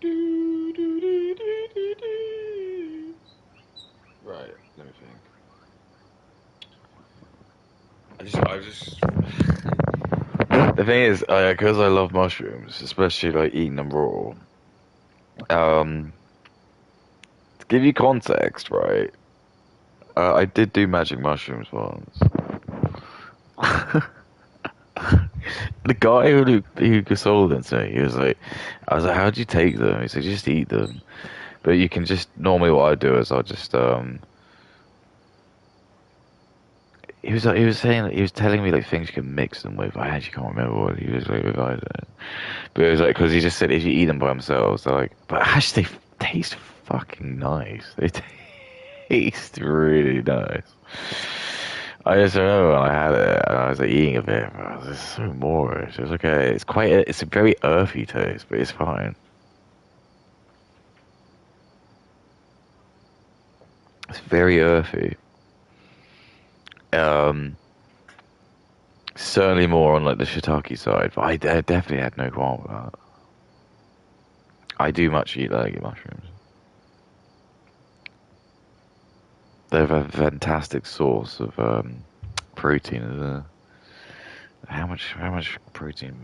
Right, let me think. I just. The thing is, because I love mushrooms, especially like eating them raw. Um, to give you context, right? I did do magic mushrooms once. The guy who sold them to me, he was like, I was like, how do you take them? He said, just eat them. But you can just normally what I do is I'll just he was like he was saying he was telling me like things you can mix them with. I actually can't remember what he was like advising. But it was like because he just said if you eat them by themselves, they're like, but actually they taste fucking nice. They taste really nice. I just remember when I had it and I was like eating a bit, but I was just so moorish. It was okay. It's a very earthy taste, but it's fine. It's very earthy. Um, Certainly more on like the shiitake side, but I definitely had no qualm with that. I do much eat like mushrooms. They're a fantastic source of protein. How much protein?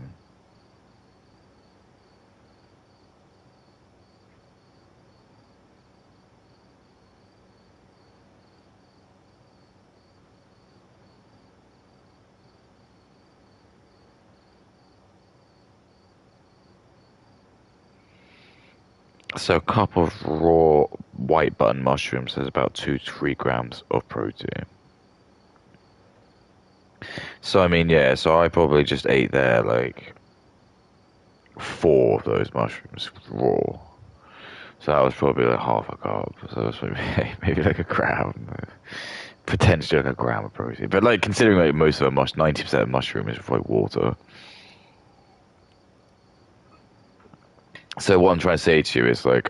So a cup of raw white button mushrooms has about 2 to 3 grams of protein. So I mean, yeah. So I probably just ate there like 4 of those mushrooms raw. So that was probably like half a cup. So that's maybe like a gram, potentially like a gram of protein. But like considering like most of a 90% of mushroom is like water. So what I'm trying to say to you is like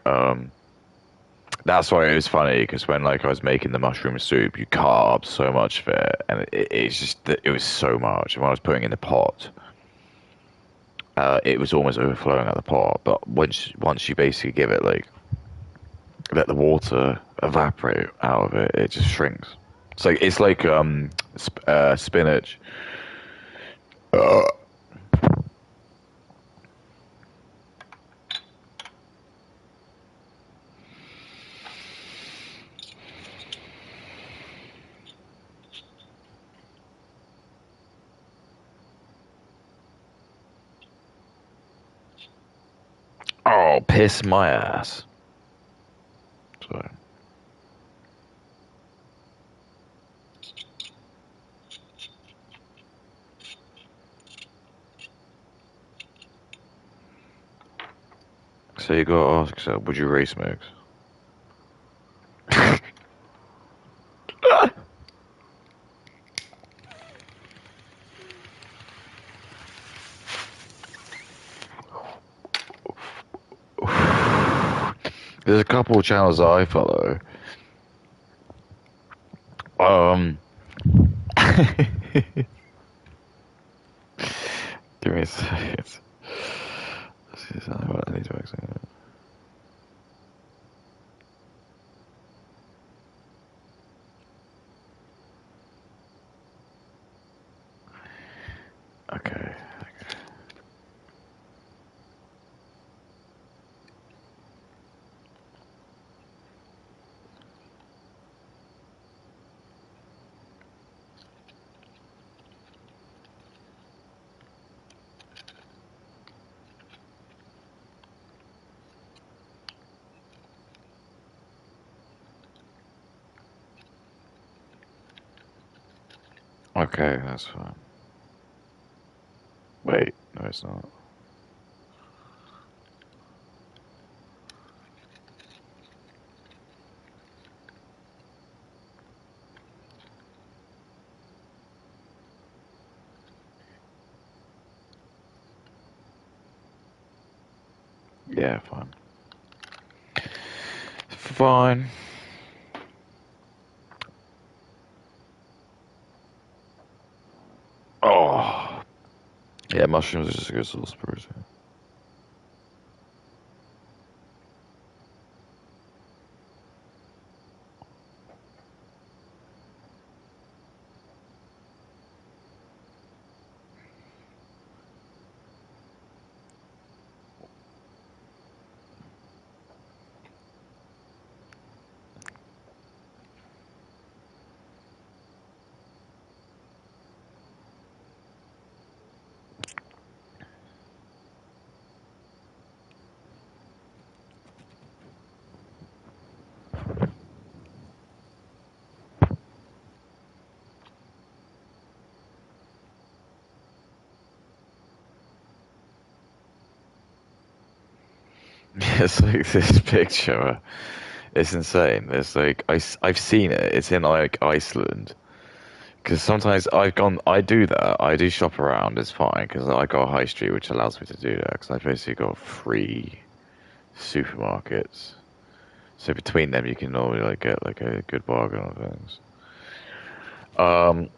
that's why it was funny because when like I was making the mushroom soup, you cut up so much of it, and it's just it was so much. And when I was putting it in the pot, it was almost overflowing out the pot. But once you basically give it like let the water evaporate out of it, it just shrinks. It's like spinach. Uh, oh, piss my ass. So, so you gotta ask yourself, would you race mix? There's a couple of channels that I follow. Um, give me a second. Let's see something what I need to accent. Okay. Okay, that's fine. Wait, no, it's not. Yeah, fine. Fine. Oh, yeah, mushrooms are just a good source of protein. It's like this picture. It's insane. It's like I've seen it. It's in like Iceland. Because sometimes I do that. I do shop around. It's fine because I got a high street which allows me to do that. Because I basically got free supermarkets. So between them, you can normally like get like a good bargain on things. Um,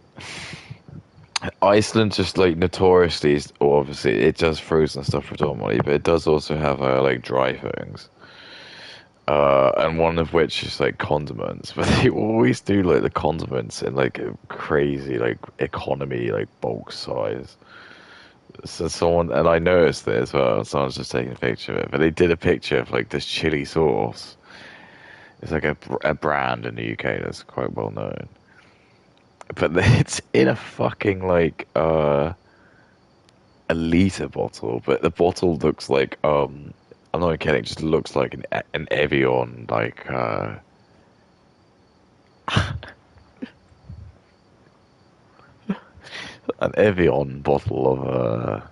Iceland just like notoriously, or obviously it does frozen stuff predominantly, but it does also have like dry things. And one of which is like condiments, but they always do like the condiments in like a crazy like economy like bulk size. So someone and I noticed this as well. Someone's just taking a picture of it, but they did a picture of like this chili sauce. It's like a brand in the UK that's quite well known, but it's in a fucking like a liter bottle, but the bottle looks like I'm not even kidding, it just looks like an Evian like an Evian bottle of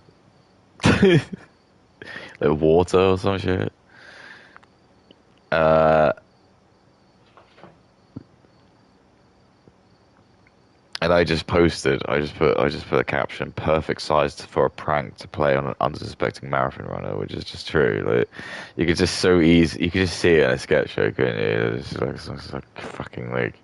like water or some shit. Uh, and I just put a caption, perfect size for a prank to play on an unsuspecting marathon runner, which is just true. Like, you could just so easy, you could just see it in a sketch show, couldn't you? It's like fucking like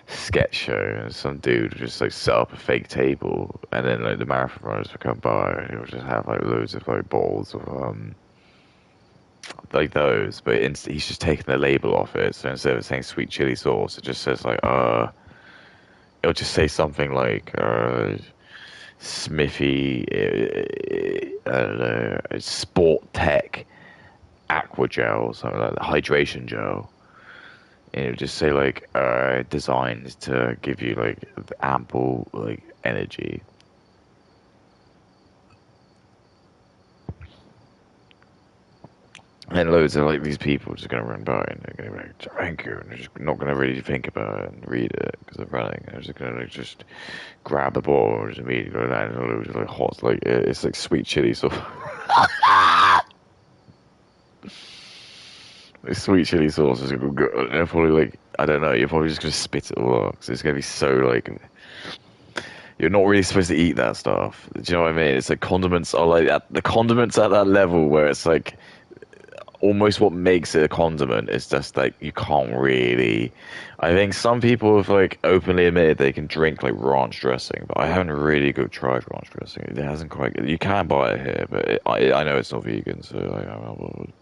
sketch show, and some dude would just like set up a fake table, and then like the marathon runners would come by, and he would just have like loads of like balls of like those, but he's just taken the label off it. So instead of saying sweet chili sauce, it just says like it'll just say something like Smithy, I don't know, Sport Tech Aqua Gel or something like that, hydration gel. And it would just say like designed to give you like ample like energy. And loads of like these people just gonna run by and they're gonna be like, thank you, and they're just not gonna really think about it and read it because they're running. They're just gonna like just grab the ball and just immediately go down and loads of like hot, like it's like sweet chili sauce. Like, sweet chili sauce is gonna go. They're probably like I don't know. You're probably just gonna spit it all out because it's gonna be so like you're not really supposed to eat that stuff. Do you know what I mean? It's like condiments are like the condiments at that level where it's like almost what makes it a condiment is just like you can't really. I think some people have like openly admitted they can drink like ranch dressing, but I haven't really tried ranch dressing. It hasn't quite. You can buy it here, but I know it's not vegan, so I'm not bothered.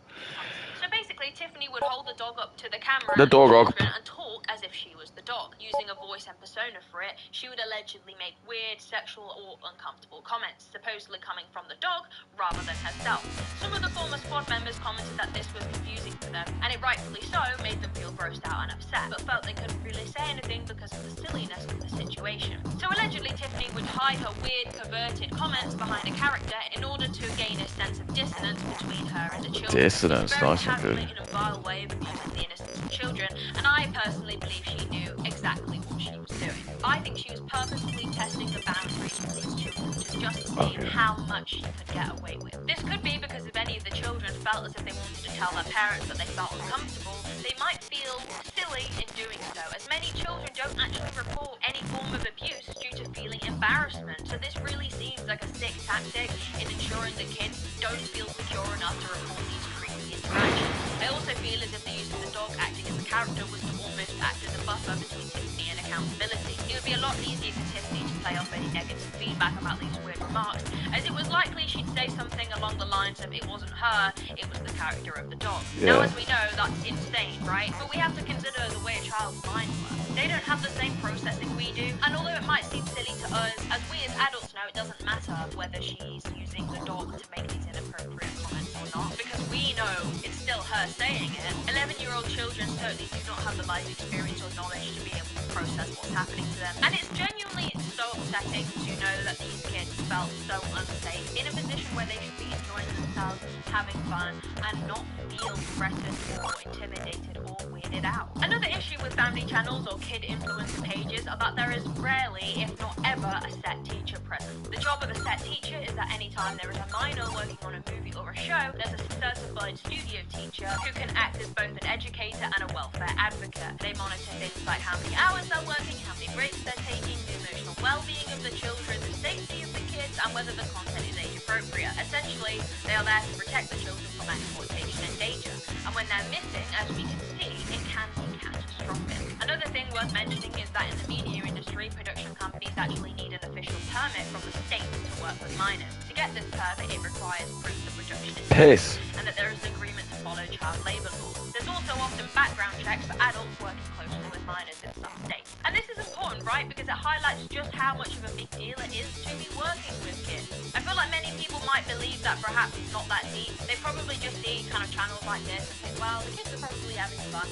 So basically, Tiffany would hold the dog up to the camera The and dog the up. children and talk as if she was the dog. Using a voice and persona for it, she would allegedly make weird, sexual, or uncomfortable comments, supposedly coming from the dog rather than herself. Some of the former squad members commented that this was confusing for them, and it rightfully so made them feel grossed out and upset, but felt they couldn't really say anything because of the silliness of the situation. So allegedly, Tiffany would hide her weird, perverted comments behind a character in order to gain a sense of dissonance between her and the children. Dissonance, It's a very nice one, good. calculated and vile way of abusing the innocence of children, and I personally believe she knew exactly what she was doing. I think she was purposefully testing the boundaries with these children to just see how much she could get away with. This could be because if any of the children felt as if they wanted to tell their parents that they felt uncomfortable, they might feel silly in doing so, as many children don't actually report any form of abuse due to feeling embarrassment. So this really seems like a sick tactic in ensuring that kids don't feel secure enough to report these creepy interactions. I also feel as if the use of the dog acting as a character was to almost act as a buffer between Tiffany and accountability. It would be a lot easier for Tiffany to play off any negative feedback about these weird remarks, as it was likely she'd say something along the lines of it wasn't her, it was the character of the dog. Yeah. Now, as we know, that's insane, right? But we have to consider the way a child's mind works. They don't have the same processing we do, and although it might seem silly to us, as we as adults know, it doesn't matter whether she's using the dog to make these inappropriate comments or not, because we know it's still her saying it. 11-year-old children certainly do not have the life experience or knowledge to be able to process what's happening to them, and it's genuinely so upsetting to know that these kids felt felt so unsafe, in a position where they should be enjoying themselves, having fun, and not feel threatened or intimidated or weirded out. Another issue with family channels or kid influencer pages are that there is rarely, if not ever, a set teacher present. The job of a set teacher is that any time there is a minor working on a movie or a show, there's a certified studio teacher who can act as both an educator and a welfare advocate. They monitor things like how many hours they're working, how many breaks they're taking, the emotional well-being of the children, the safety of the kids, and whether the content is age appropriate. Essentially, they are there to protect the children from exploitation and danger. And when they're missing, as we can see, it can be catastrophic. Another thing worth mentioning is that in the media industry, production companies actually need an official permit from the state to work with minors. To get this permit, it requires proof the production is Piss. and that there is an agreement to follow child labour laws. There's also often background checks for adults working closely with minors in some states. And this is important, right? Because it highlights just how much of a big deal it is to be working with kids. I feel like many people might believe that perhaps it's not that deep. They probably just see kind of channels like this and think, well, the kids are probably having fun.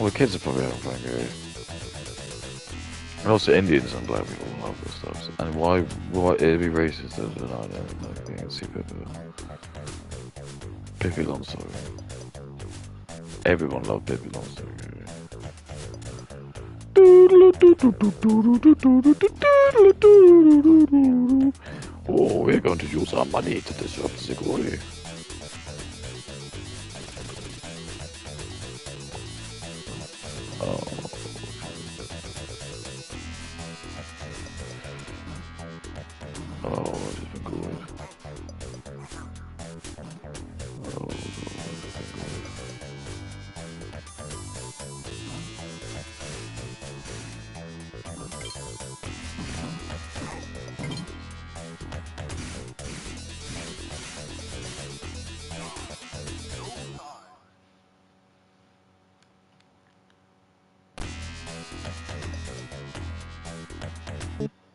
Well, the kids are probably having fun, good. And also Indians and black people love this stuff. So, and why it'd be racist? I don't know. I can't see Pippi Longstory. Everyone loved Pippi Longstory. Oh, we're going to use our money to disrupt the glory. Oh. Oh, this has been good. Oh, this has been good.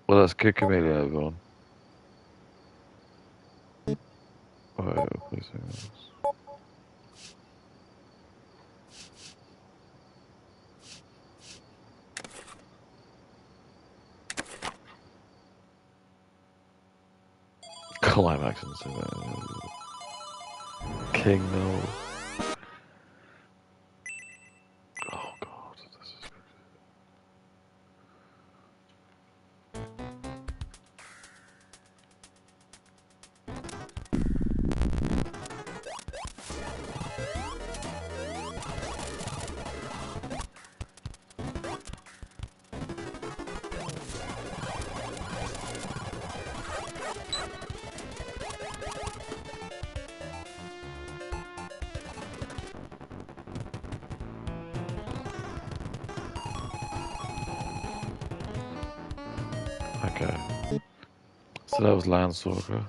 Well, that's good chameleon, everyone. Alright, please. Climax and King, no. Oh god, this is crazy. Okay. So that was Landstalker.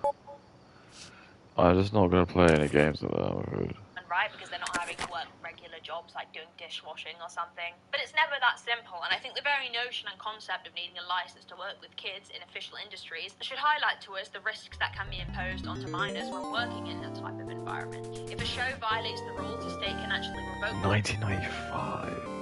I'm just not gonna play any games with that, I'm afraid. Right, because they're not having to work regular jobs like doing dishwashing or something. But it's never that simple, and I think the very notion and concept of needing a license to work with kids in official industries should highlight to us the risks that can be imposed onto minors when working in that type of environment. If a show violates the rules, the state can actually revoke 1995.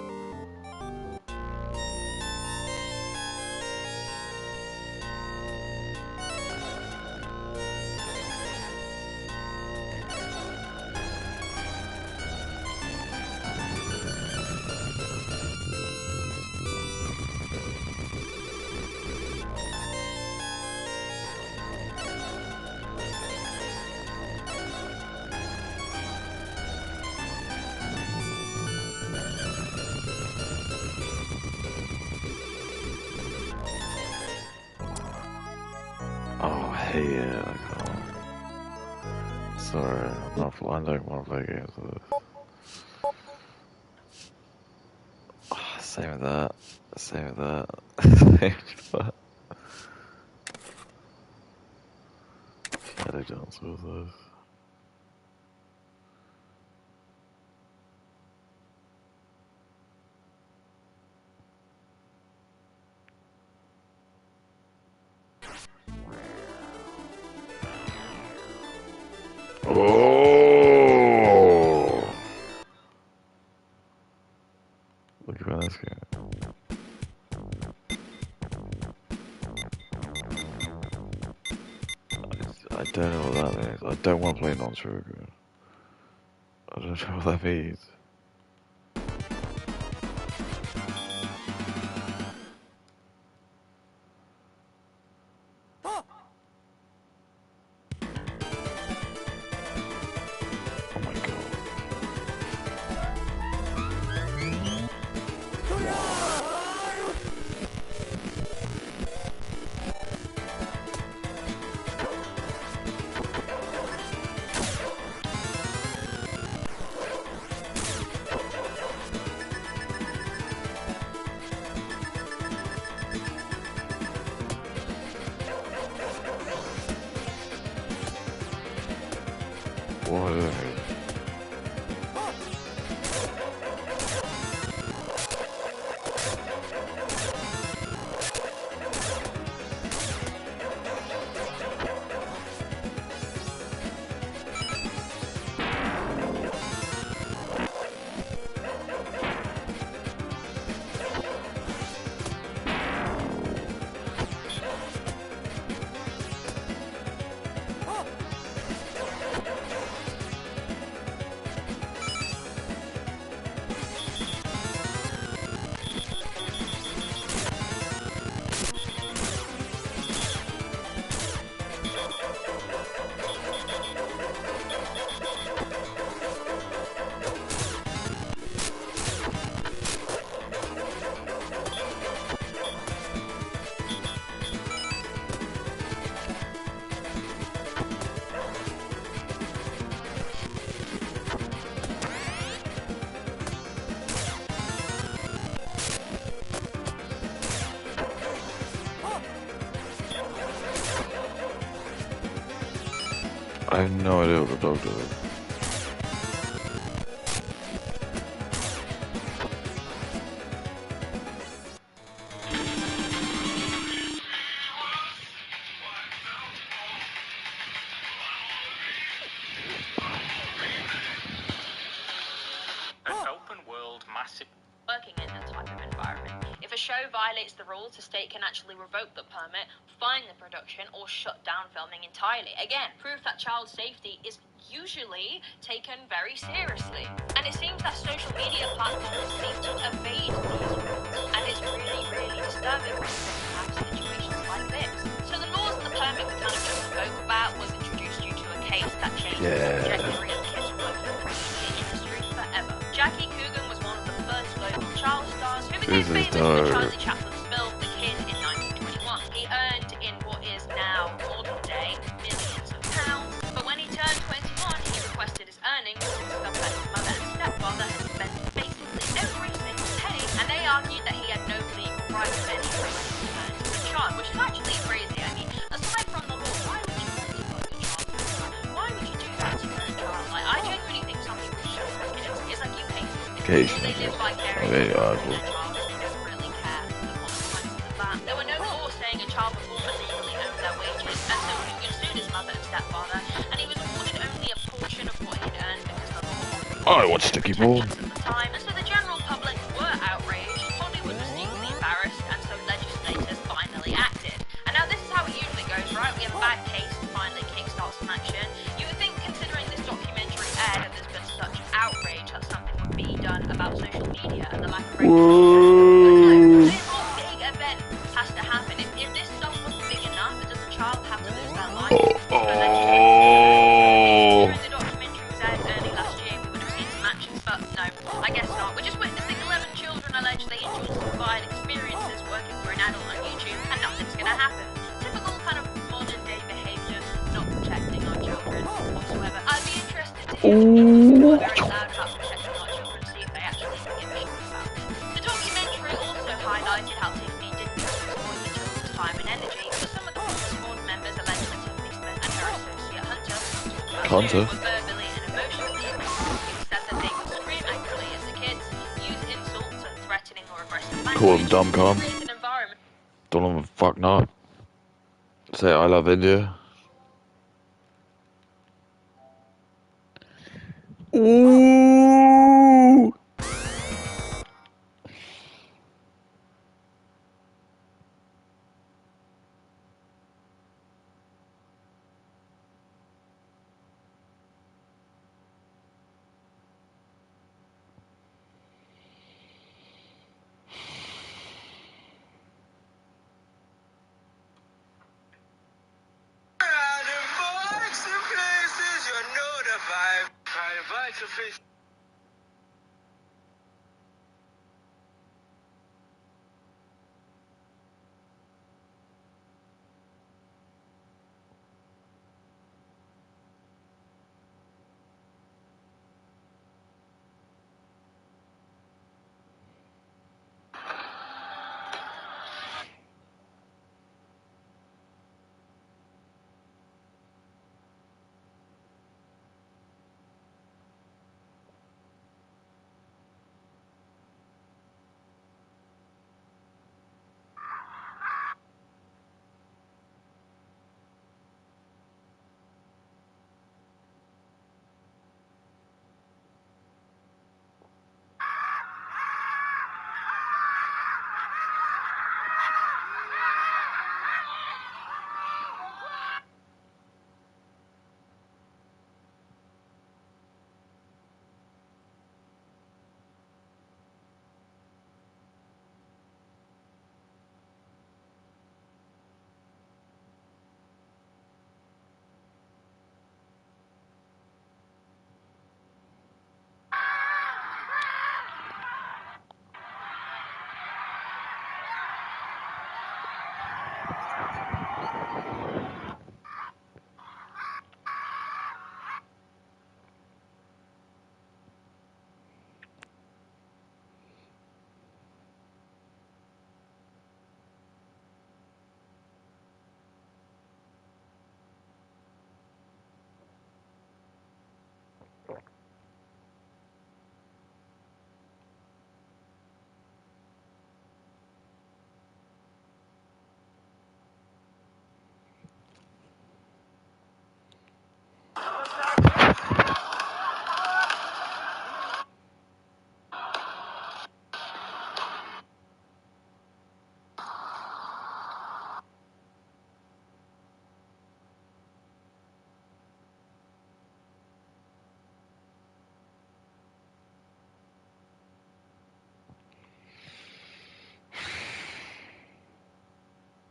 Oh, hey, yeah, I can't. Sorry, I don't want to play games with this. Oh, same with that. Same with that. Same with that. Shadow Dance with this. Oh! Look at this game. I don't know what that means. I don't want to play non-sugar. I don't know what that means. Oh my god. What is it? I have no idea what the dog does. An open world, massive working in that type of environment. If a show violates the rules, the state can actually revoke the permit, fine the production, or shut down filming entirely. Again, proof that child safety is usually taken very seriously. And it seems that social media platforms seem to evade these rules. And it's really, really disturbing when you have situations like this. So the laws and the permit we kind of just spoke about was introduced due to a case that changed the trajectory of kids working in the industry forever. Jackie Coogan was one of the first global child stars who became famous for Charlie Chaplin's film The Kid in 1921. He earned in what is now modern day millions of pounds, but when he turned 21, he requested his earnings to discover that his mother and stepfather had spent basically every single penny, and they argued that he had no legal right to any money returned to the child, which is actually crazy. I mean, aside from the law, why would you want to fuck a child? Why would you do that to your own child? Like, I genuinely think some people should have kids. It's like you pay for it. They live vicariously through their child and they don't really care the consequences of that. There were no laws saying a child performer legally owned their wages, and so Coogan sued his mother and stepfather, and he was awarded only a portion of what he'd earned because the law I want sticky ball. at the time, and so the general public were outraged. Hollywood was deeply embarrassed, and so legislators finally acted. And now this is how it usually goes, right? We have a bad case and finally kickstarts some action. You would think, considering this documentary aired and there's been such outrage, that something would be done about social media and the lack of regulation. But no, this whole big event has to happen. If this stuff wasn't big enough, does a child have to lose their life? During the documentary was aired early last year, we would have seen some action, but no, I guess not. We're just witnessing 11 children allegedly injured vile experiences working for an adult on YouTube, and nothing's gonna happen. Typical kind of modern day behaviour, not protecting our children whatsoever. I'd be interested to hear what very loud about protecting our children, see if they actually give a shit about it. The documentary also highlighted how Tiffany didn't just exploit the children's time and energy, but some of the board members alleged that Tiffany Smith and her associate Hunter were verbally and emotionally abusive. It said that they would scream angrily at the kids, use insults and threatening or aggressive language, Call them dumb cum. create an environment. Don't know the fuck not. Say I love India. Ooh. know the vibe. I invite to face.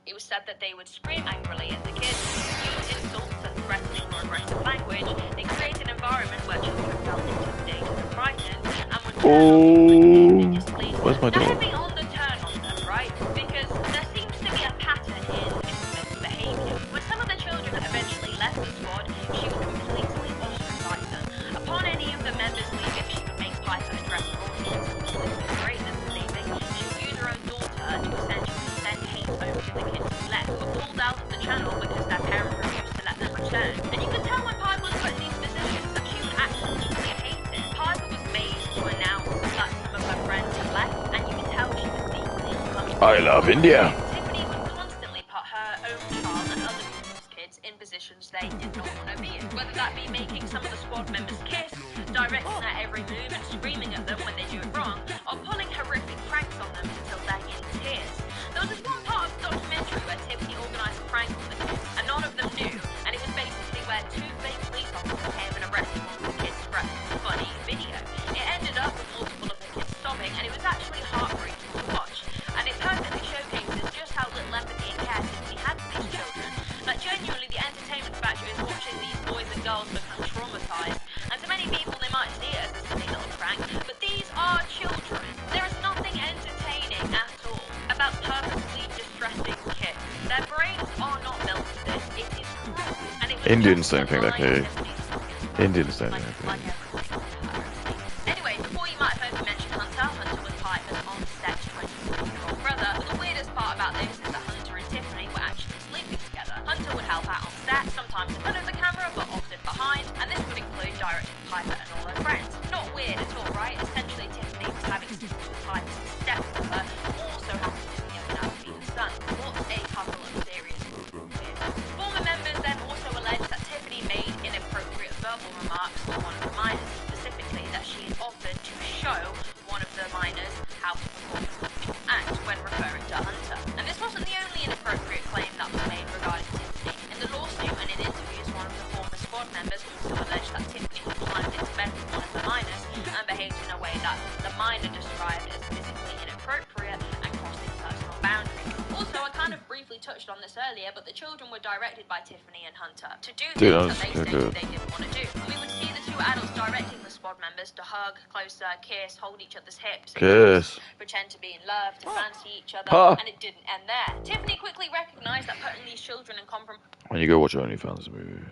It was said that they would scream angrily at the kids, use insults and threatening or aggressive language. They create an environment where children felt intimidated and frightened and would turn on people insidiously. Where's my Now, dog? heavy on the turn on them, right? Because there seems to be a pattern in infamous behaviour. When some of the children eventually left the squad, she would completely ostracize them. Upon any of the members leaving, she would make Piper address her audience. This was great than leaving. She would use her own daughter to essentially send hate over to the kids who left, but pulled out of the channel because their parents refused to let them return. And you could tell when Piper was put in these positions that she would act completely hate it. Piper was made to announce that some of her friends had left, and you could tell she was deeply uncomfortable. I love India. Tiffany would constantly put her own child and other people's kids in positions they did not want to be in. Whether that be making some of the squad members kiss, directing their every move and screaming at them when they do it wrong, or pulling horrific pranks on them until they're in tears. There was this one part of the documentary where Tiffany organised a prank on the kids, and none of them knew, and it was basically where two fake police officers came and arrested one of the kids for a funny video. It ended up with multiple of the kids sobbing, and it was actually heartbreaking to watch. And it perfectly showcases just how little empathy and care Tiffany had for these children. Like, genuinely, the entertainment factor is watching these boys and girls become traumatised. And to many people, they might see it as a silly little prank, but these are children. There is nothing entertaining at all about purposely distressing kids. Their brains are not built for this. It is cruel. And it was Indians just don't think that, underlying Katie. Tiffany's Indians don't think that. like everything. Anyway, before you might have heard me mention Hunter, Hunter was Piper's on-set 23-year-old brother, but the weirdest part about this is that Hunter and Tiffany were actually sleeping together. Hunter would help out on set, sometimes in front of the camera, but often behind, and this would include directing Piper and all her friends. Not weird at all, right? Essentially, Tiffany was having sex with Piper's stepbrother, who also happens to be an Alpina's son. What a couple of serious weird. Former members then also alleged that Tiffany made inappropriate verbal remarks to one of the minors, specifically that she had offered to show one of the minors how to perform an act when referring to Hunter. And this wasn't the only inappropriate claim that was made regarding Tiffany. In the lawsuit and in interviews, one of the former squad members also alleged that Tiffany had climbed into bed with one of the minors and behaved in a way that the minor described as physically inappropriate and crossing personal boundaries. Also, I kind of briefly touched on this earlier, but the children were directed by Tiffany and hunter to do Dude, things that's that they so stated good. they didn't want to do. We would see the two adults directing the squad members to hug, closer, kiss, hold each other's hips, Kiss. pretend to be in love, to fancy each other, Huh. and it didn't end there. Tiffany quickly recognized that putting these children in compromise. When you go watch OnlyFans movie.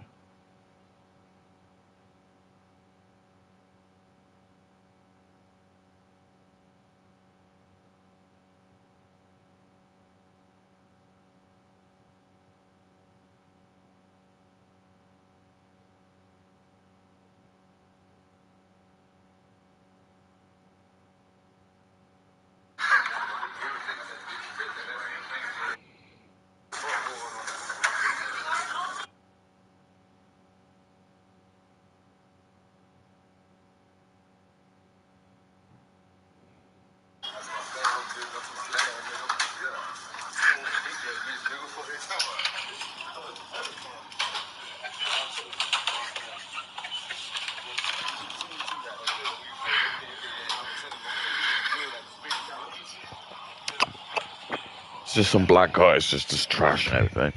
It's just some black guys just trashing everything.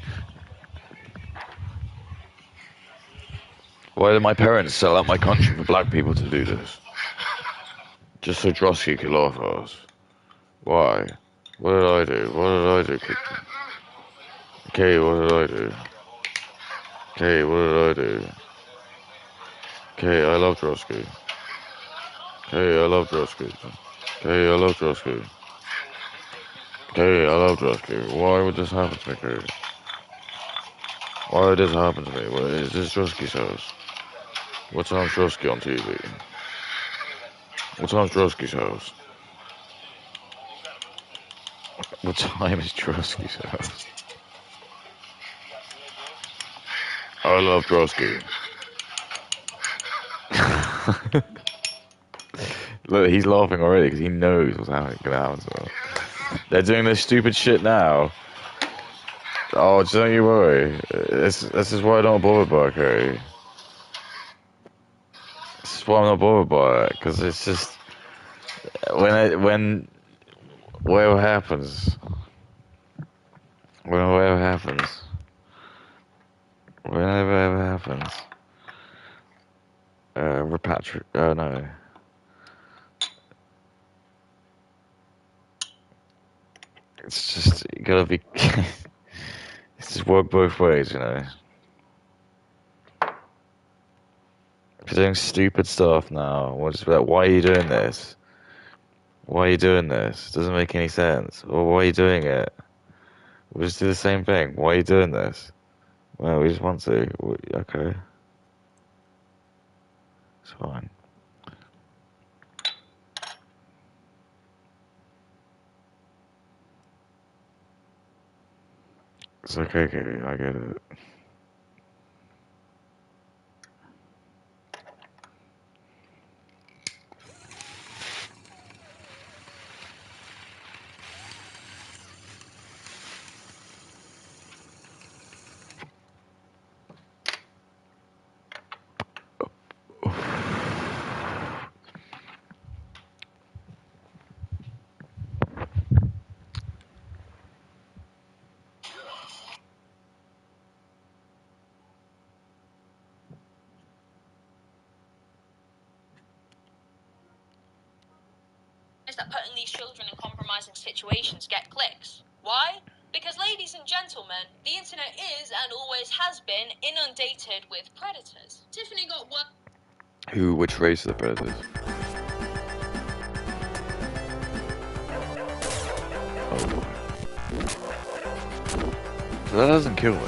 Why did my parents sell out my country for black people to do this? Just so Drosky could laugh at us. Why? What did I do? What did I do? Okay, what did I do? Okay, what did I do? Okay, I love Drosky. Okay, I love Drosky. Okay, I love Drosky. Okay, I love Drosky. Why would this happen to me, Kate? Why did this happen to me? What, is this Drosky's house? What time's Drosky on TV? What time's Drosky's house? What time is Drosky's house? I love Drosky. Look, he's laughing already because he knows what's gonna happen to him. They're doing this stupid shit now. Oh, don't you worry. This is why I don't bother by it, okay? This is why I'm not bothered by it, because it's just when whatever happens, whatever happens, whenever happens, no. It's just you gotta be. It's just work both ways, you know. If you're doing stupid stuff now, we'll just be like, why are you doing this? Why are you doing this? It doesn't make any sense. Or why are you doing it? We'll just do the same thing. Why are you doing this? Well, we just want to. Okay. It's fine. It's okay, Katie. I get it. Is that putting these children in compromising situations get clicks. Why? Because, ladies and gentlemen, the internet is and always has been inundated with predators. Tiffany got work. Which race are the predators? Oh. So that doesn't kill me.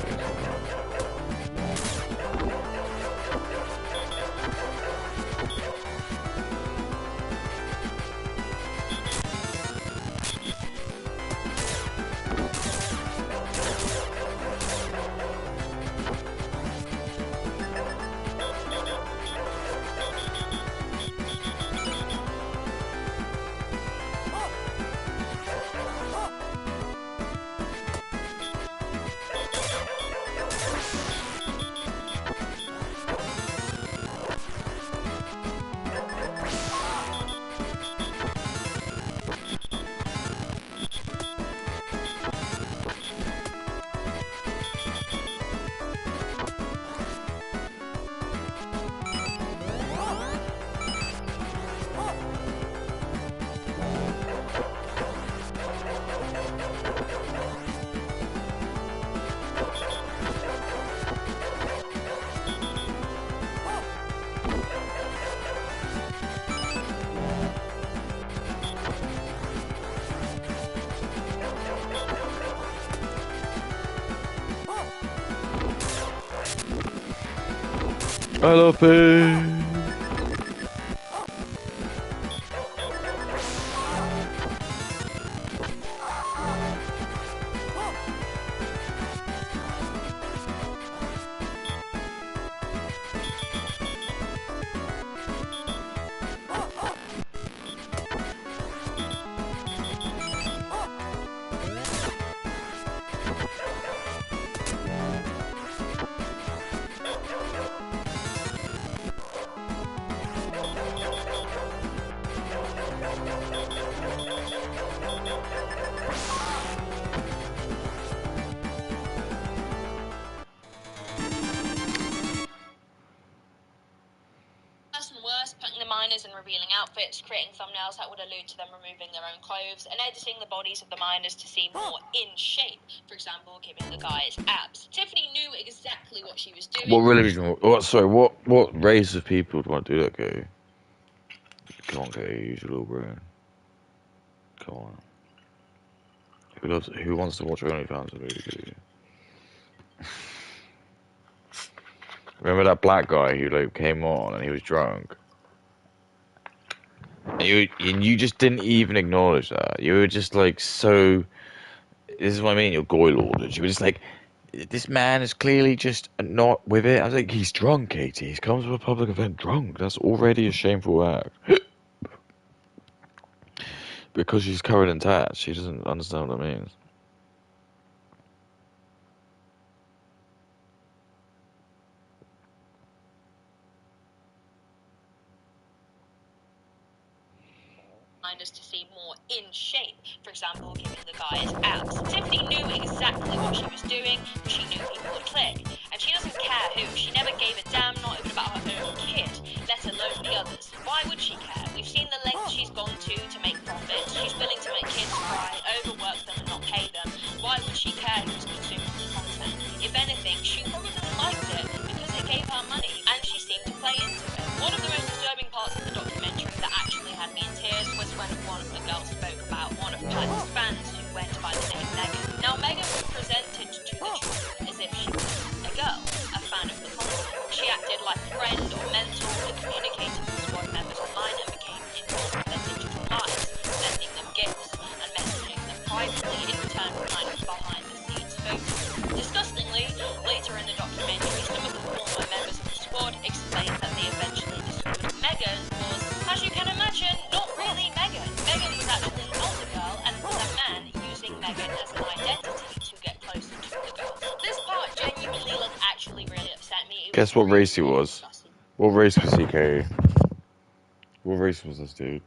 I love it. Worse and worse, putting the miners in revealing outfits, creating thumbnails that would allude to them removing their own clothes, and editing the bodies of the miners to seem more in shape. For example, giving the guys abs. Tiffany knew exactly what she was doing. What religion? What? Sorry. What race of people would want to do that, Kay? Come on, Kay. Use your little brain. Come on. Who wants to watch OnlyFans movie? Remember that black guy who like came on and he was drunk? And you just didn't even acknowledge that. You were just like so. This is what I mean. You're goy lorded. You were just like, this man is clearly just not with it. I was like, he's drunk, Katie. He's come to a public event drunk. That's already a shameful act. Because she's covered in tats, she doesn't understand what that means. Miners to seem more in shape. For example, giving the guys abs. Tiffany knew exactly what she was doing, but she knew people would click. And she doesn't care who. She never gave a damn, not even about her own kid, let alone the others. Why would she care? We've seen the lengths she's gone to make profits. She's willing to make kids cry, overwork them and not pay them. Why would she care who's consuming the content? If anything, she probably liked it because it gave her money, and she seemed to play into it. One of the most disturbing parts of the documentary that actually had me in tears was when one of the girls spoke about one of Piper's fans who went by the name Megan. Now, Megan was presented to the children as if she was a girl, a fan of the content. She acted like a friend or mentor and communicated with squad members online and became involved in their digital lives, sending them gifts and messaging them privately in return for kind of behind-the-scenes photos. Disgustingly, later in the documentary, some of the former members of the squad explained that they eventually discovered Megan was, as you can imagine, not really Megan. Megan was actually not a girl and was a man using Megan as an identity to get closer to the girls. This part genuinely, actually really upset me. Guess what race he was? What race was he, Kay? What race was this dude?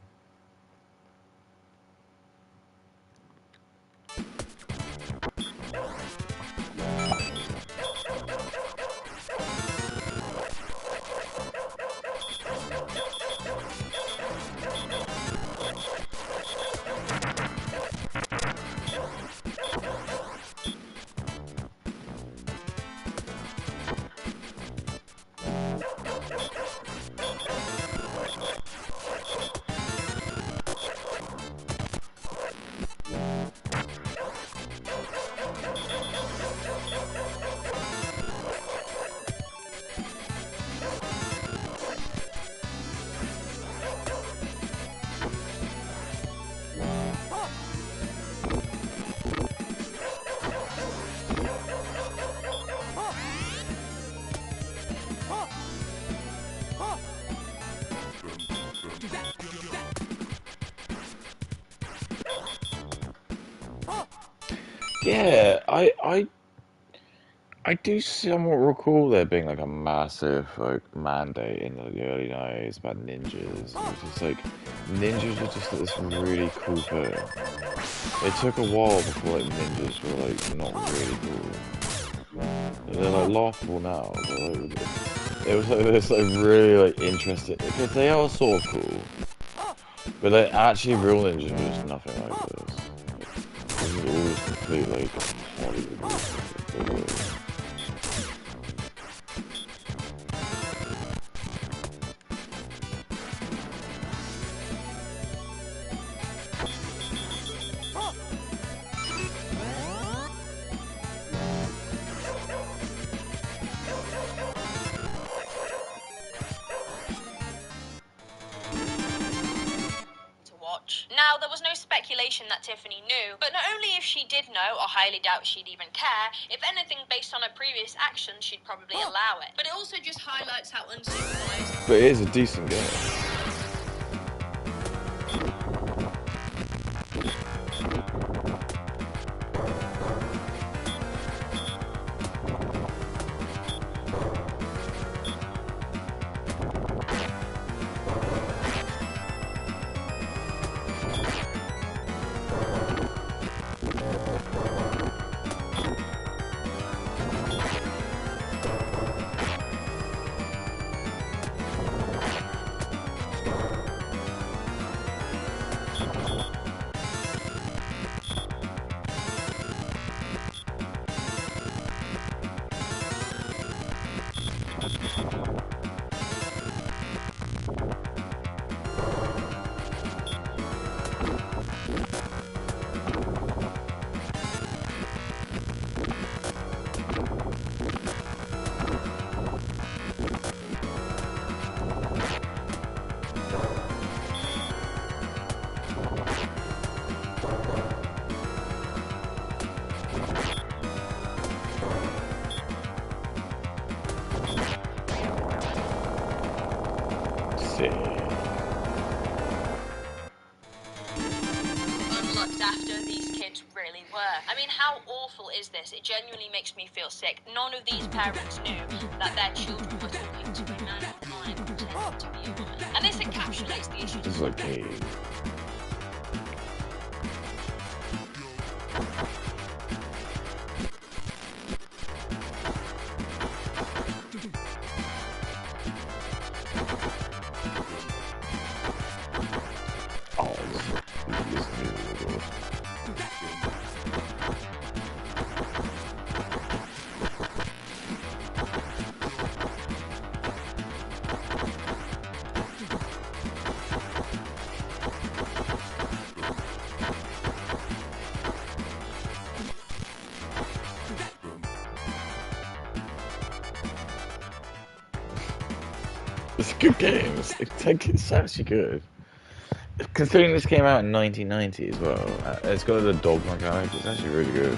Yeah, I do somewhat recall there being like a massive like mandate in the early 90s about ninjas. It was just like ninjas were just like, this really cool thing. It took a while before like ninjas were like not really cool. They're like laughable now, but like, it was like this like really like interesting because they are sort of cool, but like actually real ninjas were just nothing like this. It was always complete like Hollywood. information that Tiffany knew, but not only if she did know, I highly doubt she'd even care. If anything, based on her previous actions, she'd probably allow it. But it also just highlights how unsupervised... But it is a decent game. Unlooked after these kids really were. I mean, how awful is this? It genuinely makes me feel sick. None of these parents knew that their children were talking to a man online pretending to be a woman. And this encapsulates the issue. This is like a... It's a good game. It's actually good. Considering this came out in 1990 as well, it's got the dog mechanic. It's actually really good.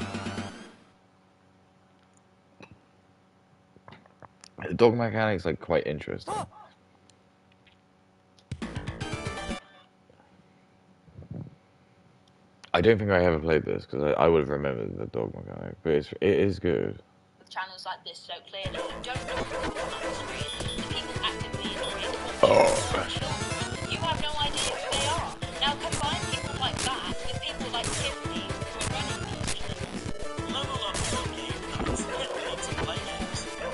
The dog mechanic's like quite interesting. I don't think I ever played this because I would have remembered the dog mechanic, but it is good. Channels like this so clearly. You don't know what's going on the screen. The people actively enjoying children. You have no idea who they are. Now combine people like that with people like Tiffany who are running these children. Level up your game and it's literally to play games. Go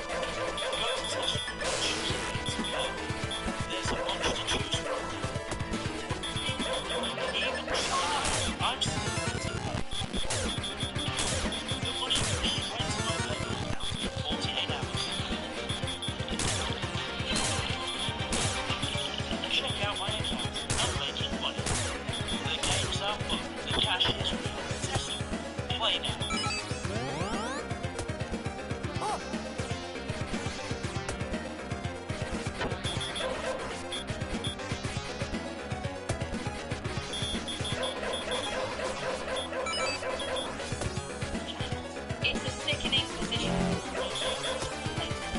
to such choose a game to go. There's a bunch to choose from. Even I'm still renting games. The money to be renting my PayPal account in 48 hours. Check out my account. I'm making money. The games are fun. The cash is real. Test it. Play now. It's a sickening position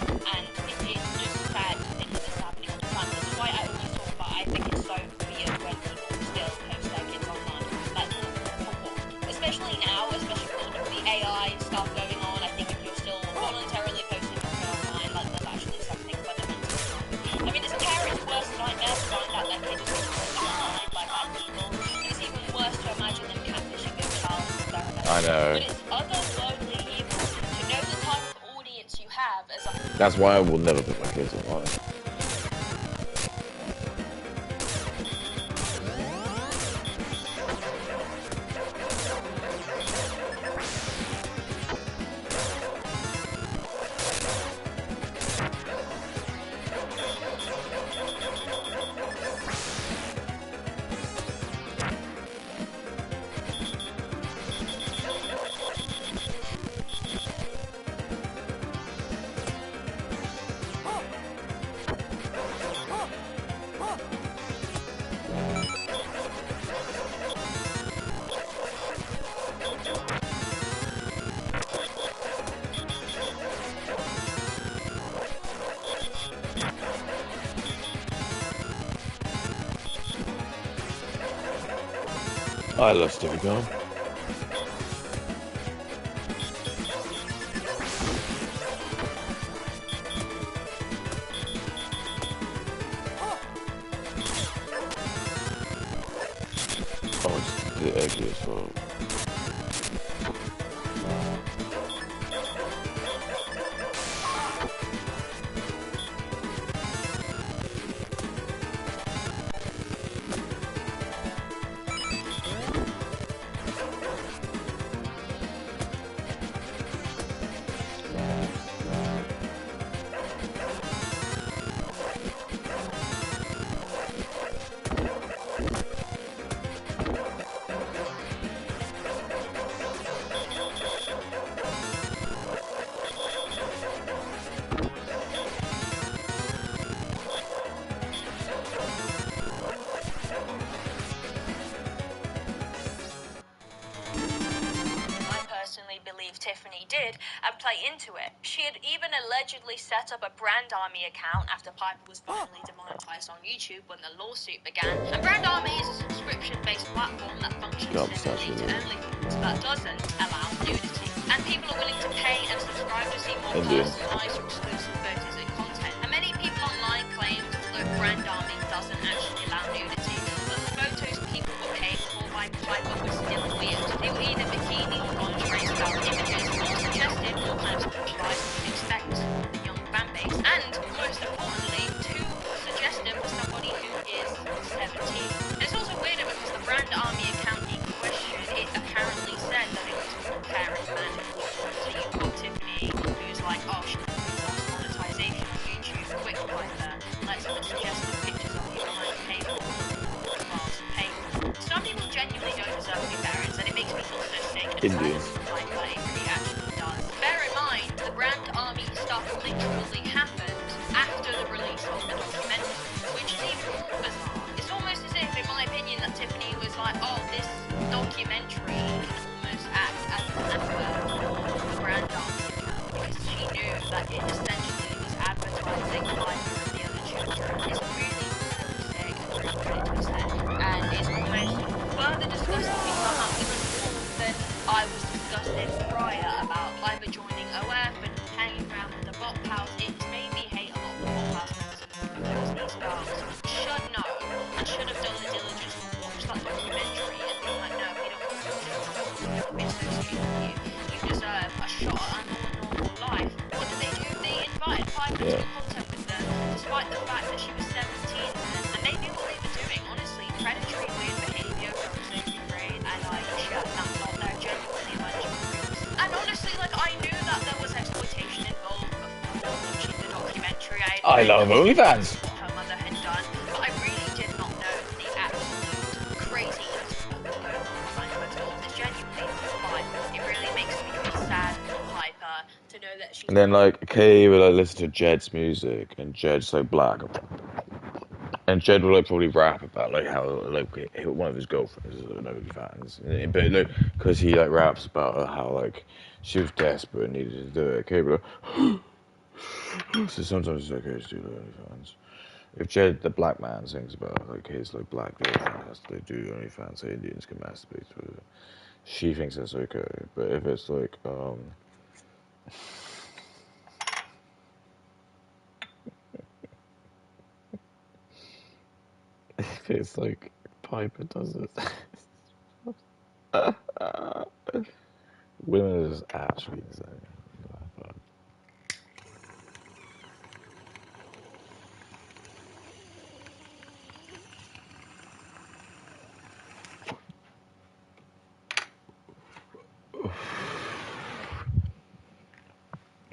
and it's just sad to think that this is happening all the time. This is why I always talk about I think it's so weird when people still post their kids online. Like, for what? Especially now, especially with the AI stuff going on, I think if you're still voluntarily posting your kid online, like there's actually something fundamentally wrong. I mean, it's a parent's worst nightmare to find out their kid is being posted online by bad people. It's even worse to imagine them catfishing their child with their I know. But it's otherworldly evil to know the type of audience you have as a... That's why I will never put my kids online. I love Stevie Gone. Oh, it's the eggy as well. I personally believe Tiffany did and play into it. She had even allegedly set up a Brand Army account after Piper was finally demonetized on YouTube when the lawsuit began. And Brand Army is a subscription-based platform that functions similarly to OnlyFans but doesn't allow nudity. And people are willing to pay and subscribe to see more personalized or exclusive photos and content. And many people online claimed that Brand Army doesn't actually allow nudity, but the photos people were paying for by Piper were still weird. They were either bikini or lingerie style images, all suggesting all kinds of sexualized you'd expect from the young fan base. And most importantly, too suggestive for somebody who is 17. It's also weirder because the Brand Army account in question, it apparently said that it was for parent managed. So you've got Tiffany, who's like, oh, she lost monetization on YouTube, quick Piper. Let's put suggestive pictures of you behind the paywall. Some people genuinely don't deserve to be parents, and it makes me feel so sick and sad like what it really actually does. Bear in mind, the Brand Army stuff literally happened after the release of the documentary, which is even more bizarre. It's almost as if, in my opinion, that Tiffany was like, oh, this documentary can almost act as an advert for the Brand Army account, because she knew that it essentially was advertising Piper and the other children. It's really sick and really twisted, and it's almost further disgusting me somehow even more than I was disgusted prior about Piper joining OF and hanging around with the bot pals. It's made me hate a lot of the bot pals because these girls should know and should have done the diligence to watch that documentary and be like, no, we don't want to be associated with you. You deserve a shot at a normal life. What did they do? They invited Piper into contact with them, despite the fact that she was 17 and they knew what they were doing. Honestly, predatory, weird behaviour from safety grade, and like, shut that lot, they're genuinely a bunch of creeps. And honestly, like, I knew that there was exploitation involved before watching the documentary. I love OnlyFans. What her mother had done, but I really did not know the absolute craziness of what was going on behind closed doors. It's genuinely fine. It really makes me feel sad for Piper to know that she's... And then like Kay would like listen to Jed's music, and Jed's so black. And Jed would like probably rap about like how like one of his girlfriends is an OnlyFans, but like because he like raps about how like she was desperate and needed to do it. Okay, but so sometimes it's okay to do the OnlyFans. If Jed the black man sings about like his like black girlfriend has to do OnlyFans so Indians can masturbate to it, she thinks that's okay. But if it's like if it's like Piper does it. Women are just actually insane.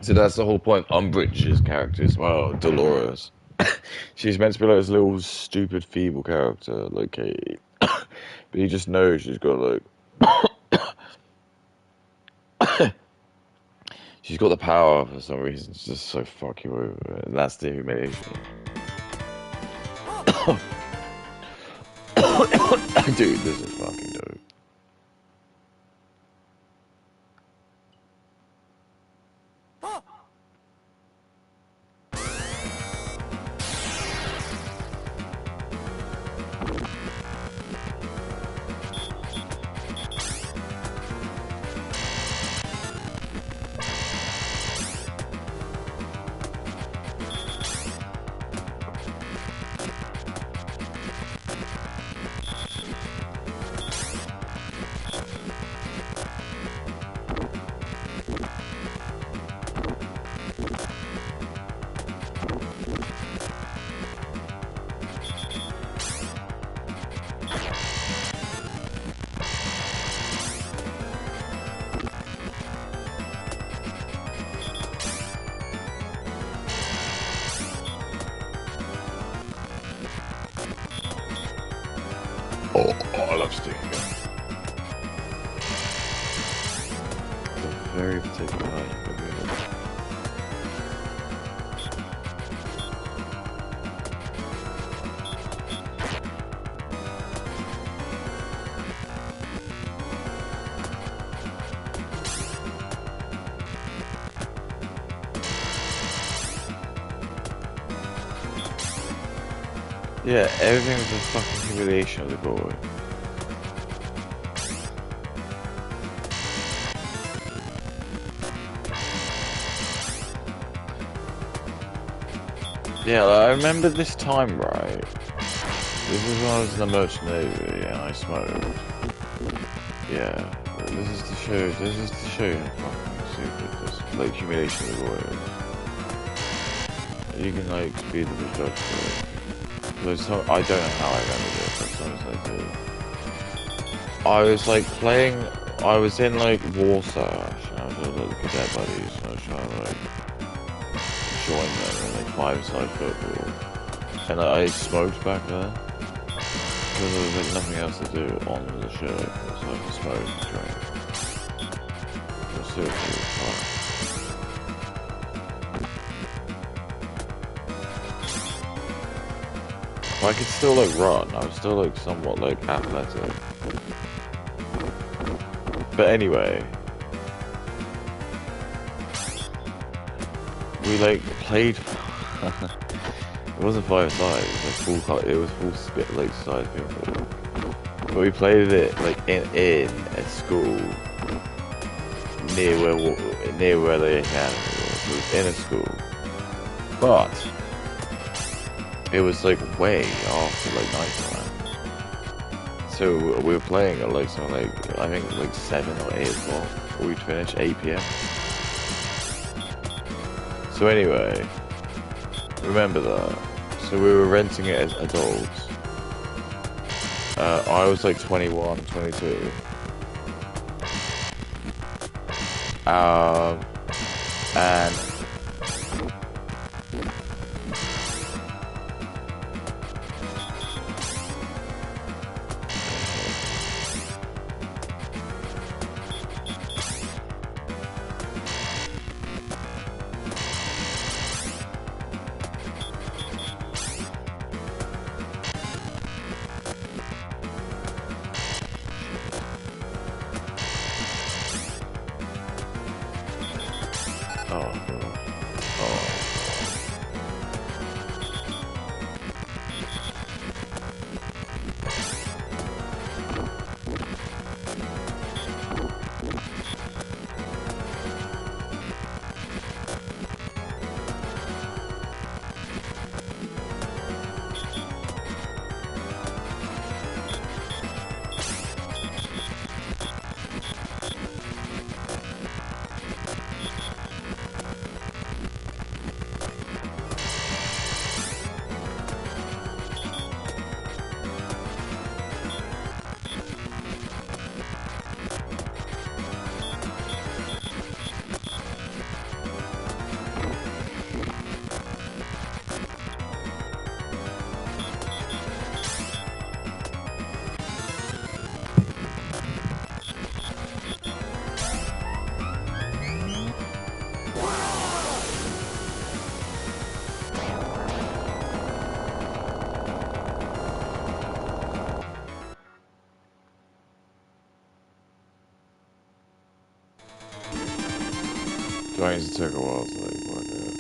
So that's the whole point. Umbridge's character as well, Dolores. She's meant to be like this little stupid, feeble character, like Kate. But you just know she's got like she's got the power for some reason. It's just so fuck you over, and that's the humiliation. Dude, this is fucking dope. stick again. It's a very particular height of it. Yeah, everything was a fucking humiliation of the boy. Yeah, like, I remember this time, right? This is when I was in the Merchant Navy and I smoked. Yeah, this is to show you how fucking stupid this, like, humiliation of the boy is. You can, like, be the judge for it. I don't know how I remembered it, but sometimes I do. I was like playing, I was in like Warsaw, and I was with like the cadet buddies, and I was trying to like join them in like five-side football. And like, I smoked back there, because there was like nothing else to do on the ship, so I just smoked and drank. It was seriously fun. I could still like run, I was still like somewhat like athletic. But anyway, we like played. It wasn't 5-side, it was like full spit like side field. But we played it like in a school near where the academy was. So it was in a school, but it was like way after like nighttime. So we were playing at like something like I think like 7 or 8 o'clock. We'd finish 8 p.m. So anyway, remember that. So we were renting it as adults. I was like 21, 22. And Dwayne's took a while to like work it.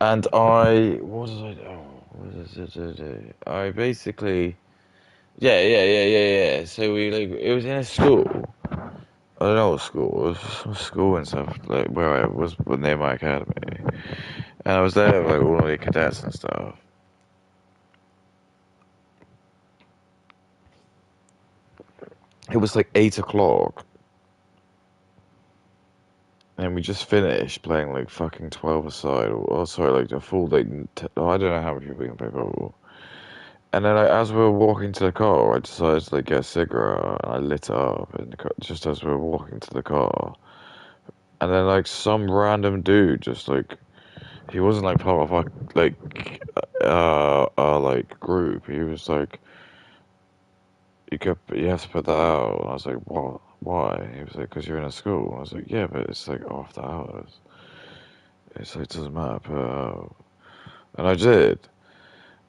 And what did I do? What did I do? I basically, yeah. So we like, it was in a school. I don't know what school. It was some school and stuff, like where I was near my academy. And I was there with like all of the cadets and stuff. It was like 8 o'clock. And we just finished playing like fucking 12 aside. Or sorry, like a full like, I don't know how many people can play football. And then as we were walking to the car, I decided to like get a cigarette and I lit it up in the car, just as we were walking to the car. And then like some random dude just like he wasn't like part of our our like group. He was like you have to put that out. And I was like, what? Why? He was like, because you're in a school. And I was like, yeah, but it's like after hours. It's like it doesn't matter, put it out. And I did.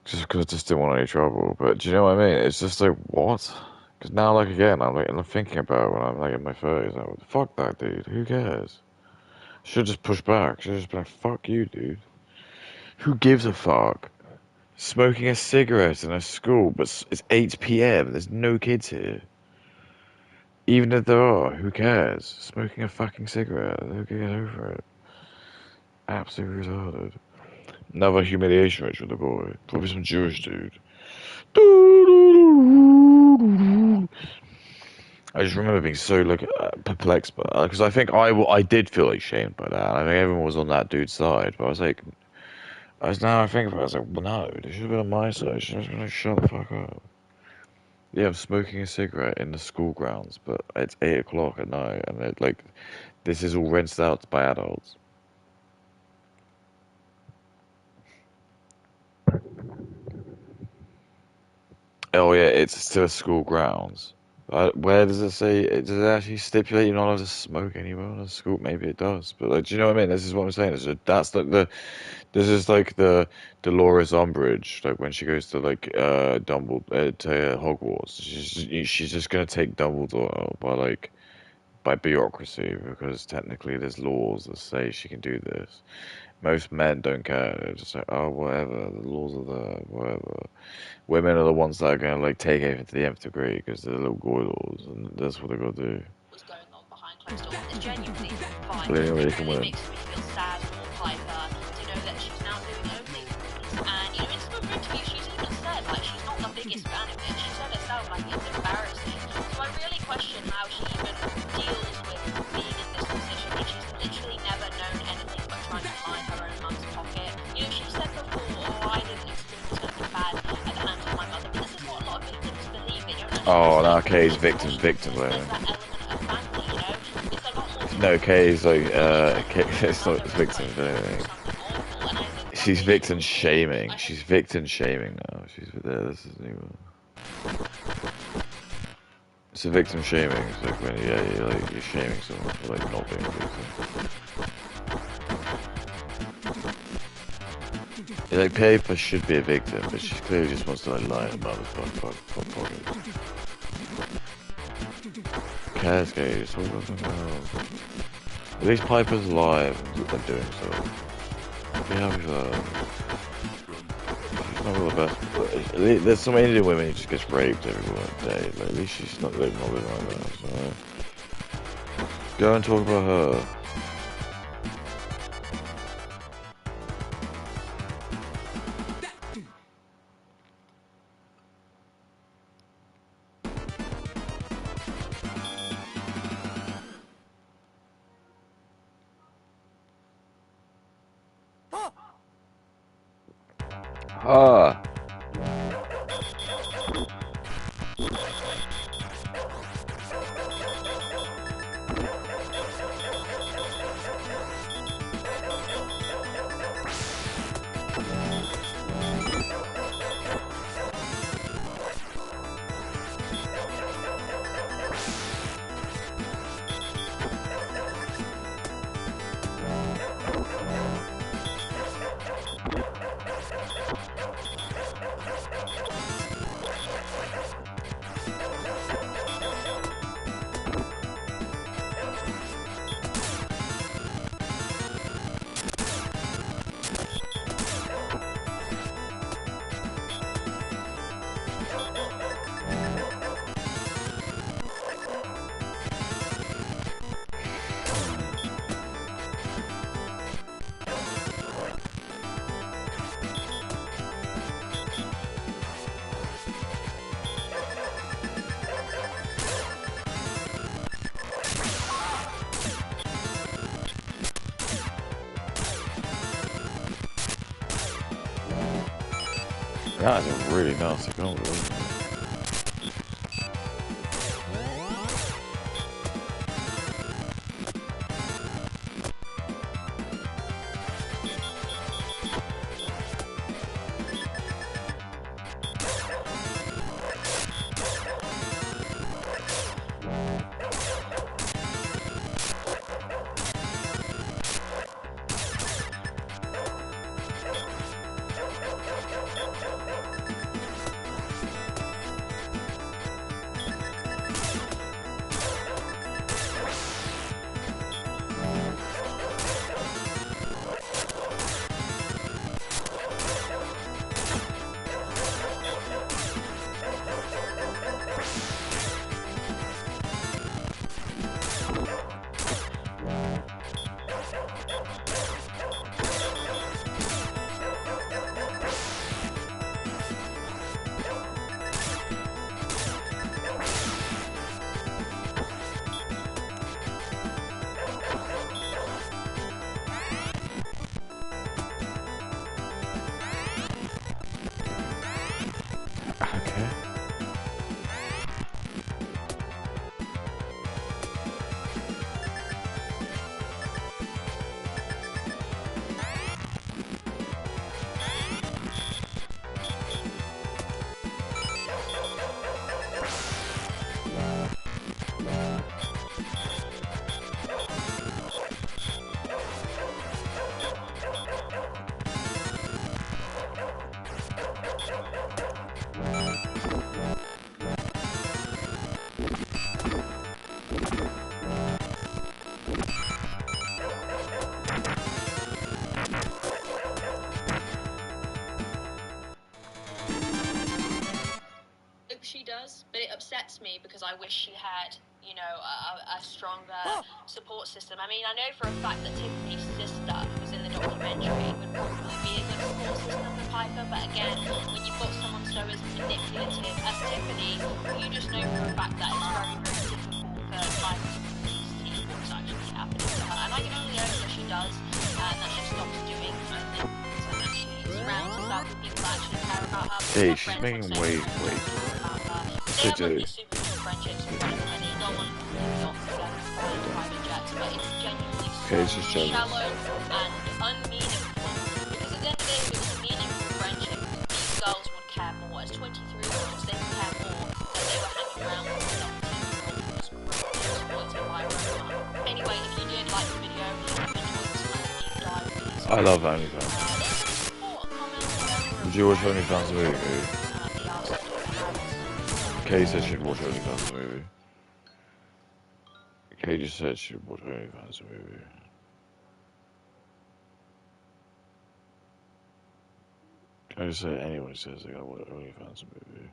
Just because I just didn't want any trouble. But do you know what I mean? It's just like, what? Because now, like, again, I'm thinking about it when I'm, like, in my 30s. Like, fuck that, dude. Who cares? Should just push back. Should just be like, fuck you, dude. Who gives a fuck? Smoking a cigarette in a school, but it's 8 p.m. There's no kids here. Even if there are, who cares? Smoking a fucking cigarette. Who can get over it? Absolutely retarded. Another humiliation ritual, the boy. Probably some Jewish dude. I just remember being so like perplexed by that because I think I did feel like shamed by that. I think everyone was on that dude's side, but I was like, now I think about it, I was like, well, no, they should have been on my side. They should have been like, shut the fuck up. Yeah, I'm smoking a cigarette in the school grounds, but it's 8 o'clock at night, and it, like, this is all rented out by adults. Oh yeah, it's to the school grounds. Where does it say? Does it actually stipulate you're not allowed to smoke anywhere in the school? Maybe it does, but like, do you know what I mean? This is what I'm saying. That's like this is like the Dolores Umbridge, like when she goes to like Dumbledore to Hogwarts. She's just gonna take Dumbledore out by bureaucracy because technically there's laws that say she can do this. Most men don't care. They're just like, oh, whatever. The laws are there, whatever. Women are the ones that are going to like take it to the nth degree because they're little goyles, and that's what they got to do. What's going on behind closed doors is genuinely fine. But anyway, they It can really win. makes me feel sad for Piper to know that she's now doing OnlyFans. And you know, in some of her interviews, she's even said like she's not the biggest fan of it. She said herself like it's embarrassing. So I really question how she even deals with being in this position when she's literally never known anything but trying to line her own mum's pocket. You know, she said before, oh, I didn't experience anything bad at the hands of my mother. But this is what a lot of victims believe. They don't Oh, understand. now Kay's victim blaming. No, Kay's like it's not victim blaming. She's victim shaming. She's victim shaming now. She's there. This is new. It's a victim shaming. It's like when you're shaming someone for like not being a victim. Like Paper should be a victim, but she clearly just wants to like lie about the fuck pocket. Cares, gay, just talk about something else. At least Piper's alive and doing so. Be happy for that. She's not the best. But there's some Indian women who just gets raped every day. Like, at least she's not living like that. So go and talk about her. Ah. That is a really nasty goal. Okay. She does, but it upsets me because I wish she had, you know, a stronger support system. I mean, I know for a fact that Tiffany's sister, who's in the documentary, would probably be a good support system for Piper, but again, when you've got someone so as manipulative as Tiffany, you just know for a fact that it's very, very difficult for Piper to see what's actually happening to her. And I can only hope that she does, and that she stops doing things, and that she surrounds herself with people that actually care about her. Hey, Her she's friends making would say waves, that waves. they have So like these super good friendships with one another. They go on yachts together, flying private jets, but it's genuinely Okay, so it's just jealous. shallow and unmeaningful. Because at the end of the day, if it was a meaningful friendship, these girls would care more. As 23-year-olds, they would care more that they were hanging around with a 17-year-old who was exploited by a robot. Anyway, if you did like the video, if you enjoyed this kind of deep dive, please I love OnlyFans. support, comment, Would you watch OnlyFans movie? the arse to Kay said she'd watch OnlyFans movie. Kay just said she'd watch OnlyFans movie. Can I just say anyone says they gotta watch OnlyFans movie?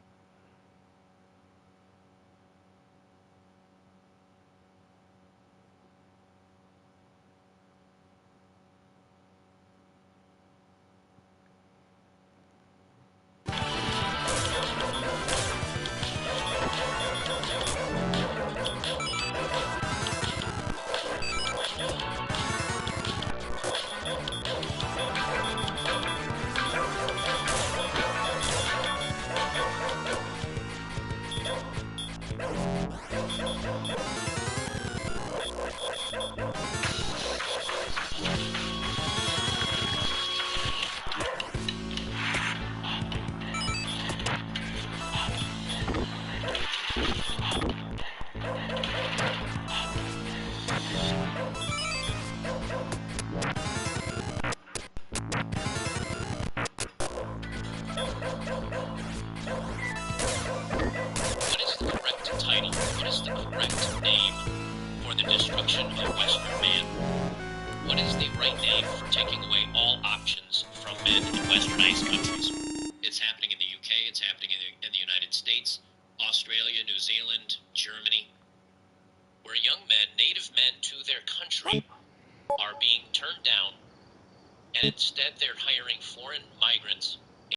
What is the correct title? What is the correct name for the destruction of Western man? What is the right name for taking away all options from men in westernized countries? It's happening in the UK, it's happening in the United States, Australia, New Zealand, Germany, where young men, native men to their country, are being turned down, and instead they're hiring foreign migrants